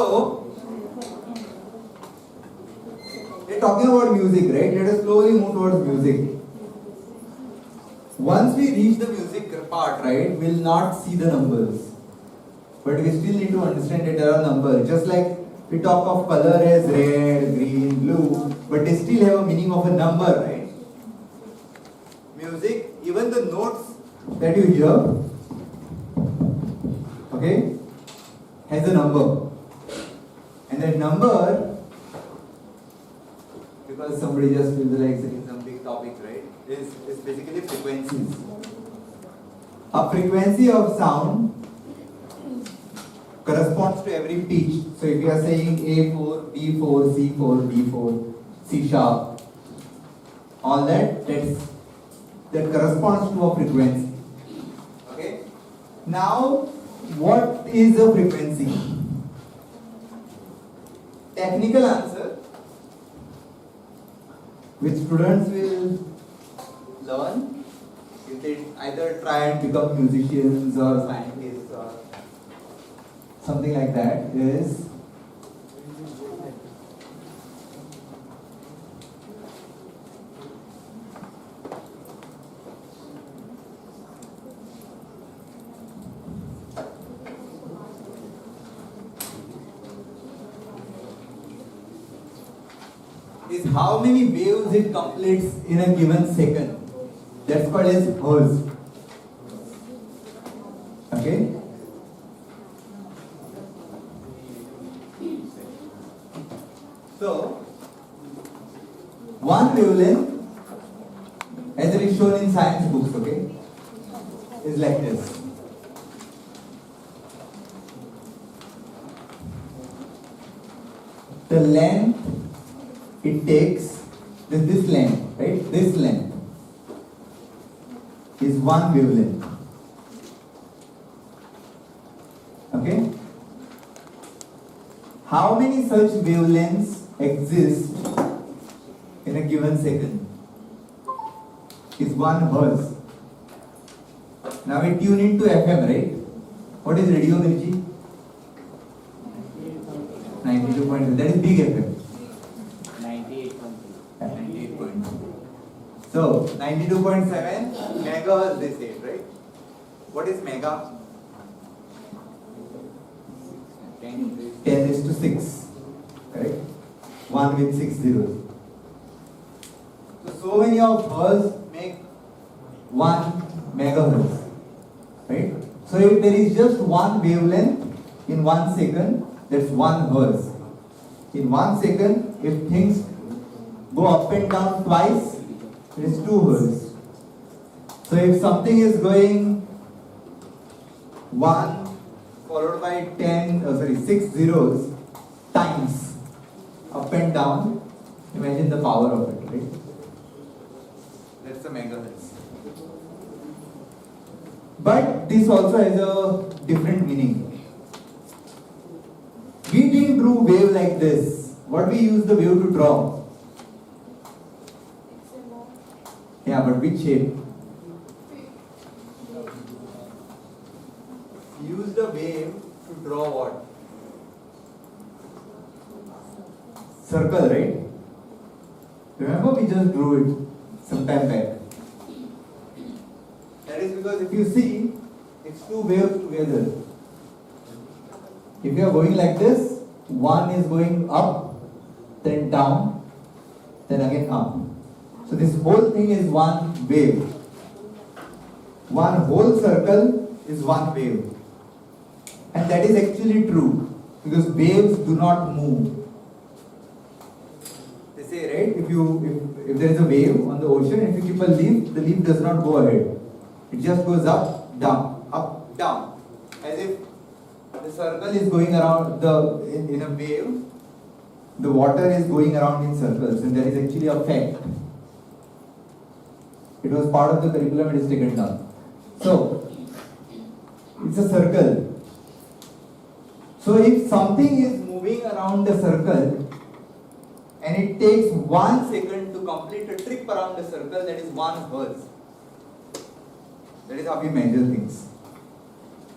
we're talking about music, right? Let us slowly move towards music. Once we reach the music part, right, we'll not see the numbers. But we still need to understand that there are numbers. Just like we talk of color as red, green, blue, but they still have a meaning of a number, right? Music, even the notes that you hear, okay, has a number. And that number, because somebody just feels like saying some big topic, right, is basically frequencies. A frequency of sound corresponds to every pitch. So if you are saying A4, B4, C4, D4, C sharp, all that corresponds to a frequency. Okay. Now, what is a frequency? Technical answer, which students will learn if they either try and become musicians or scientists or something like that, is how many waves it completes in a given second. That's called as hertz. Okay? So, one wavelength, as it is shown in science books, okay, is like this. The length it takes, this length, right? This length is one wavelength. Okay? How many such wavelengths exist in a given second? Is one hertz. Now we tune into FM, right? What is radio, Mirchi? 92.2. That is big FM. 98.2. So 92.7 megahertz they say, right? What is mega? 10 is to 6, correct? 1 with 6 zeros. So many of hertz make 1 megahertz, right? So if there is just one wavelength in 1 second, that's 1 hertz. In 1 second, if things go up and down twice, it is 2 hertz. So if something is going 1 followed by 6 zeros times up and down, imagine the power of it, right? That's a megahertz. But this also has a different meaning. We didn't draw wave like this. What we use the wave to draw? Yeah, but which shape? Use the wave to draw what? Circle, right? Remember we just drew it some time back. That is because if you see, it's two waves together. If you are going like this, one is going up, then down, then again up. So this whole thing is one wave. One whole circle is one wave. And that is actually true, because waves do not move. They say, right, if there is a wave on the ocean, if you keep a leaf, the leaf does not go ahead. It just goes up, down. As if the circle is going around in a wave, the water is going around in circles, and that is actually a fact. It was part of the curriculum, it is taken down. So, it's a circle. So if something is moving around the circle and it takes 1 second to complete a trip around the circle, that is 1 hertz. That is how we measure things.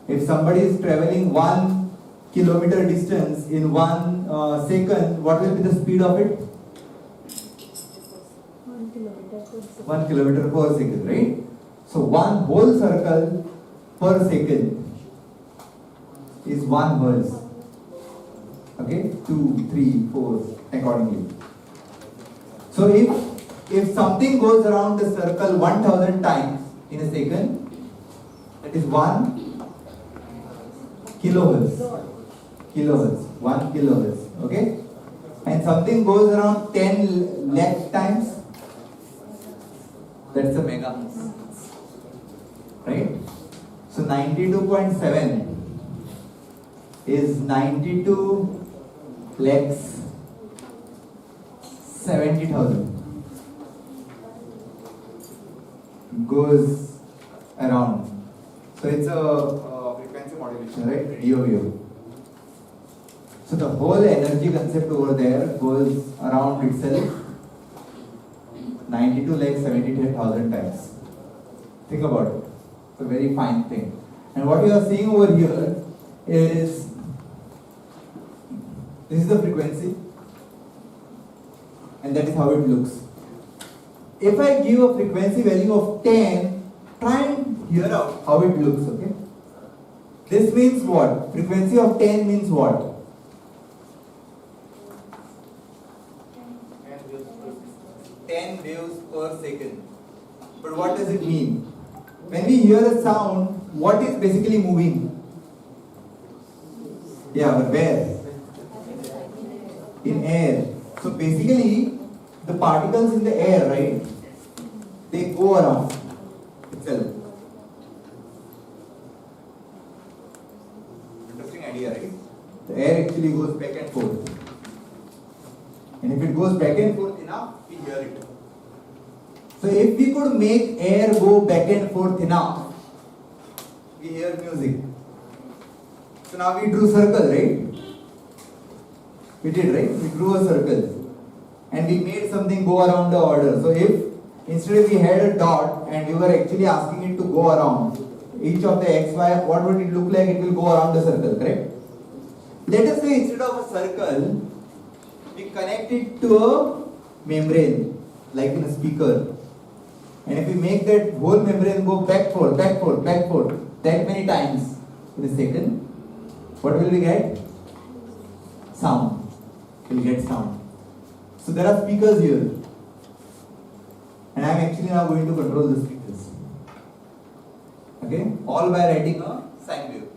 If somebody is traveling 1 kilometer distance in 1 second, what will be the speed of it? 1 kilometer per second. 1 kilometer per second, right? So 1 whole circle per second is 1 hertz. Okay, 2, 3, 4, accordingly. So if something goes around the circle 1000 times in a second, that is 1 kilohertz. 1 kilohertz. Okay? And something goes around 10 lakh times, that's a megahertz. Right? So 92.7 is 92 lakhs 70,000. Goes around. So it's a frequency modulation, right? DOVO. So the whole energy concept over there goes around itself 92 lakhs 78,000 times. Think about it. It's a very fine thing. And what you are seeing over here is this is the frequency, and that is how it looks. If I give a frequency value of 10, try and hear out how it looks, okay? This means what? Frequency of 10 means what? 10 waves per second. But what does it mean? When we hear a sound, what is basically moving? Yeah, but where? In air. So basically, the particles in the air, right? They go around itself. Interesting idea, right? The air actually goes back and forth. And if it goes back and forth enough, we hear it. So if we could make air go back and forth enough, we hear music. So now we drew circle, right? We did, right? We drew a circle. And we made something go around the order. So if instead we had a dot and we were actually asking it to go around each of the xy, what would it look like? It will go around the circle, correct? Let us say instead of a circle, we connect it to a membrane, like in a speaker. And if we make that whole membrane go back, forth, that many times in a second, what will we get? Sound. We'll get sound. So there are speakers here. And I am actually now going to control the speakers. Okay? All by writing a sine wave.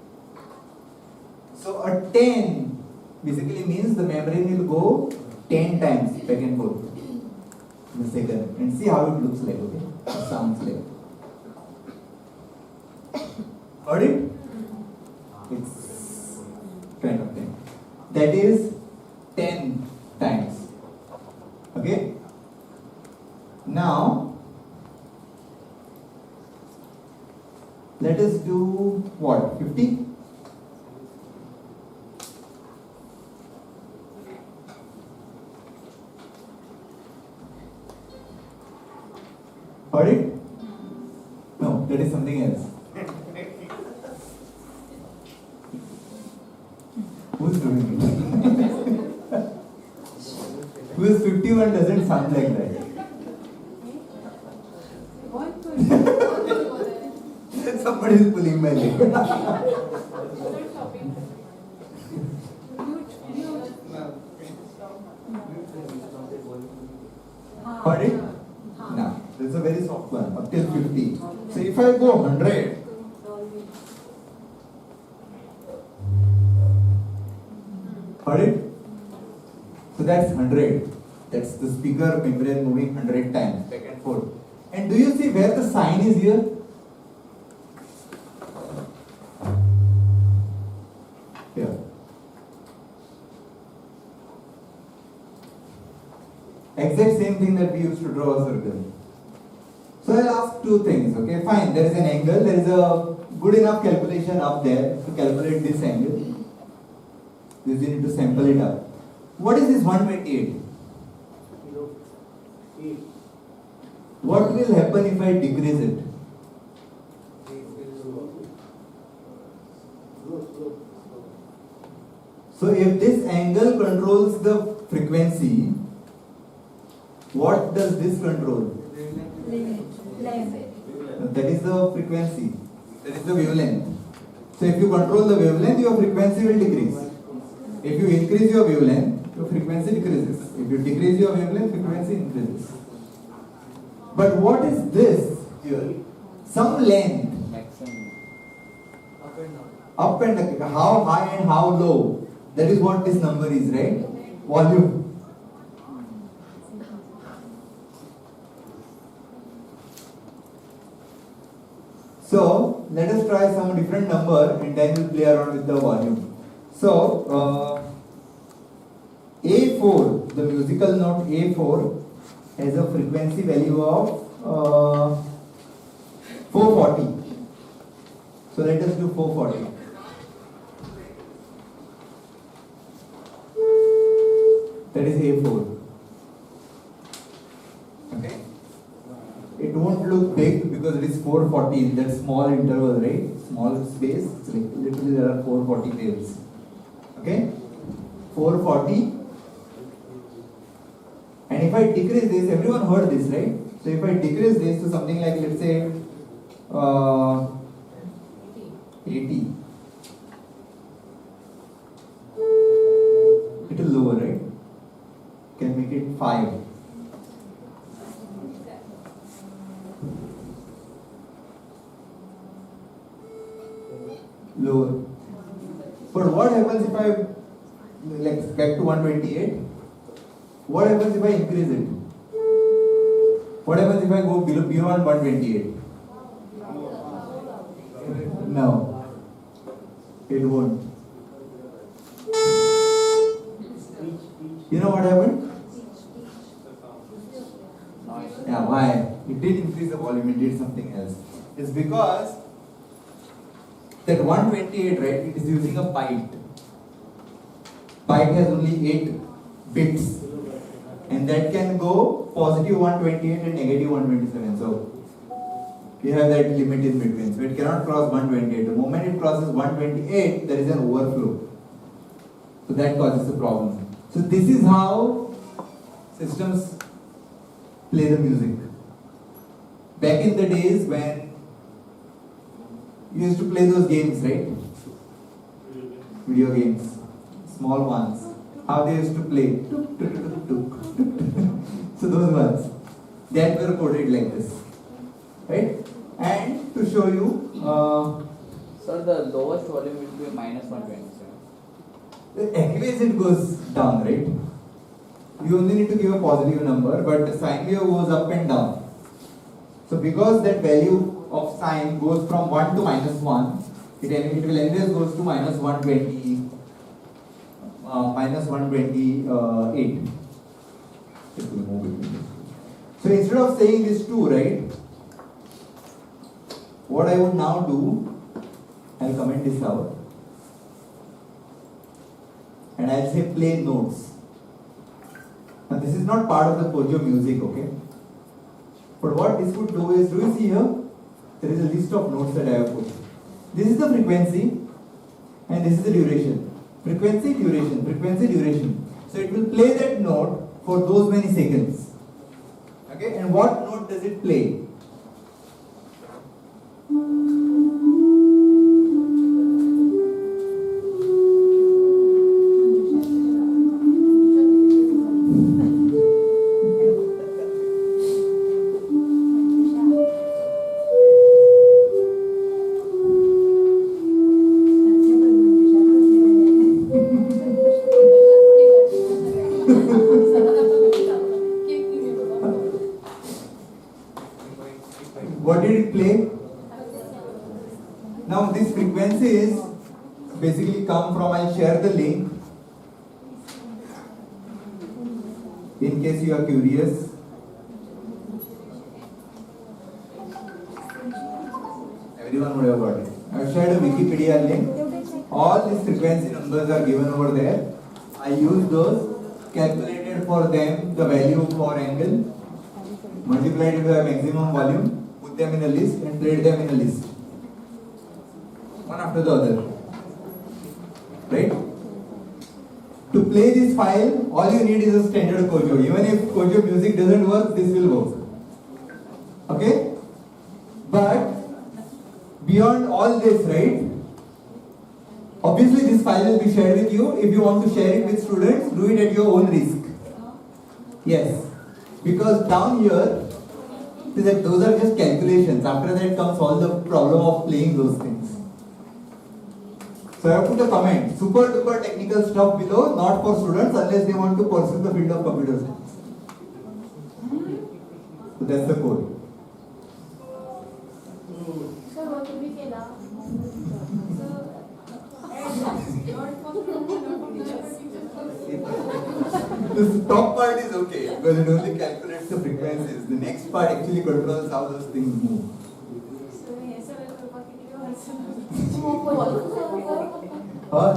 So a 10 basically means the membrane will go 10 times back and forth in a second. And see how it looks like, okay? It sounds like. Heard it? It's kind of thing. That is 10 times. Okay? Now, let us do what? 50? Heard it? No, that is something else. Who's doing it? Who is 51 doesn't sound like that. Somebody is pulling my leg. Heard it? No. This is a very soft one, up till 50. So if I go 100, heard it? So that's 100. That's the speaker membrane moving 100 times, back and forth. And do you see where the sign is here? Here. Exact same thing that we used to draw a circle. So I'll ask two things, okay? Fine, there is an angle, there is a good enough calculation up there to calculate this angle. You need to sample it up. What is this 128? What will happen if I decrease it? So if this angle controls the frequency, what does this control? That is the frequency. That is the wavelength. So if you control the wavelength, your frequency will decrease. If you increase your wavelength, your frequency decreases. If you decrease your wavelength, frequency increases. But what is this here? Some length. Up and down. How high and how low. That is what this number is, right? Volume. So let us try some different number and then we'll play around with the volume. So, A4, the musical note A4 has a frequency value of 440. So let us do 440. That is A4. Okay? It won't look big because it is 440 in that small interval, right? Small space. It's like literally there are 440 waves. Okay? 440. And if I decrease this, everyone heard this, right? So if I decrease this to something like, let's say, 80. Little lower, right? Can make it 5. Lower. But what happens if I, like, back to 128? What happens if I increase it? What happens if I go beyond 128? No, it won't. You know what happened? Yeah, why? It did increase the volume, it did something else. It's because that 128, right, it is using a pipe. Pipe has only 8 bits. And that can go positive 128 and negative 127. So you have that limit in between. So it cannot cross 128. The moment it crosses 128, there is an overflow. So that causes a problem. So this is how systems play the music. Back in the days when you used to play those games, right? Video games, small ones. How they used to play. So those ones, that were coded like this, right? And to show you, Sir, the lowest volume will be minus 127. anyways it goes down, right? You only need to give a positive number, but the sine wave goes up and down. So because that value of sine goes from 1 to minus 1, it will anyways goes to minus 120, minus 128. So instead of saying this 2, right, what I would now do, I'll comment this out and I'll say play notes. Now this is not part of the Kojo music, okay? But what this would do is, do you see here? There is a list of notes that I have put. This is the frequency and this is the duration. Frequency, duration, frequency, duration. So it will play that note for those many seconds. Okay, and what note does it play? What did it play? Now these frequencies basically come from, I'll share the link in case you are curious. Everyone would have got it. I've shared a Wikipedia link. All these frequency numbers are given over there. I use those, calculated for them the value for angle, multiplied with the maximum volume, put them in a list and played them in a list. One after the other. Right? To play this file, all you need is a standard Kojo. Even if Kojo music doesn't work, this will work. Okay? But beyond all this, right? Obviously this file will be shared with you. If you want to share it with students, do it at your own risk. Yes. Because down here, see that those are just calculations. After that comes all the problem of playing those things. So I have put a comment. Super duper technical stuff below, not for students unless they want to pursue the field of computer science. So that's the code. Sir, what तुम्ही केला? The top part is okay because it only calculates the frequencies. The next part actually controls how those things move. So हे सगळं कृपा किती वर्ष Huh?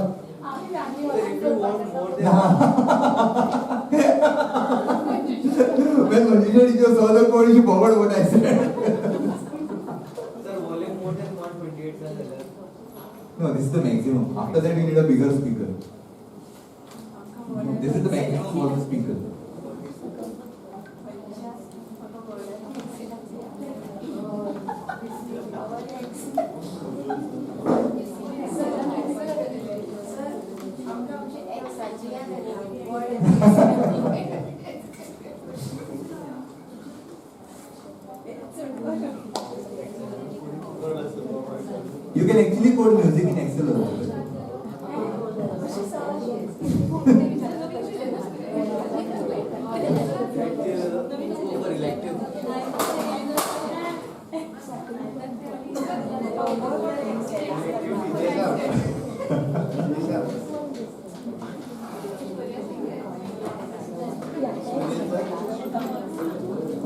When Manisha teacher saw the code, she forgot what I said. Sir, volume more than 128 sir. No, this is the maximum. After that, we need a bigger speaker. This is the maximum for the speaker. You can actually code music in Excel also. Over elective.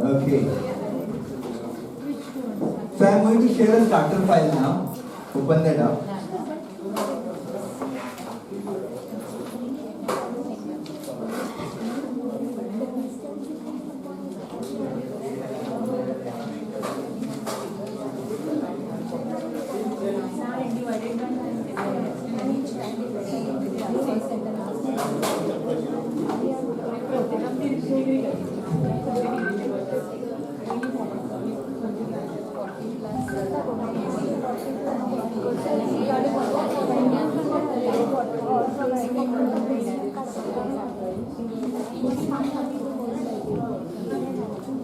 Okay. So I am going to share a starter file now. Open that up.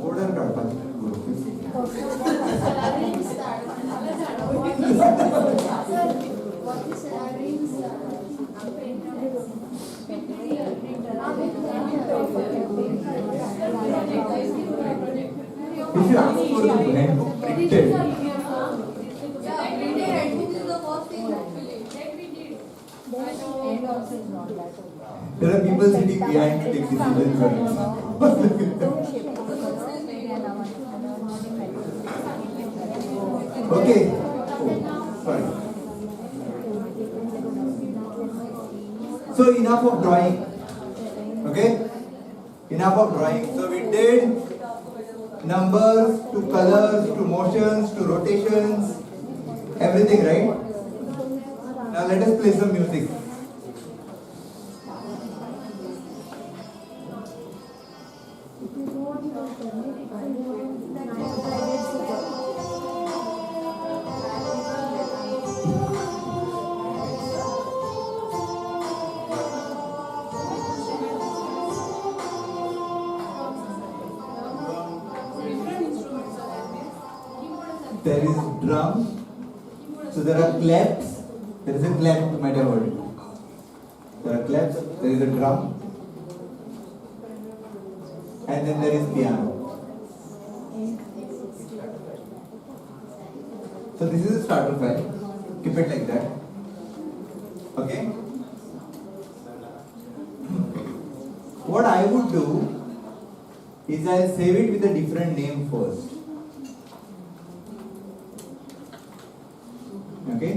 Order काढपाचे. If you ask for the handbook printed, there are people sitting behind to take decisions for us. Okay. Oh, sorry. So enough of drawing. Okay? Enough of drawing. So we did numbers to colors to motions to rotations, everything, right? Now let us play some music. There is drum, so there are claps. There is a clap, you might have heard it. There are claps, there is a drum, and then there is piano. So this is a starter file. Keep it like that. Okay? What I would do is I'll save it with a different name first. Okay?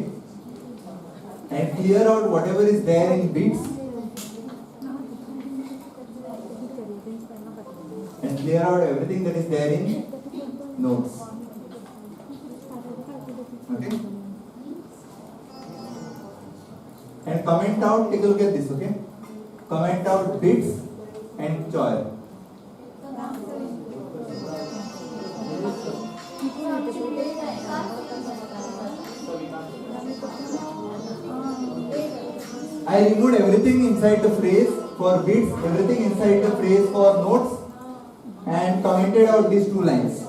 And clear out whatever is there in bits and clear out everything that is there in notes. Okay? And comment out, take a look at this, okay? Comment out bits and choir. I removed everything inside the phrase for bits, everything inside the phrase for notes, and commented out these two lines.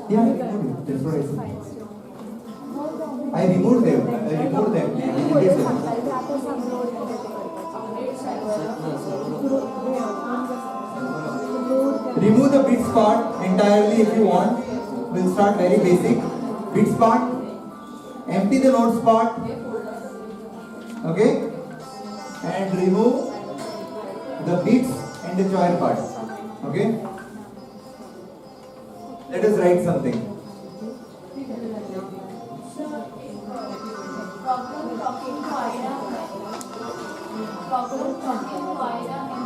Yeah, that's what I said. I removed them. Deleted them. Remove the bits part entirely if you want. We'll start very basic. Bits part. Empty the notes part. Okay? And remove the bits and the choir part. Okay? Let us write something. Problem talking to Ida. Problem talking to Ida and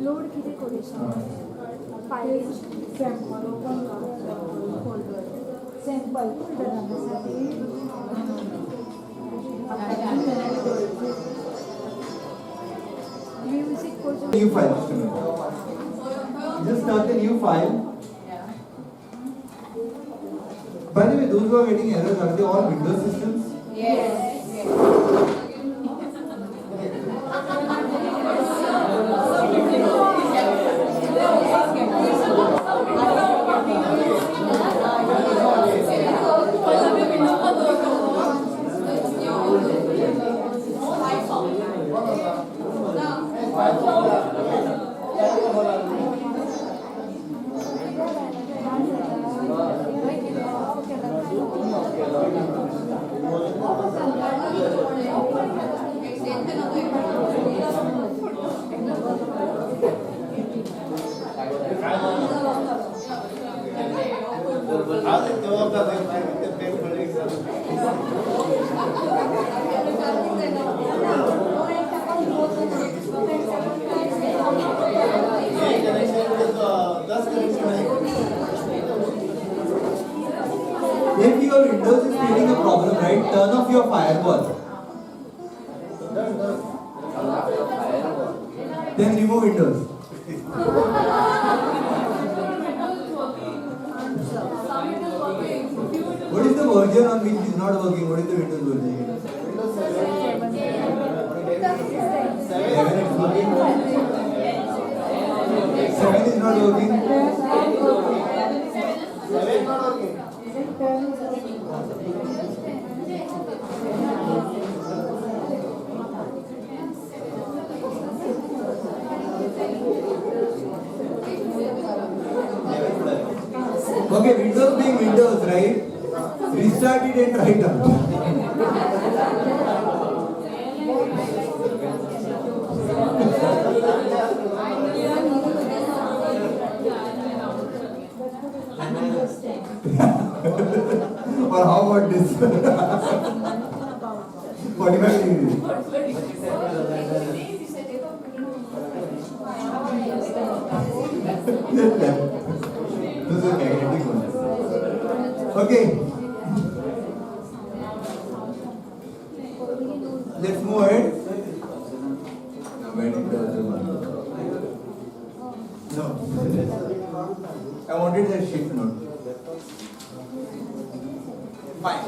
load किती करू file sample folder sample music New file. Just start a new file. By the way, those who are getting errors, are they all Windows systems? If your Windows is creating a problem, right, turn off your firewall. Then remove Windows. What is the version on which is not working? What is the Windows version? 7 is working. 7 is not working. Okay, Windows being Windows, right? Restart it and try it out. Or how about this? 45 degrees. This is a magnetic one. Okay. Let's move ahead. No. I wanted that shift note. Fine.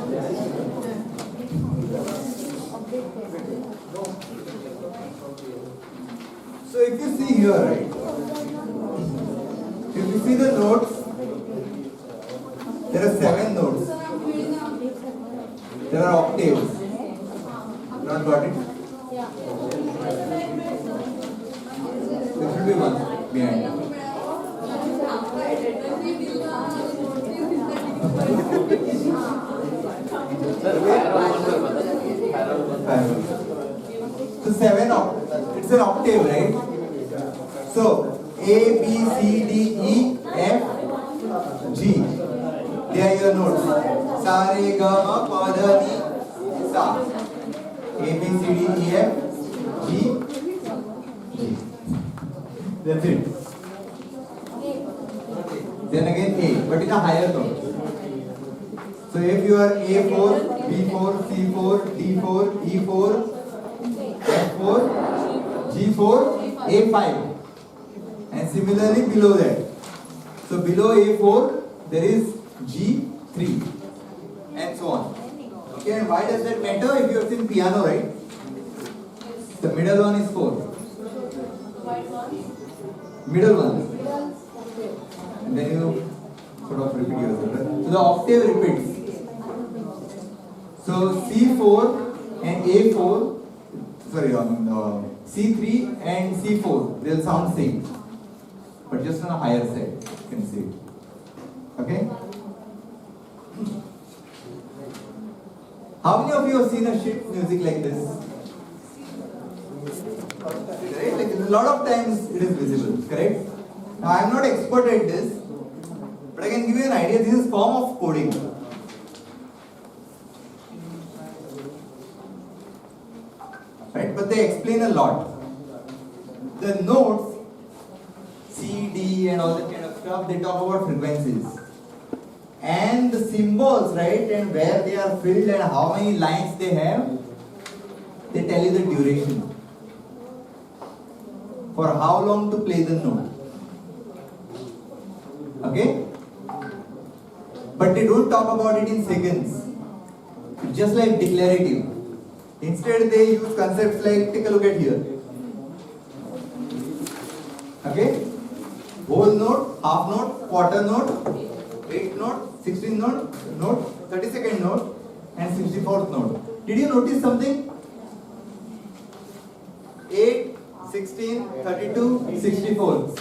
So if you see here, right? If you see the notes, there are 7 notes. There are octaves. Not got it? There should be one behind. So 7 it's an octave, right? So A, B, C, D, E, F, G. They are your notes. Sa, re, ga, ma, pa, da, ni, sa. A, B, C, D, E, F, G, G. That's it. Then again A, but in a higher tone. So if you are A4, B4, C4, D4, E4, F4, G4, A5. And similarly below that. So below A4 there is G3 and so on. Okay, and why does that matter? If you have seen piano, right? The middle one is 4. White one. Middle one. Middle. Okay. And then you sort of repeat yourself. Right? So the octave repeats. So C4 and A4, sorry, C3 and C4, they'll sound same, but just on a higher side. You can see it. Okay? How many of you have seen a sheet music like this? Right? Like a lot of times it is visible, correct? Now I am not expert at this, but I can give you an idea. This is form of coding. Right? But they explain a lot. The notes, C, D and all that kind of stuff, they talk about frequencies. And the symbols, right, and where they are filled and how many lines they have, they tell you the duration. For how long to play the note. Okay? But they don't talk about it in seconds. It's just like declarative. Instead they use concepts like, take a look at here. Okay? Whole note, half note, quarter note, 8th note, 16th note, 32nd note and 64th note. Did you notice something? 8, 16, 32, 64.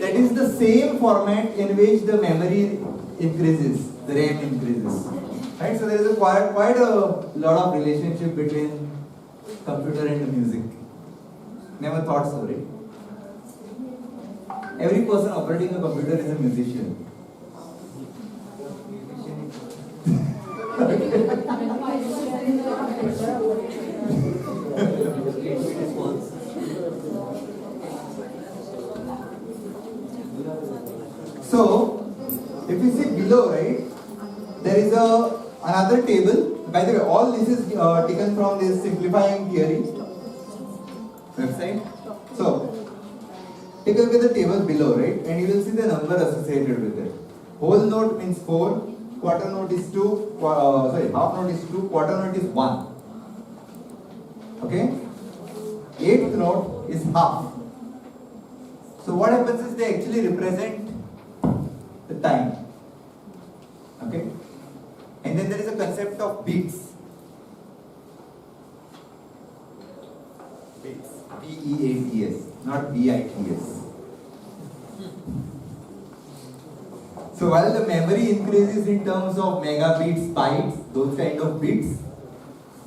That is the same format in which the memory increases, the RAM increases. Right? So there is quite a lot of relationship between computer and the music. Never thought so, right? Every person operating a computer is a musician. So, if you see below, right, there is another table. By the way, all this is taken from this simplifying theory website. So, take a look at the table below, right, and you will see the number associated with it. Whole note means 4, quarter note is 2, half note is 2, quarter note is 1. Okay? 8th note is half. So what happens is they actually represent the time. Okay? And then there is a concept of beats. Beats. B-E-A-T-S, not B-I-T-S. So while the memory increases in terms of megabits, bytes, those kind of bits,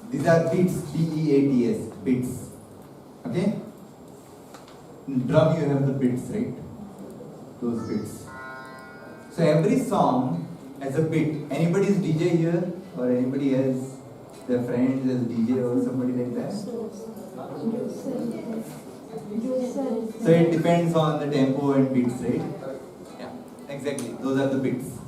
these are bits, B-E-A-T-S, bits. Okay? In drum you have the bits, right? Those bits. So every song has a bit. Anybody is DJ here? Or anybody has their friends as DJ or somebody like that? So it depends on the tempo and beats, right? Yeah, exactly. Those are the beats.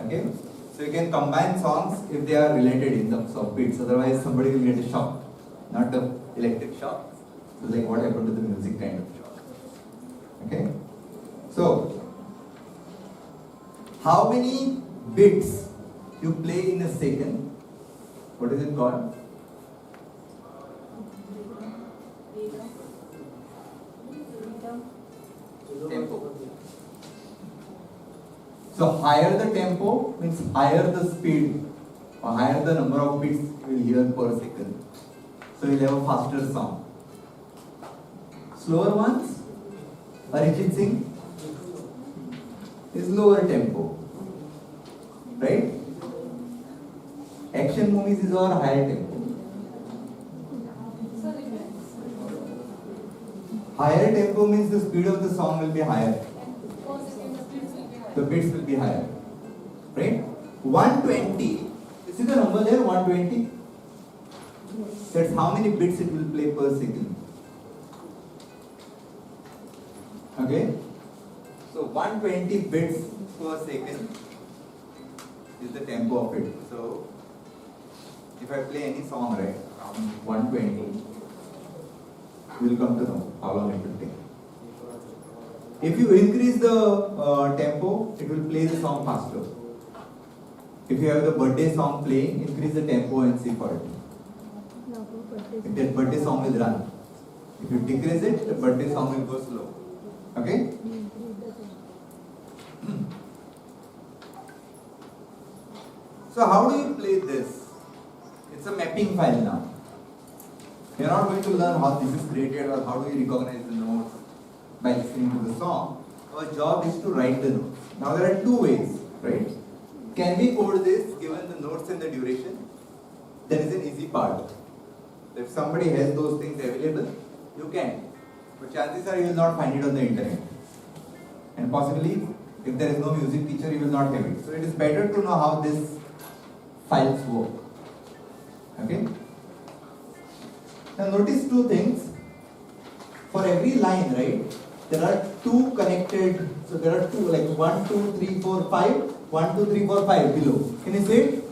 Okay? So you can combine songs if they are related in terms of beats. Otherwise somebody will get a shock. Not an electric shock. So like what happened to the music kind of shock. Okay? So, how many bits you play in a second? What is it called? Tempo. So higher the tempo means higher the speed or higher the number of bits you will hear per second. So you'll have a faster song. Slower ones, Arijit Singh, is lower tempo. Right? Action movies is our higher tempo. Higher tempo means the speed of the song will be higher. The bits will be higher. Right? 120. You see the number there? 120. That's how many bits it will play per second. Okay? So 120 bits per second is the tempo of it. So if I play any song, right, around 120, you will come to know how long it will take. If you increase the tempo, it will play the song faster. If you have the birthday song playing, increase the tempo and see for it. If that birthday song will run. If you decrease it, the birthday song will go slow. Okay? So how do you play this? It's a mapping file now. We are not going to learn how this is created or how do you recognize the notes by listening to the song. Our job is to write the notes. Now there are two ways, right? Can we code this given the notes and the duration? That is an easy part. If somebody has those things available, you can. But chances are you will not find it on the internet. And possibly, if there is no music teacher, you will not have it. So it is better to know how these files work. Okay? Now notice two things. For every line, right, there are two connected, so there are two, like 1, 2, 3, 4, 5, 1, 2, 3, 4, 5 below. Can you see it?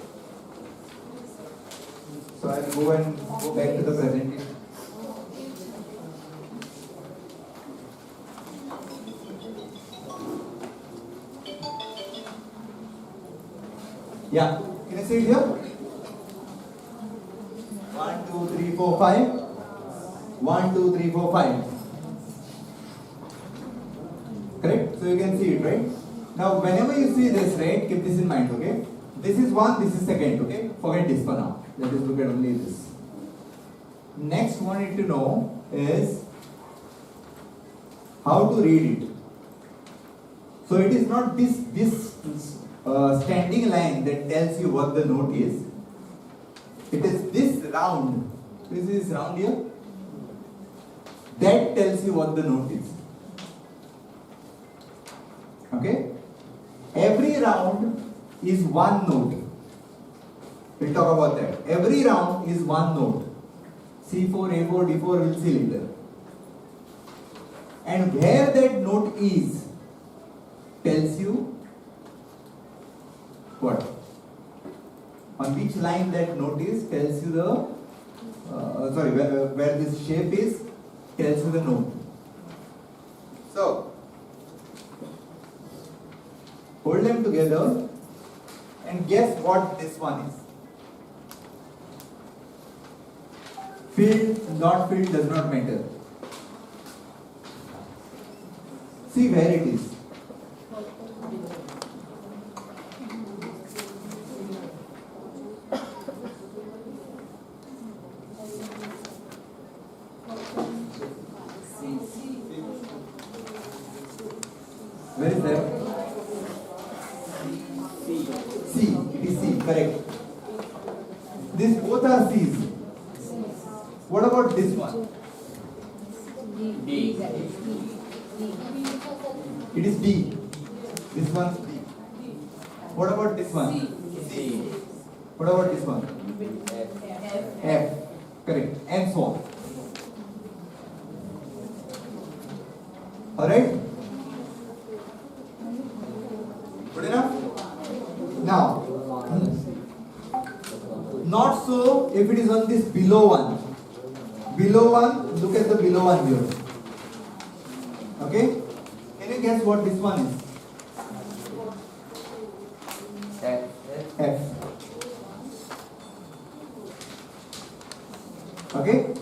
So I'll go back to the presentation. Yeah, can you see it here? 1, 2, 3, 4, 5. 1, 2, 3, 4, 5. Correct? So you can see it, right? Now, whenever you see this, right, keep this in mind, okay? This is 1, this is second, okay? Forget this for now. Let us look at only this. Next one you need to know is how to read it. So it is not this standing line that tells you what the note is. It is this round. This is round here. That tells you what the note is. Okay? Every round is one note. We'll talk about that. Every round is one note. C4, A4, D4, we'll see later. And where that note is tells you what? On which line that note is tells you the, where this shape is tells you the note. So, hold them together and guess what this one is. Filled, not filled does not matter. See where it is. Where is that? C. It is C. Correct. These both are C's. What about this one? D. It is D. This one's D. What about this one? C. What about this one? F. F. Correct. And so on. Alright? Good enough? Now, not so if it is on this below one. Below one, look at the below one here. Okay? Can you guess what this one is? F. F. Okay?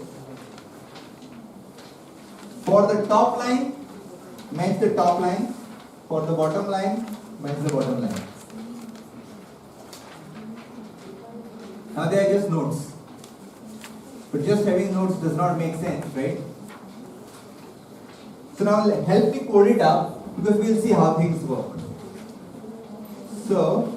For the top line, match the top line. For the bottom line, match the bottom line. Now they are just notes. But just having notes does not make sense, right? So now help me code it up because we'll see how things work. So,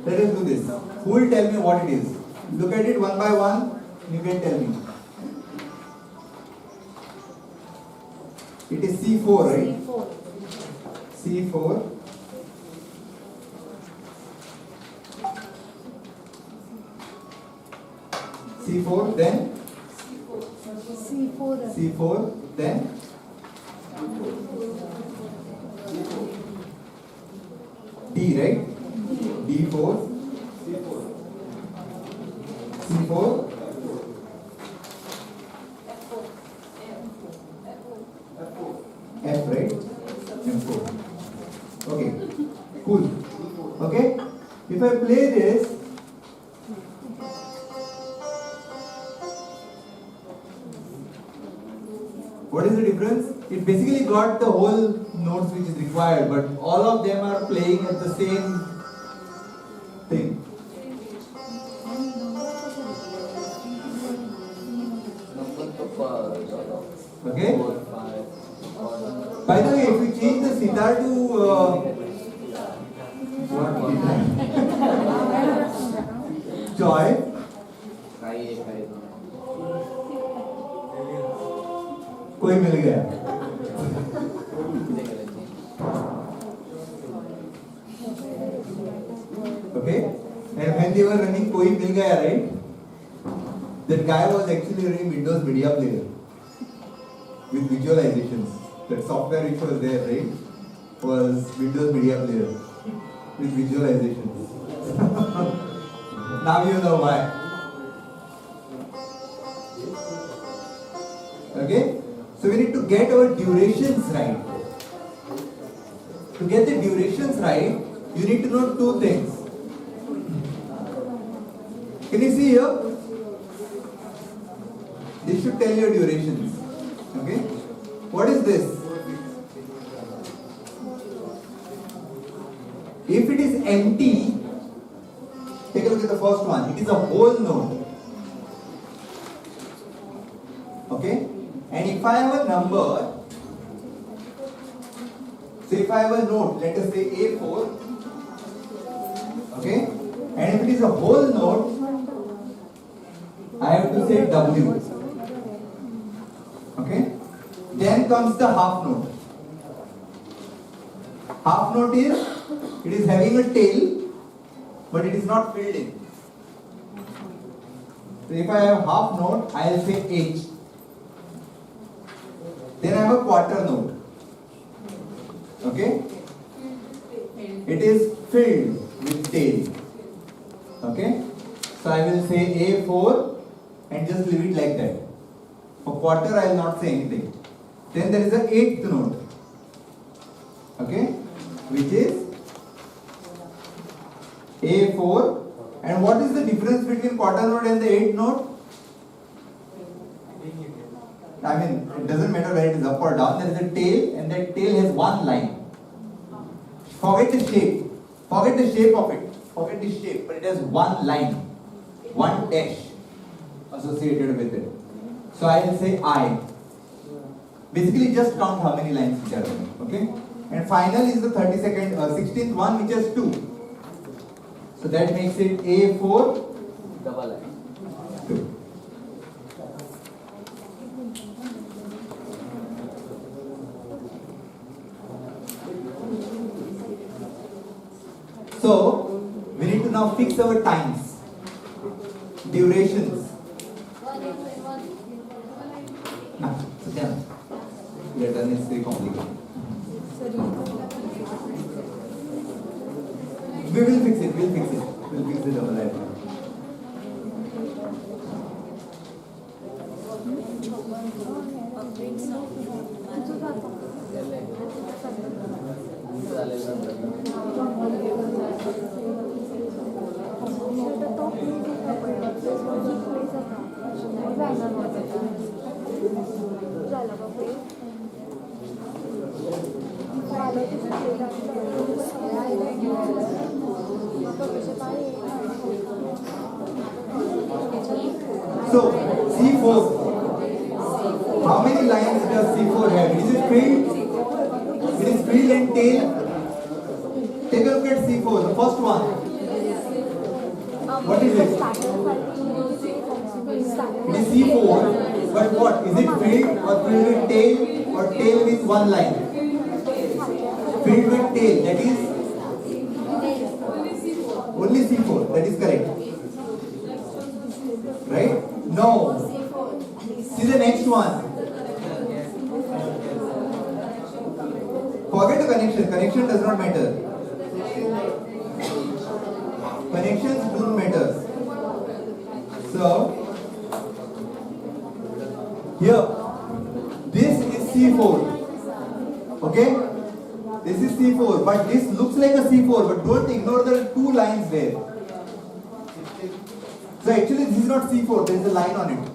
let us do this. Who will tell me what it is? Look at it one by one, you can tell me. It is C4, right? C4. C4, then? C4, then? D, right? D4. C4. F, right? F4. Okay, cool. Okay, if I play this, what is the difference? It basically got the whole notes which is required, but all of them are playing at the same thing. Okay? By the way, if we change the sitar to joy, कोई मिल गया. Okay? And when they were running कोई मिल गया, right? That guy was actually running Windows Media Player with visualizations. That software which was there, right, was Windows Media Player with visualizations. Now you know why. Okay? So we need to get our durations right. To get the durations right, you need to know two things. Can you see here? This should tell your durations. Okay? What is this? If it is empty, take a look at the first one. It is a whole note. Okay? And if I have a number, so if I have a note, let us say A4, okay? And if it is a whole note, I have to say W. Okay? Then comes the half note. Half note is, it is having a tail, but it is not filled in. So if I have half note, I will say H. Then I have a quarter note. Okay? It is filled with tail. Okay? So I will say A4 and just leave it like that. For quarter I will not say anything. Then there is the eighth note. Okay? Which is A4. And what is the difference between quarter note and the eighth note? I mean, it doesn't matter where it is up or down. There is a tail, and that tail has one line. Forget the shape. Forget the shape of it. Forget the shape, but it has one line, one dash associated with it. So I will say I. Basically, just count how many lines which are there. Okay. And final is the 16th one, which has 2. So that makes it A4 double line. 2. So we need to now fix our times, durations. We are done. It's very complicated. We will fix it. We'll fix it. We'll fix the double line. So, C4. How many lines does C4 have? Is it filled? It is filled and tail. Take a look at C4, the first one. What is it? It is C4. But what? Is it filled or filled with tail or tail with one line? Filled with tail. That is only C4. That is correct. Right? No. See the next one. Forget the connection. Connection does not matter. Connections don't matter. So, here, this is C4. Okay? This is C4. C4, but this looks like a C4, but don't ignore the two lines there. So actually this is not C4, there is a line on it.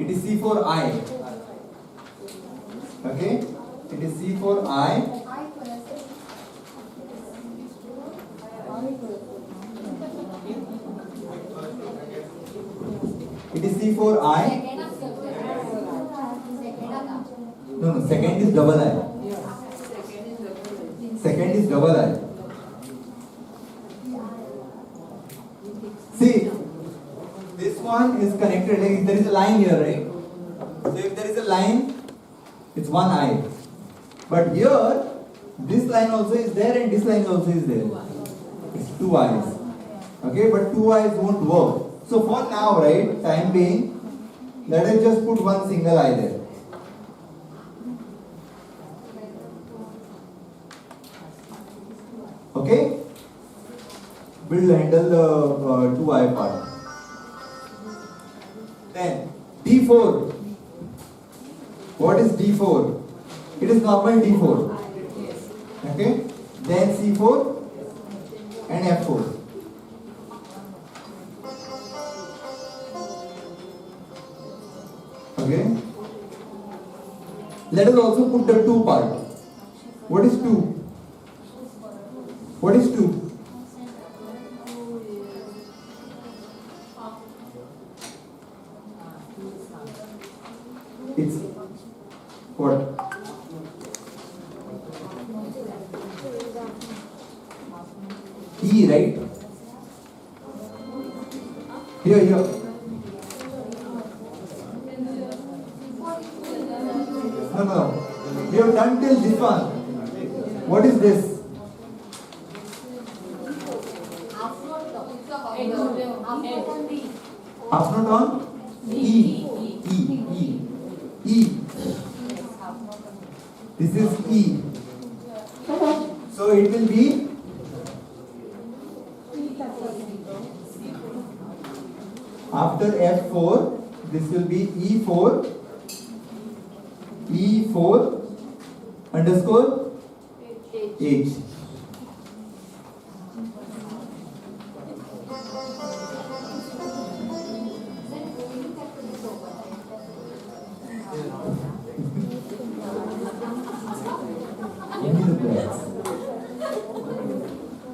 It is C4I. Okay? It is C4I. It is C4I. No, second is double I. Second is double I. See, this one is connected, like there is a line here, right? So if there is a line, it's one I. But here, this line also is there and this line also is there. It's two I's. Okay, but two I's won't work. So for now, right, time being, let us just put one single I there. Okay? We'll handle the 2I part. Then D4. What is D4? It is normal D4. Okay? Then C4 and F4. Okay? Let us also put the 2 part. What is 2? What is 2? It's what? E, right? Here. No. We have done till this one. What is this? Half note on? E. This is E. So it will be after F4, this will be E4 underscore H.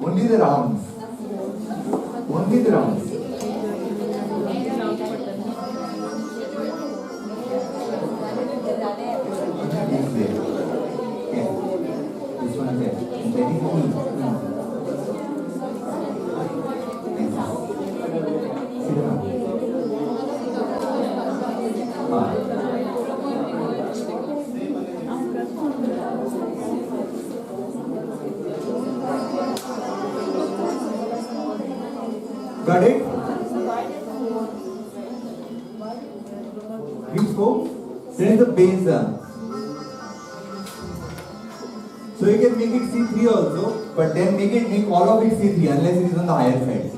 Only the rounds. Only the rounds. This one there. That is E. Sit down. Got it? Which four? Then the base. So you can make it C3 also, but then make all of it C3 unless it is on the higher side.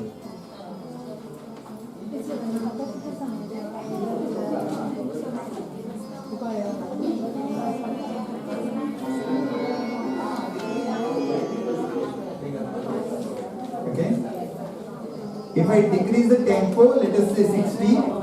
Okay? If I decrease the tempo, let us say 60.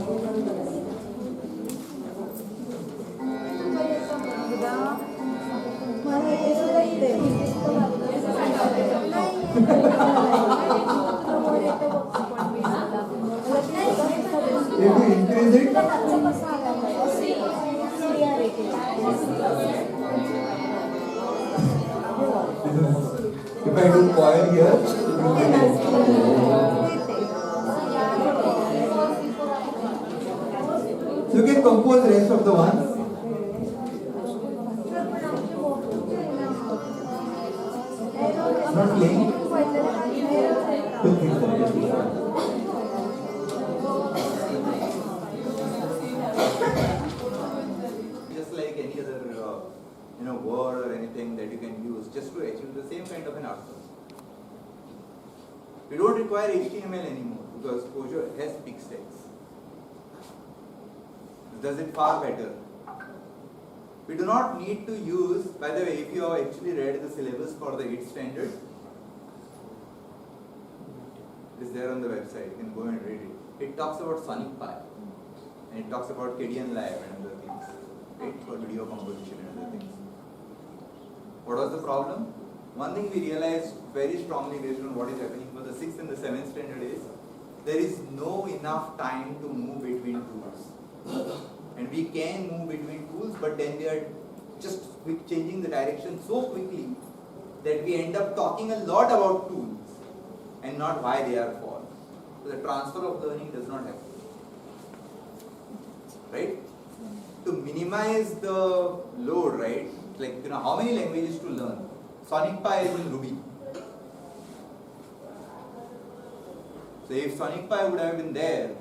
If you increase it, if I do choir here, so you can compose the rest of the ones. Not playing. Just like any other word or anything that you can use just to achieve the same kind of an outcome. We don't require HTML anymore because Clojure has fixed text. It does it far better. We do not need to use, by the way, if you have actually read the syllabus for the VIII standard, it is there on the website, you can go and read it. It talks about sonic pi, and it talks about Cadian lab and other things, right, for video composition and other things. What was the problem? One thing we realized very strongly based on what is happening for the 6th and the 7th standard is, there is no enough time to move between tools. And we can move between tools, but then we are just changing the direction so quickly that we end up talking a lot about tools and not why they are for. So the transfer of learning does not happen. Right? To minimize the load, right? Like, how many languages to learn? Sonic pi is in Ruby. So if Sonic pi would have been there,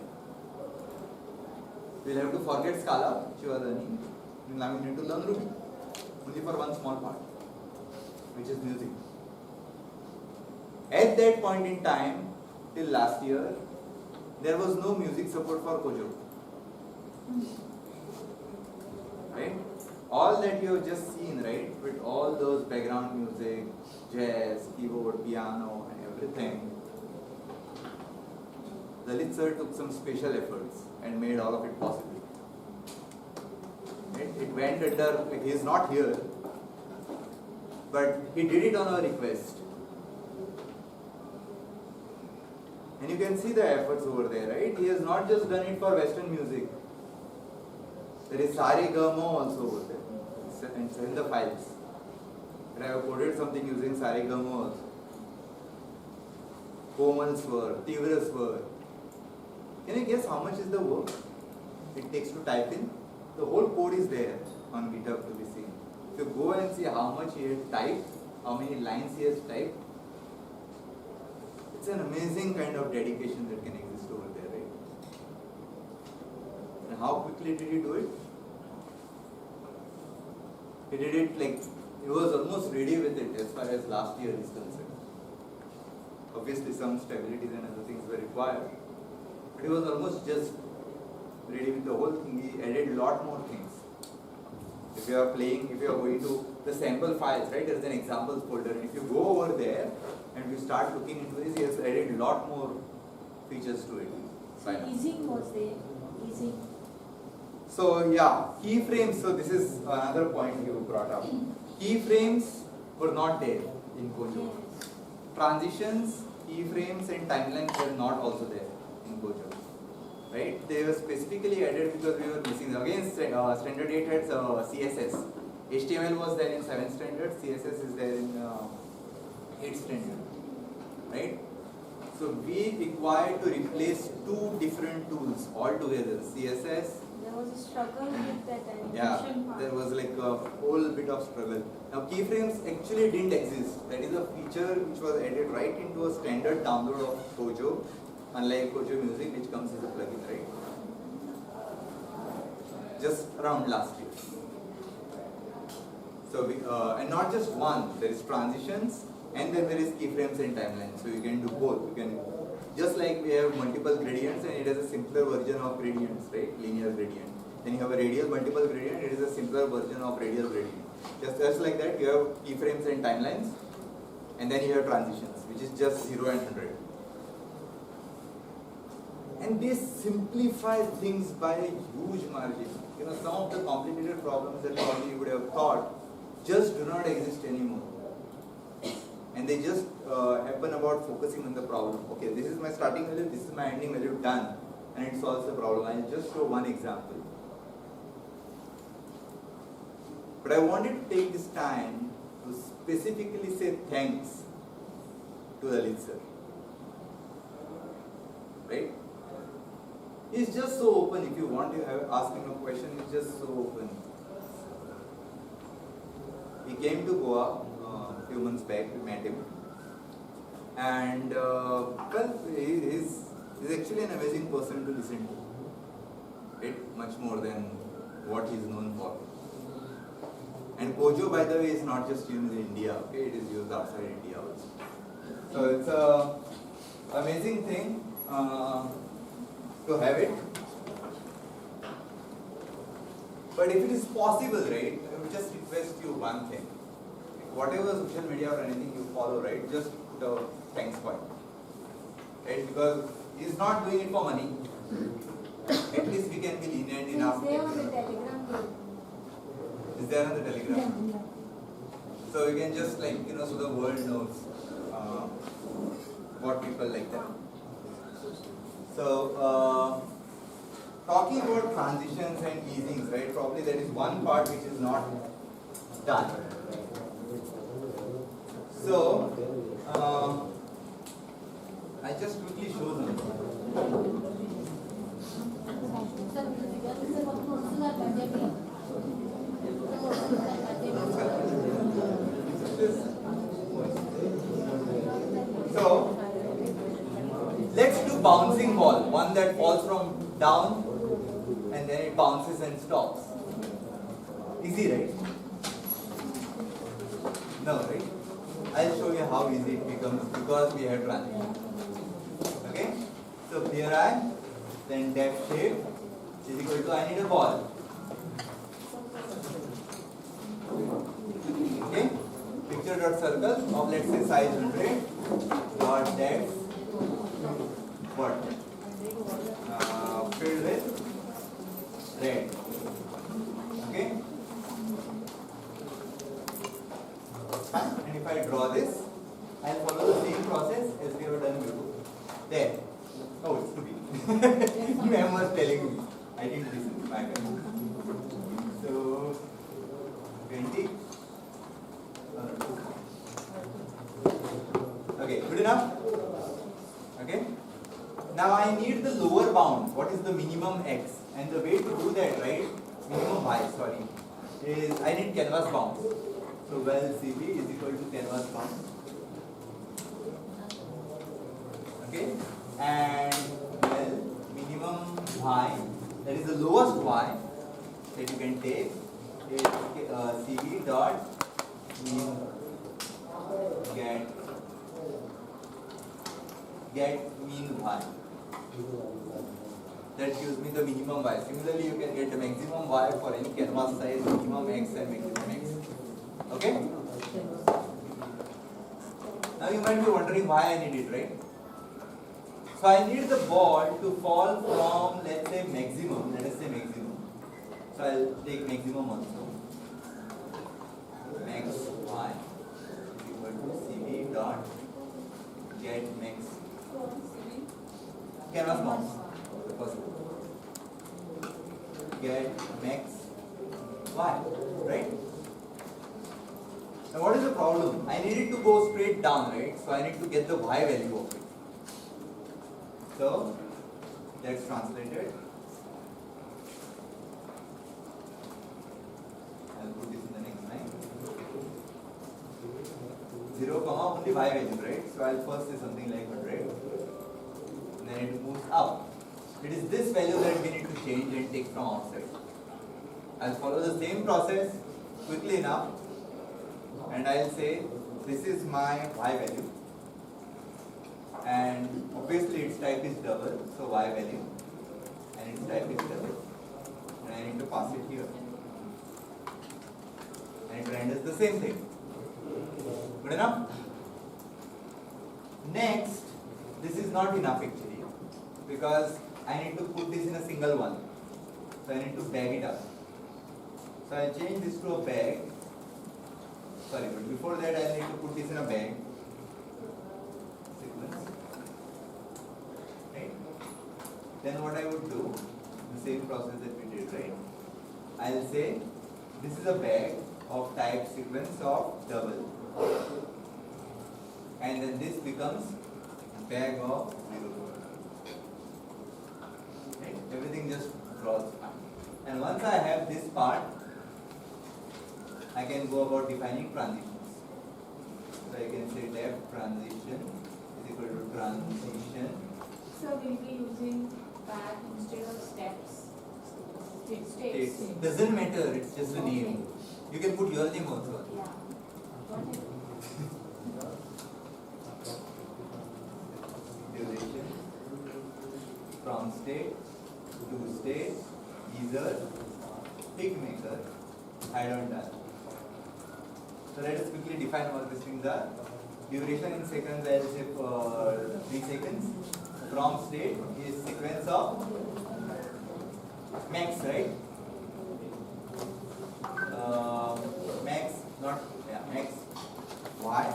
we'll have to forget Scala, which you are learning. Now we need to learn Ruby, only for one small part, which is music. At that point in time, till last year, there was no music support for Kojo. Right? All that you have just seen, right, with all those background music, jazz, keyboard, piano, and everything, Lalit sir took some special efforts and made all of it possible. It went under, like, he is not here, but he did it on our request. And you can see the efforts over there, right? He has not just done it for Western music. There is Sare Gama also over there. And send the files. And I have coded something using Sare Gama also. Komal Swar, Tivra Swar. Can you guess how much is the work it takes to type in? The whole code is there on GitHub to be seen. If you go and see how much he has typed, how many lines he has typed, it's an amazing kind of dedication that can exist over there, right? And how quickly did he do it? He did it like, he was almost ready with it as far as last year is concerned. Obviously some stabilities and other things were required. But he was almost just ready with the whole thing. He added a lot more things. If you are playing, if you are going to the sample files, right, there is an examples folder. And if you go over there and you start looking into this, he has added a lot more features to it. So easing was there, easing. So yeah, keyframes, so this is another point you brought up. Keyframes were not there in Kojo. Transitions, keyframes and timelines were not also there in Kojo. Right? They were specifically added because we were missing them. Again, standard 8 had CSS. HTML was there in 7th standard, CSS is there in 8th standard. Right? So we required to replace two different tools altogether. CSS. There was a struggle with that animation Yeah, there was like a whole bit of struggle. Now keyframes actually didn't exist. That is a feature which was added right into a standard download of Kojo, unlike Kojo Music which comes as a plugin, right? Just around last year. So we, and not just one, there is transitions and then there is keyframes and timelines. So you can do both. You can, just like we have multiple gradients and it has a simpler version of gradients, right? Linear gradient. Then you have a radial multiple gradient, it is a simpler version of radial gradient. Just like that, you have keyframes and timelines, and then you have transitions, which is just 0 and 100. And this simplifies things by a huge margin. You know, some of the complicated problems that probably you would have thought just do not exist anymore. And they just happen about focusing on the problem. Okay, this is my starting value, this is my ending value, done. And it solves the problem. I'll just show one example. But I wanted to take this time to specifically say thanks to the lead sir. Right? He's just so open. If you want to ask him a question, he's just so open. He came to Goa a few months back, we met him. And well, he's actually an amazing person to listen to. Right? Much more than what he's known for. And Kojo, by the way, is not just used in India, okay? It is used outside India also. So it's an amazing thing to have it. But if it is possible, right? would just request you one thing. Whatever social media or anything you follow, right? Just put a thanks point, right? Because he's not doing it for money. At least we can be lenient enough. Is there on the Telegram group? Is there on the Telegram? So you can just so the world knows what people like that. So talking about transitions and easings, right? Probably there is one part which is not done. So I just quickly show them. So let's do bouncing ball, one that falls from down and then it bounces and stops. Easy, right? No, right? I'll show you how easy it becomes because we have transition. Okay? So here I am, then depth shape is equal to I need a ball. Okay? Picture dot circle of let's say size 100 dot depth what? Filled with red. Okay? And if I draw this, I'll follow the same process as we have done before. There. Oh, it's too big. Ma'am was telling me. I didn't listen. My bad. So, 20. Okay, good enough? Okay. Now I need the lower bound. What is the minimum x? And the way to do that, right? Minimum y, sorry, is I need canvas bound. So well CB is equal to canvas bound. Okay, and well minimum y, that is the lowest y that you can take is CB dot mean get mean y. That gives me the minimum y. Similarly, you can get the maximum y for any canvas size, minimum x and maximum x. Okay? Now you might be wondering why I need it, right? So I need the ball to fall from, let's say, maximum. Let us say maximum. So I'll take maximum also. Max y is equal to CB dot get max canvas bounds. Get max y, right? Now what is the problem? I need it to go straight down, right? So I need to get the y value of it. So that's translated. I'll put this in the next line. 0, only y value, right? So I'll first say something like 100. And then it moves up. It is this value that we need to change and take from outside. I'll follow the same process quickly enough. And I'll say this is my y value. And obviously its type is double, so y value. And its type is double. And I need to pass it here. And it renders the same thing. Good enough? Next, this is not enough actually, because I need to put this in a single one. So I need to bag it up. So I change this to a bag. Sorry, but before that I need to put this in a bag. Sequence. Right? Then what I would do, the same process that we did, right? I'll say this is a bag of type sequence of double. And then this becomes bag of 0. Right? Everything just draws fine. And once I have this part, I can go about defining transitions. So I can say depth transition is equal to transition. So we'll be using bag instead of steps. States. Doesn't matter, it's just a name. You can put your name also. Yeah. Duration from state to state, user, pick maker, I don't done. So let us quickly define what these things are. Duration in seconds, I'll say 3 seconds. From state is sequence of max, right? Max, not max y,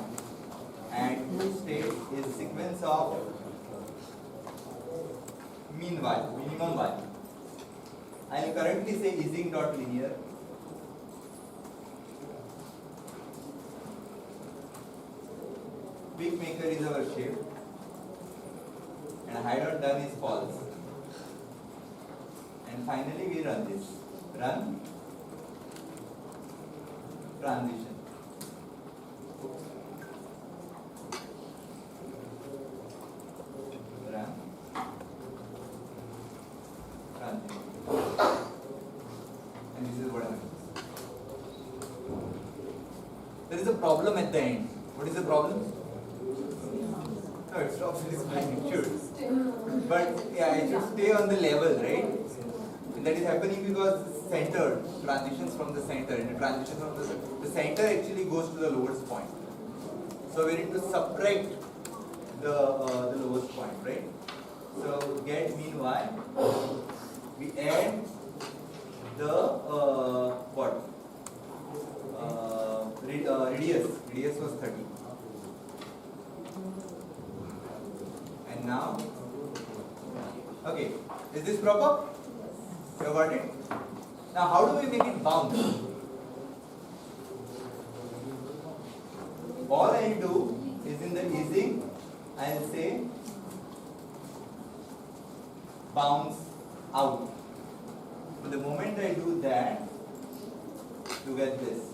and state is sequence of mean y, minimum y. I will currently say Ising dot linear. Quick maker is our shape, and hide or done is false. And finally we run this. Run transition. Run transition. And this is what happens. There is a problem at the end. What is the problem? No, it stops at its magnitude. But yeah, it should stay on the level, right? And that is happening because center transitions from the center, and the transition from the center actually goes to the lowest point. So we need to subtract the lowest point, right? So get mean y. We add the what? Radius. Radius was 30. And now, okay, is this proper? You got it? Now, how do we make it bounce? All I do is in the easing, I'll say bounce out. But the moment I do that, you get this.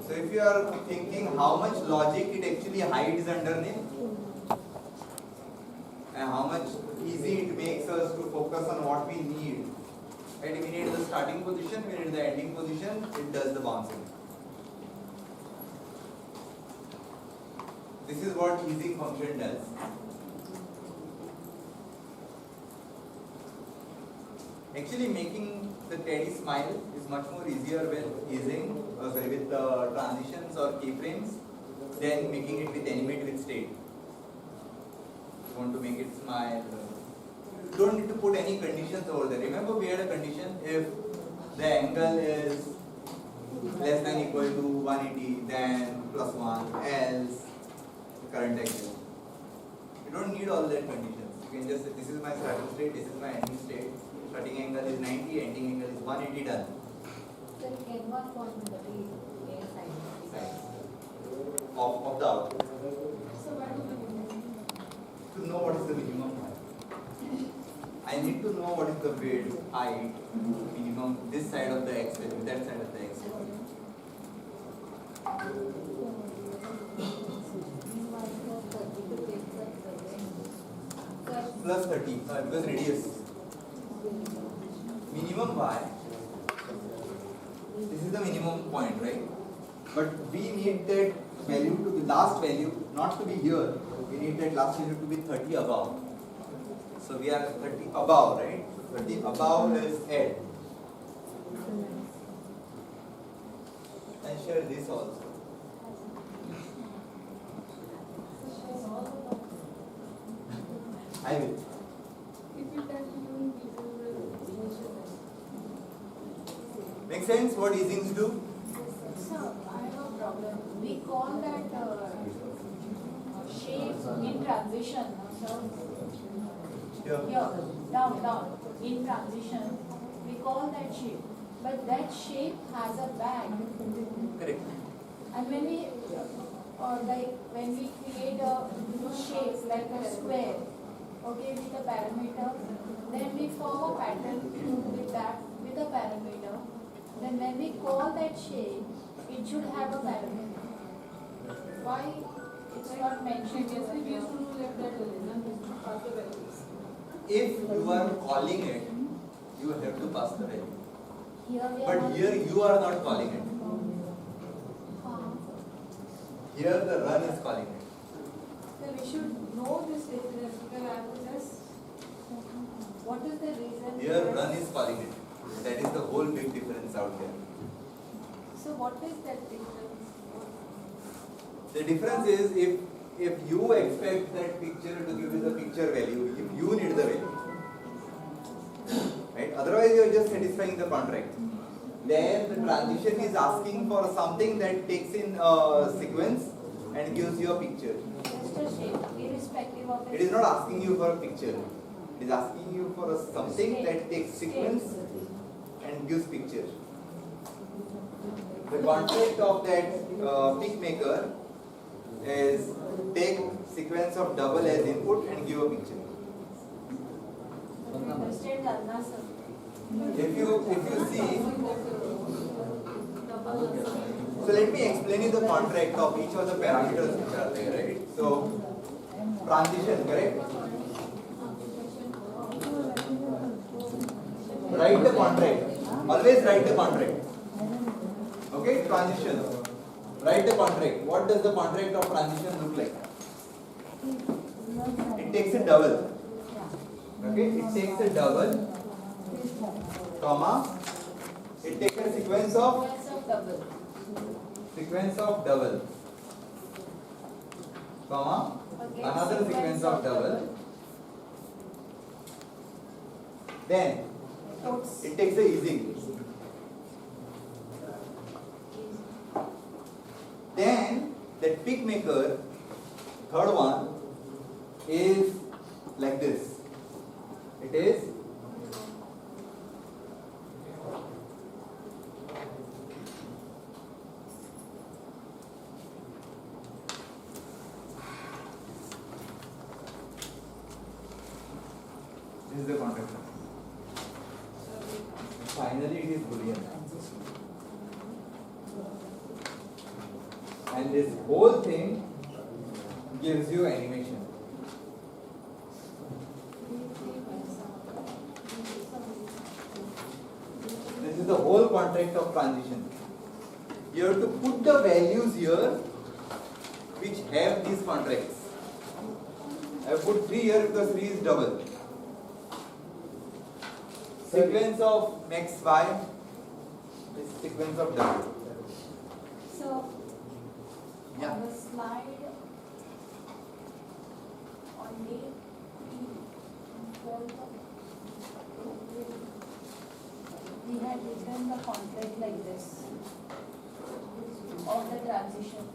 So if you are thinking how much logic it actually hides underneath, and how much easy it makes us to focus on what we need. Right? We need the starting position, we need the ending position, it does the bouncing. This is what easing function does. Actually making the Teddy smile is much more easier with easing, with transitions or keyframes than making it with animate with state. You want to make it smile. You don't need to put any conditions over there. Remember we had a condition, if the angle is less than equal to 180, then plus 1, else current angle. You don't need all that conditions. You can just say this is my starting state, this is my ending state. Starting angle is 90, ending angle is 180, done. So you get one point in the side. Of the output. So what do you mean? To know what is the minimum height. I need to know what is the width, height, minimum, this side of the x value, that side of the x value. Plus 30, because radius. Minimum y. This is the minimum point, right? But we need that value to be, last value, not to be here. We need that last value to be 30 above. So we are 30 above, right? 30 above is add. And share this also. I will. Make sense what easings do? So I have a problem. We call that shape in transition. So here, down, in transition, we call that shape. But that shape has a bag. Correct. And when we, when we create a shape like a square, okay, with a parameter, then we form a pattern with that, with a parameter. Then when we call that shape, it should have a parameter. Why it's not mentioned? Yes, we used to do like that If you are calling it, you have to pass the value. Here we are But not. here you are not calling it. Here the run is calling it. So we should know this difference because I was just. What is the reason? Here run is calling it. That is the whole big difference out there. So what is that difference? The difference is if you expect that picture to give you the picture value, if you need the value, right? Otherwise you are just satisfying the contract. Then the transition is asking for something that takes in a sequence and gives you a picture. Just a shape, irrespective of It is not asking you for a picture. It is asking you for something that takes sequence and gives picture. The concept of that pick maker is take sequence of double as input and give a picture. Understand Anna, sir. If you see, so let me explain you the contract of each of the parameters which are there, right? So transition, correct? Write the contract. Always write the contract. Okay, transition. Write the contract. What does the contract of transition look like? It takes a double. Okay, it takes a double, comma. It takes a sequence of double, comma. Okay, Another sequence of double. Then it takes a easing. Then that pick maker, third one, is like this. It is this is the contract. Finally it is Boolean. And this whole thing gives you animation. This is the whole contract of transition. You have to put the values here which have these contracts. I have put 3 here because 3 is double. Sequence of max y is sequence of double. So, Yeah. on the slide on day 12, we had written the contract like this of the transition.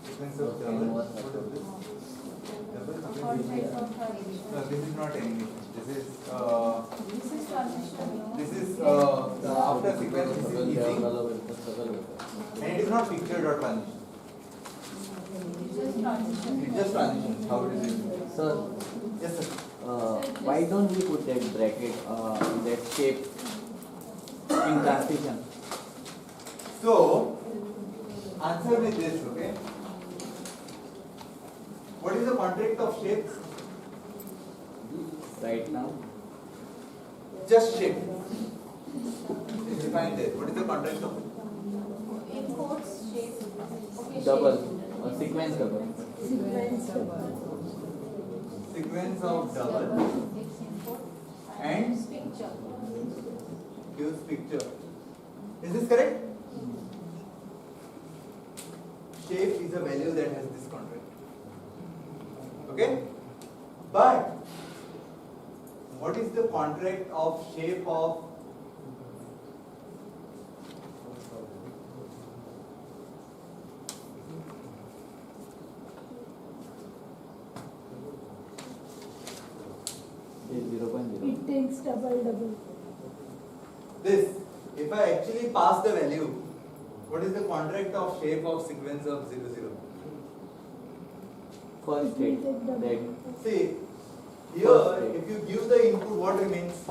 Sequence of double. What is this? Double. Contract of transition. No, this is not animation. This is This is transition. this is the after sequence. This is easing, and it is not pictured or transition. It's just transition. It's just transition. How it is? Sir, Yes, sir. why don't we put that bracket, that shape in transition? So answer me this, okay? What is the contract of shape? Right now, Just shape. If you find it, what is the contract of? In quotes, shape. Okay, double, shape. sequence double. Sequence of double It's input and picture. gives picture. Is this correct? Shape is a value that has this contract. Okay? But what is the contract of shape of Is 0.0. It takes double. this? If I actually pass the value, what is the contract of shape of sequence of 0, 0? First state, that See, here if you give the input, what remains?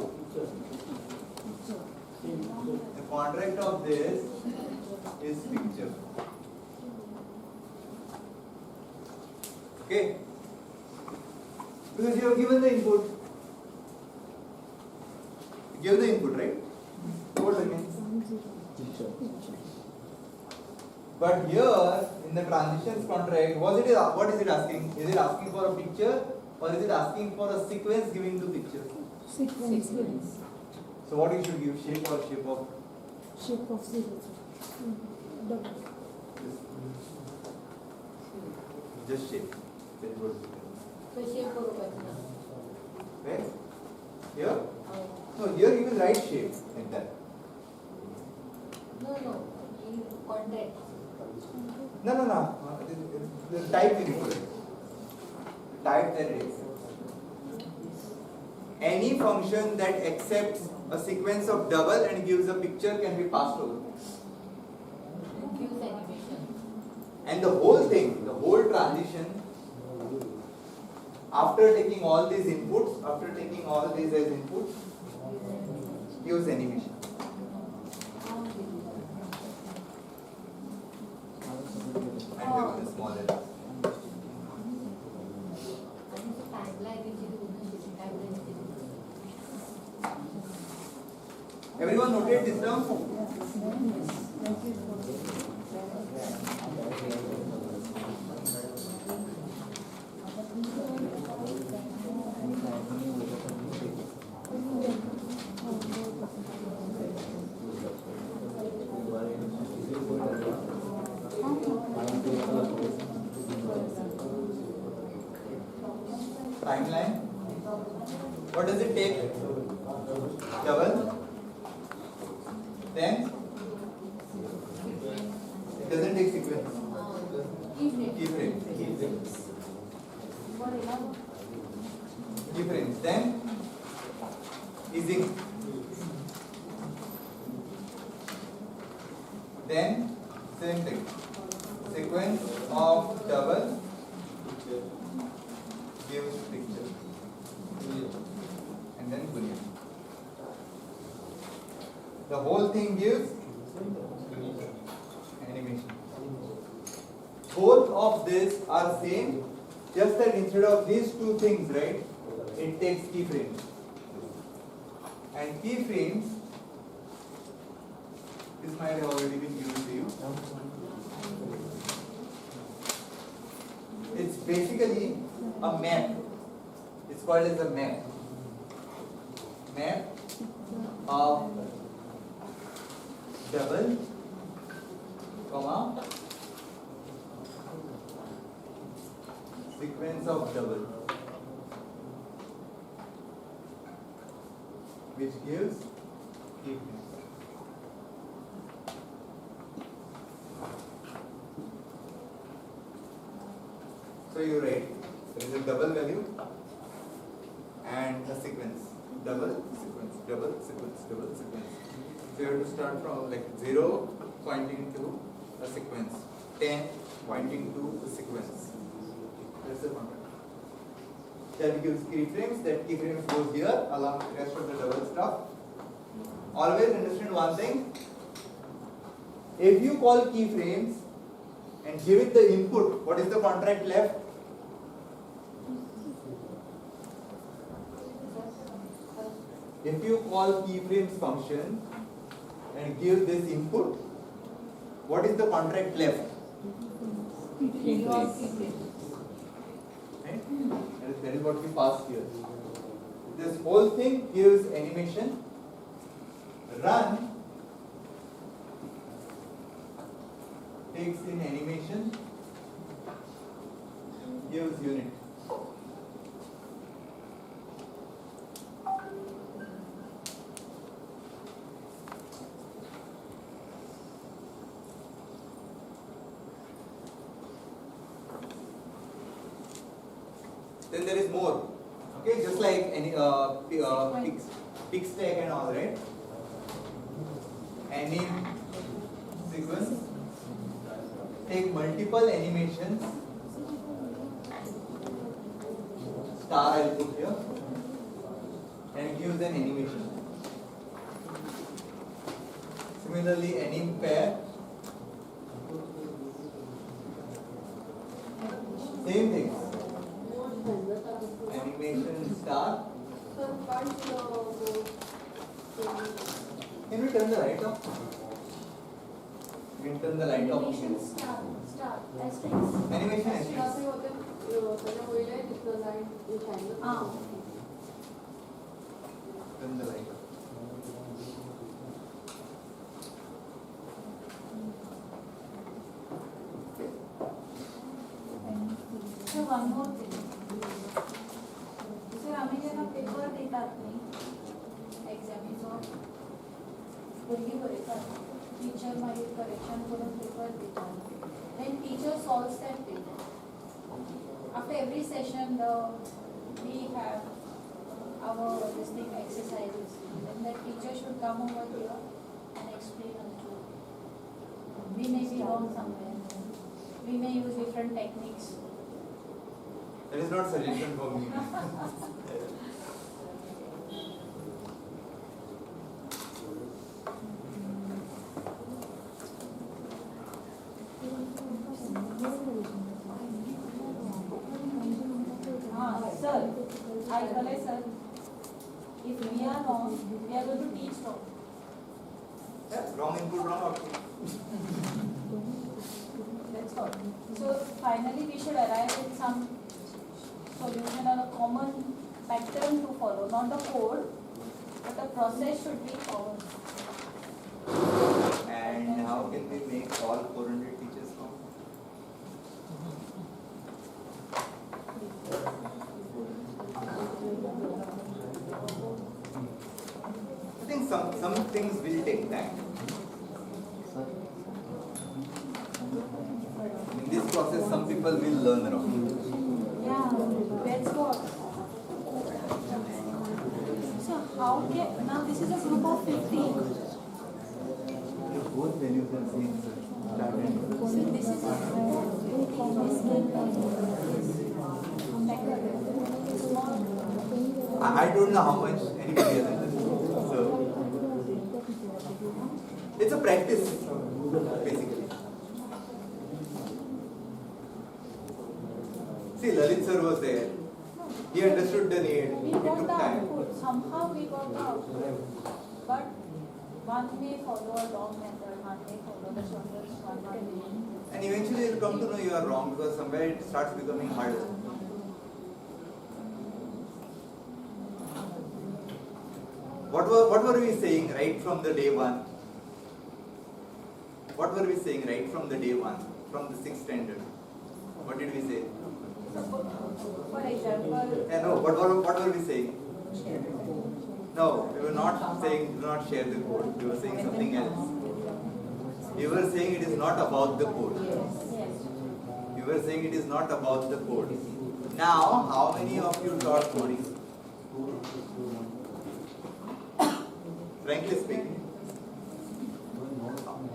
The contract of this is picture. Okay? Because you have given the input. Give the input, right? So what remains? But here in the transitions contract, what is it asking? Is it asking for a picture or is it asking for a sequence giving the picture? Sequence. So what you should give? Shape or shape of? Shape of zero. Double. Just shape. That is what it is. So shape बरोबर ना. Right? Here? So here you will write shape like that. No. In contract. No. The type will be good. Type that it is. Any function that accepts a sequence of double and gives a picture can be passed over. Gives animation. And the whole thing, the whole transition, after taking all these inputs, after taking all these as inputs, gives animation. And with the small errors. Everyone noted this term? Timeline. What does it take? Double. Then it doesn't take sequence. Keyframe. Keyframes. Then easing. Then same thing. Sequence of double gives picture. And then boolean. The whole thing gives animation. Both of these are same, just that instead of these two things, right, it takes keyframes. And keyframes, this might have already been given to you. It's basically a map. It's called as a map. Map of double, comma, sequence of double, which gives keyframes. So you write, there is a double value and a sequence. Double, sequence, double, sequence, double, sequence. So you have to start from like 0 pointing to a sequence, 10 pointing to a sequence. That's the contract. That gives keyframes, that keyframes goes here along with the rest of the double stuff. Always understand one thing. If you call keyframes and give it the input, what is the contract left? If you call keyframes function and give this input, what is the contract left? Right? That is what we pass here. This whole thing gives animation. Run takes in animation, gives unit. Then there is more. Okay, just like any pick stack and all, right? Any sequence take multiple animations. Star I will put here and gives an animation. Similarly, any pair, same thing. will turn the light off? You can turn the light off. Animation start. Asterisks. Animation is. Ah. Turn the light off. So one more thing. Sir, आम्ही जेव्हा paper देतात नाही एक्झामीचो भुरगीं बरयतात teacher मागीर correction करून paper दितात then teacher solves that paper. After every session we have our this thing exercises and the teacher should come over here and explain us to. We may be wrong somewhere. We may use different techniques. That is not suggestion for me. Sir, I tell you, sir, if we are wrong, we are going to teach wrong. Yeah, wrong input, wrong output. That's all. So finally, we should arrive at some solution or a common pattern to follow, not the code, but the process should be common. And how can we make all 400 teachers come? I think some things will take time. In this process, some people will learn wrong. Yeah, that's what. So how can, now this is a group of 50. Both values are same, sir. Start and end. So this is a group of 50. This can be small. I don't know how much anybody has understood. So it's a practice, basically. See, Lalit sir was there. He understood the need. We It got took the time. output. Somehow we got the output. But one may follow a long method, one may follow the shortest one may. And eventually you'll come to know you are wrong because somewhere it starts becoming harder. What were we saying right from the day one? What were we saying right from the day one, from the 6th standard? What did we say? So for example, Yeah, no, what were we saying? No, we were not saying do not share the code. We were saying something else. We were saying it is not about the code. yes. We were saying it is not about the code. Now, how many of you taught coding? Frankly speaking,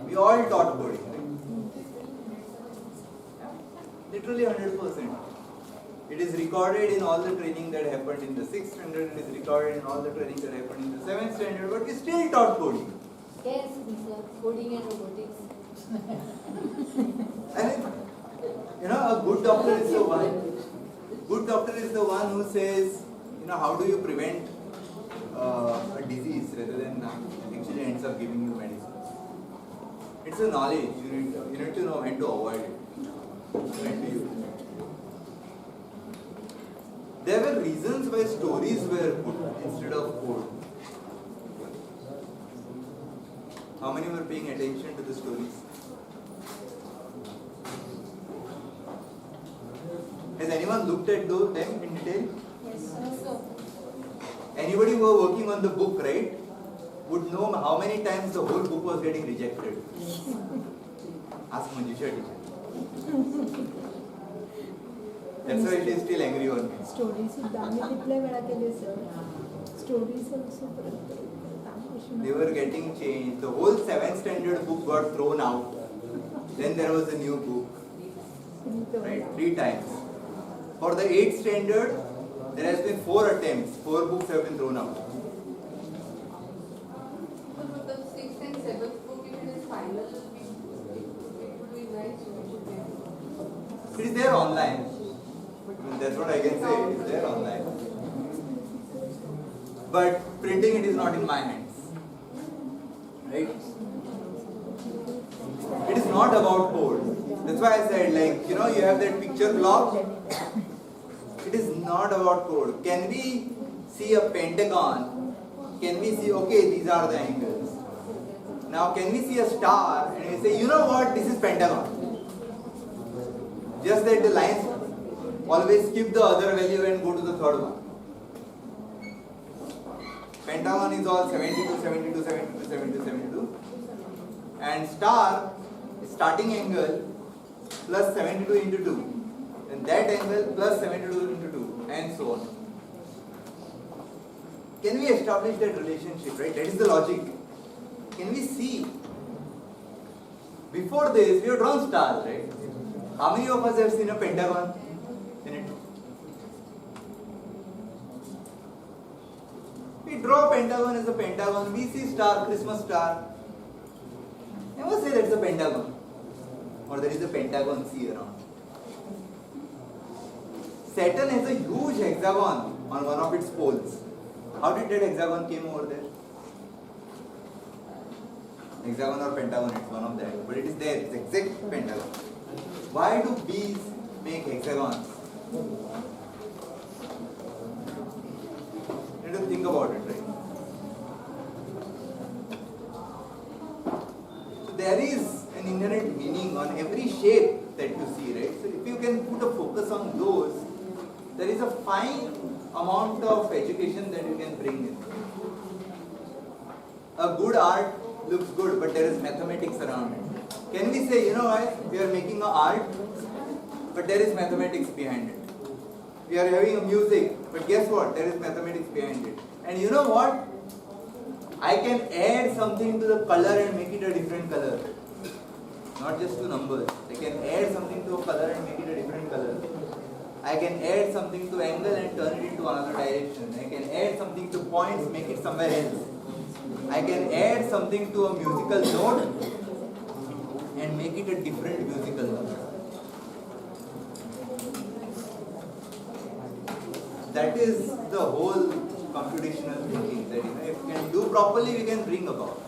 we all taught coding. Literally 100%. It is recorded in all the training that happened in the 6th standard, it is recorded in all the training that happened in the 7th standard, but we still taught coding. Yes, sir. Coding and robotics. And a good doctor is the one. Good doctor is the one who says, how do you prevent a disease rather than actually ends up giving you medicine. It's a knowledge. You need to know when to avoid it, when to use it. There were reasons why stories were put instead of code. How many were paying attention to the stories? Has anyone looked at them in detail? Yes, sir. Anybody who were working on the book, right, would know how many times the whole book was getting rejected. Ask Manjusha teacher. That's why she is still angry on me. Story सुद्धा आम्ही कितल्या वेळा केले sir stories also They were getting changed. The whole 7th standard book got thrown out. Then there was a new book. Right? 3 times. For the 8th standard, there has been 4 attempts. 4 books have been thrown out. But with the 6th and 7th book, if it is final, it would be nice. It is there online. That's what I can say. It is there online. But printing it is not in my hands. right? It is not about code. That's why I said, like, you know, you have that picture block. It is not about code. Can we see a pentagon? Can we see, okay, these are the angles. Now, can we see a star and we say, you know what, this is pentagon. Just that the lines always skip the other value and go to the third one. Pentagon is all 72, 72, 72, 72, 72. And star is starting angle plus 72 into 2. And that angle plus 72 into 2. And so on. Can we establish that relationship, right? That is the logic. Can we see? Before this, we have drawn stars, right? How many of us have seen a pentagon in it? We draw pentagon as a pentagon. We see star, Christmas star. Never say that's a pentagon. Or there is a pentagon C around. Saturn has a huge hexagon on one of its poles. How did that hexagon came over there? Hexagon or pentagon, it's one of them. But it is there, it's exact pentagon. Why do bees make hexagons? You need to think about it, right? So there is an inherent meaning on every shape that you see, right? So if you can put a focus on those, there is a fine amount of education that you can bring in. A good art looks good, but there is mathematics around it. Can we say, you know what, we are making an art, but there is mathematics behind it. We are having a music, but guess what, there is mathematics behind it. And you know what, I can add something to the color and make it a different color. Not just to numbers. I can add something to a color and make it a different color. I can add something to angle and turn it into another direction. I can add something to points, make it somewhere else. I can add something to a musical note and make it a different musical note. That is the whole computational thinking that if we can do properly, we can bring about.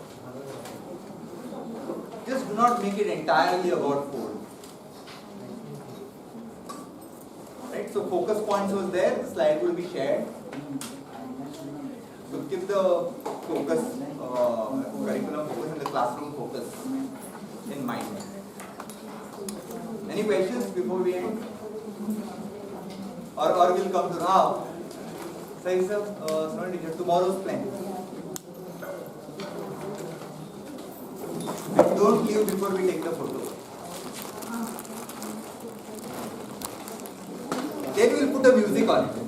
Just do not make it entirely about code. Right? So focus points was there, the slide will be shared. So keep the focus, curriculum focus and the classroom focus in mind. Any questions before we end? Or we'll come to now. Say sir, teacher, tomorrow's plan. Don't leave before we take the photo. Then we'll put a music on it.